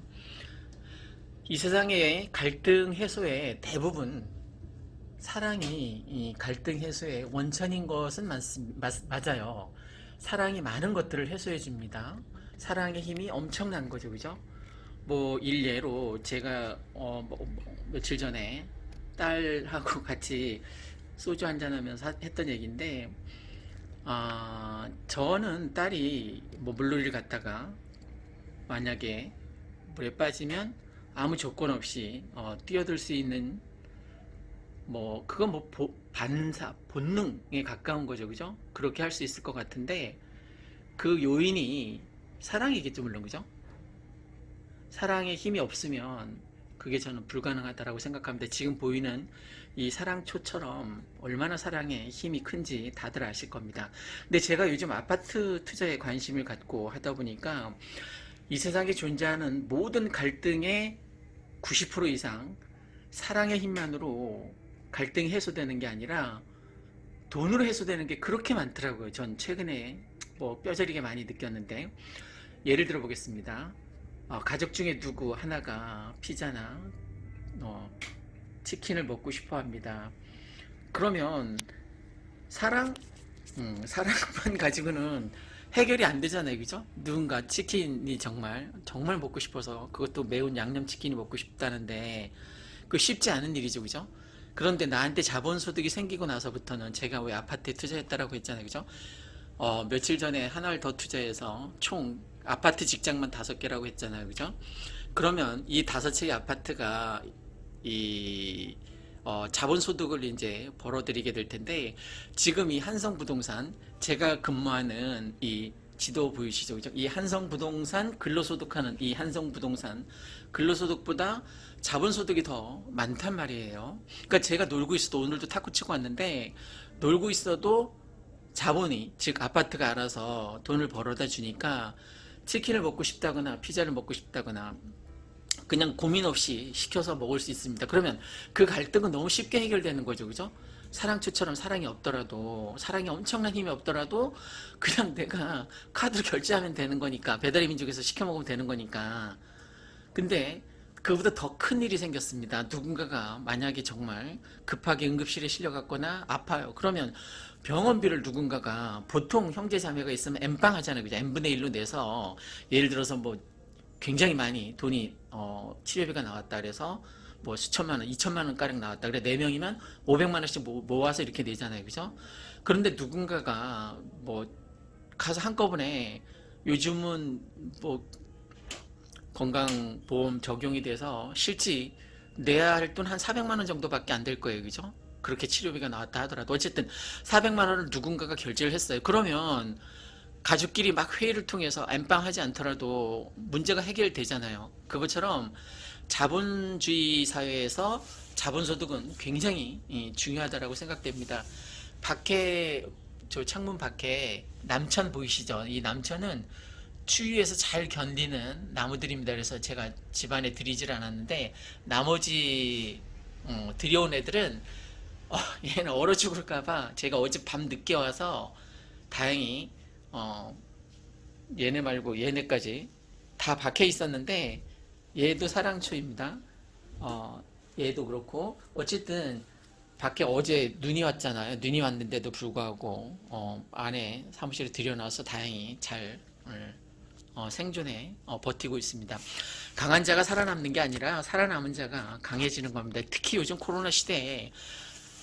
이 세상의 갈등 해소에 대부분 사랑이 이 갈등 해소의 원천인 것은 맞아요. 사랑이 많은 것들을 해소해 줍니다. 사랑의 힘이 엄청난 거죠, 그죠? 뭐 일례로 제가 며칠 전에 딸하고 같이 소주 한잔 하면서 했던 얘기인데, 저는 딸이 뭐 물놀이를 갔다가 만약에 물에 빠지면 아무 조건 없이 뛰어들 수 있는, 뭐 그건 뭐 반사 본능에 가까운 거죠, 그죠? 그렇게 할 수 있을 것 같은데 그 요인이 사랑이겠죠, 물론, 그죠? 사랑의 힘이 없으면 그게 저는 불가능하다라고 생각합니다. 지금 보이는 이 사랑초처럼 얼마나 사랑의 힘이 큰지 다들 아실 겁니다. 근데 제가 요즘 아파트 투자에 관심을 갖고 하다 보니까 이 세상에 존재하는 모든 갈등의 90% 이상 사랑의 힘만으로 갈등이 해소되는 게 아니라 돈으로 해소되는 게 그렇게 많더라고요. 전 최근에 뭐 뼈저리게 많이 느꼈는데, 예를 들어 보겠습니다. 가족 중에 누구 하나가 피자나 치킨을 먹고 싶어 합니다. 그러면 사랑만 가지고는 해결이 안 되잖아요, 그죠? 누군가 치킨이 정말 먹고 싶어서, 그것도 매운 양념치킨이 먹고 싶다는데 그 쉽지 않은 일이죠, 그죠? 그런데 나한테 자본소득이 생기고 나서부터는, 제가 왜 아파트에 투자했다라고 했잖아요, 그죠? 며칠 전에 하나를 더 투자해서 총 아파트 직장만 5개라고 했잖아요, 그죠? 그러면 이 5채의 아파트가 이 자본소득을 이제 벌어들이게 될 텐데, 지금 이 한성부동산, 제가 근무하는 이 지도 보이시죠, 그죠? 이 한성부동산 근로소득하는 이 한성부동산 근로소득보다 자본소득이 더 많단 말이에요. 그러니까 제가 놀고 있어도, 오늘도 탁구 치고 왔는데 놀고 있어도 자본이, 즉 아파트가 알아서 돈을 벌어다 주니까 치킨을 먹고 싶다거나 피자를 먹고 싶다거나 그냥 고민 없이 시켜서 먹을 수 있습니다. 그러면 그 갈등은 너무 쉽게 해결되는 거죠. 그죠? 사랑초처럼 사랑이 없더라도, 사랑이 엄청난 힘이 없더라도 그냥 내가 카드로 결제하면 되는 거니까, 배달의 민족에서 시켜 먹으면 되는 거니까. 근데 그보다 더 큰 일이 생겼습니다. 누군가가 만약에 정말 급하게 응급실에 실려갔거나 아파요. 그러면 병원비를 누군가가, 보통 형제 자매가 있으면 엠빵 하잖아요. 그죠? n분의 1로 내서, 예를 들어서 뭐 굉장히 많이 돈이 치료비가 나왔다 그래서 뭐 수천만 원, 2천만 원 가량 나왔다 그래, 4명이면 500만 원씩 모아서 이렇게 내잖아요. 그죠? 그런데 누군가가 뭐 가서 한꺼번에, 요즘은 뭐 건강보험 적용이 돼서 실제 내야 할 돈 한 400만 원 정도밖에 안 될 거예요. 그죠? 그렇게 치료비가 나왔다 하더라도 어쨌든 400만 원을 누군가가 결제를 했어요. 그러면 가족끼리 막 회의를 통해서 안방하지 않더라도 문제가 해결되잖아요. 그것처럼 자본주의 사회에서 자본소득은 굉장히 중요하다고 생각됩니다. 밖에, 저 창문 밖에 남천 보이시죠? 이 남천은 추위에서 잘 견디는 나무들입니다. 그래서 제가 집안에 들이질 않았는데, 나머지 들여온 애들은 얘는 얼어 죽을까봐 제가 어제 밤 늦게 와서 다행히 얘네 말고 얘네까지 다 박혀 있었는데, 얘도 사랑초입니다. 얘도 그렇고 어쨌든 밖에 어제 눈이 왔잖아요. 눈이 왔는데도 불구하고 안에 사무실에 들여놔서 다행히 잘 생존해 버티고 있습니다. 강한 자가 살아남는 게 아니라 살아남은 자가 강해지는 겁니다. 특히 요즘 코로나 시대에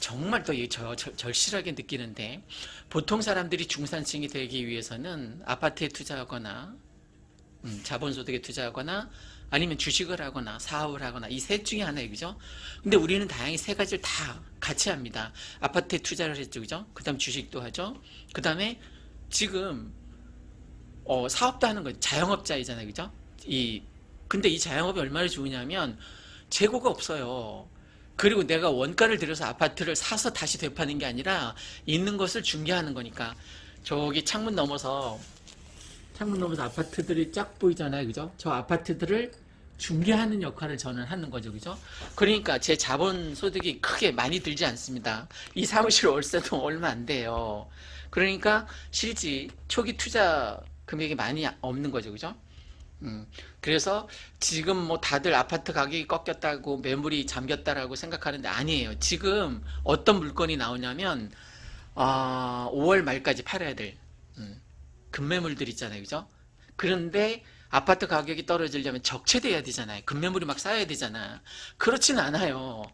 정말 더 절실하게 느끼는데, 보통 사람들이 중산층이 되기 위해서는 아파트에 투자하거나 자본소득에 투자하거나 아니면 주식을 하거나 사업을 하거나, 이 셋 중에 하나예요. 그죠? 근데 우리는 다행히 세 가지를 다 같이 합니다. 아파트에 투자를 했죠. 그죠? 그 다음 주식도 하죠. 그 다음에 지금 사업도 하는 거예요. 자영업자이잖아요. 그죠? 근데 이 자영업이 얼마나 좋으냐면 재고가 없어요. 그리고 내가 원가를 들여서 아파트를 사서 다시 되파는 게 아니라 있는 것을 중개하는 거니까. 저기 창문 너머서 아파트들이 쫙 보이잖아요. 그죠? 저 아파트들을 중개하는 역할을 저는 하는 거죠. 그죠? 그러니까 제 자본 소득이 크게 많이 들지 않습니다. 이 사무실 월세도 얼마 안 돼요. 그러니까 실제 초기 투자 금액이 많이 없는 거죠. 그죠? 그래서 지금 뭐 다들 아파트 가격이 꺾였다고, 매물이 잠겼다라고 생각하는데 아니에요. 지금 어떤 물건이 나오냐면 5월 말까지 팔아야 될 급매물들 있잖아요. 그죠? 그런데 아파트 가격이 떨어지려면 적체돼야 되잖아요. 급매물이 막 쌓여야 되잖아. 그렇진 않아요.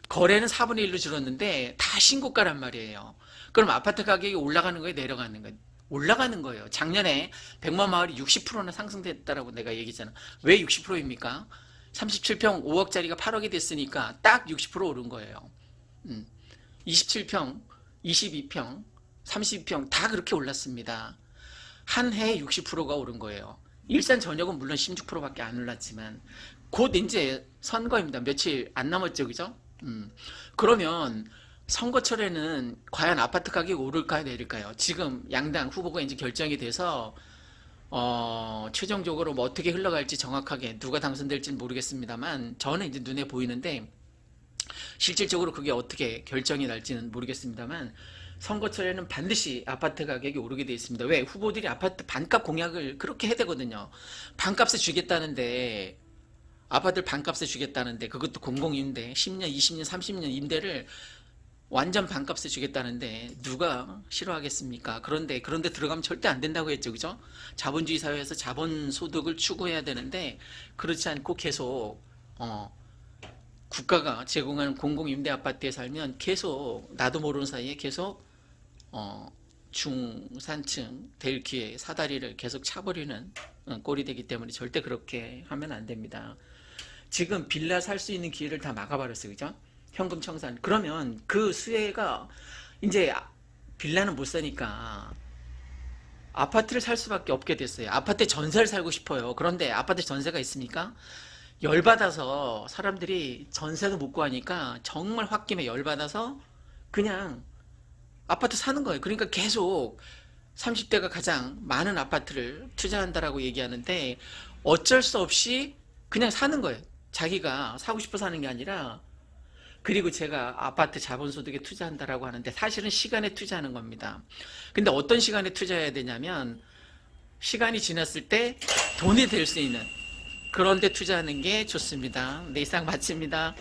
거래는 4분의 1로 줄었는데 다 신고가란 말이에요. 그럼 아파트 가격이 올라가는 거예요? 내려가는 거예요? 올라가는 거예요. 작년에 백만마을이 60%나 상승됐다라고 내가 얘기했잖아. 왜 60%입니까? 37평 5억짜리가 8억이 됐으니까 딱 60% 오른 거예요. 27평, 22평, 32평 다 그렇게 올랐습니다. 한 해에 60%가 오른 거예요. 일산 전역은 물론 16%밖에 안 올랐지만 곧 이제 선거입니다. 며칠 안 남았죠. 그죠? 그러면 선거철에는 과연 아파트 가격이 오를까요, 내릴까요? 지금 양당 후보가 이제 결정이 돼서 최종적으로 뭐 어떻게 흘러갈지 정확하게 누가 당선될지는 모르겠습니다만, 저는 이제 눈에 보이는데, 실질적으로 그게 어떻게 결정이 날지는 모르겠습니다만, 선거철에는 반드시 아파트 가격이 오르게 돼 있습니다. 왜? 후보들이 아파트 반값 공약을 그렇게 해대거든요. 반값에 주겠다는데, 아파트를 반값에 주겠다는데, 그것도 공공임대 10년, 20년, 30년 임대를 완전 반값에 주겠다는데 누가 싫어하겠습니까? 그런데 들어가면 절대 안 된다고 했죠. 그죠? 자본주의 사회에서 자본 소득을 추구해야 되는데 그렇지 않고 계속 국가가 제공하는 공공임대 아파트에 살면 계속 나도 모르는 사이에 계속 중산층 될 기회, 사다리를 계속 차버리는 꼴이 되기 때문에 절대 그렇게 하면 안 됩니다. 지금 빌라 살 수 있는 기회를 다 막아버렸어요. 그죠? 현금 청산. 그러면 그 수혜가, 이제 빌라는 못 사니까 아파트를 살 수밖에 없게 됐어요. 아파트에 전세를 살고 싶어요. 그런데 아파트 전세가 있습니까? 열받아서 사람들이 전세도 못 구하니까 정말 홧김에 열받아서 그냥 아파트 사는 거예요. 그러니까 계속 30대가 가장 많은 아파트를 투자한다라고 얘기하는데 어쩔 수 없이 그냥 사는 거예요. 자기가 사고 싶어서 하는 게 아니라, 그리고 제가 아파트 자본소득에 투자한다라고 하는데 사실은 시간에 투자하는 겁니다. 근데 어떤 시간에 투자해야 되냐면 시간이 지났을 때 돈이 될 수 있는 그런 데 투자하는 게 좋습니다. 네, 이상 마칩니다.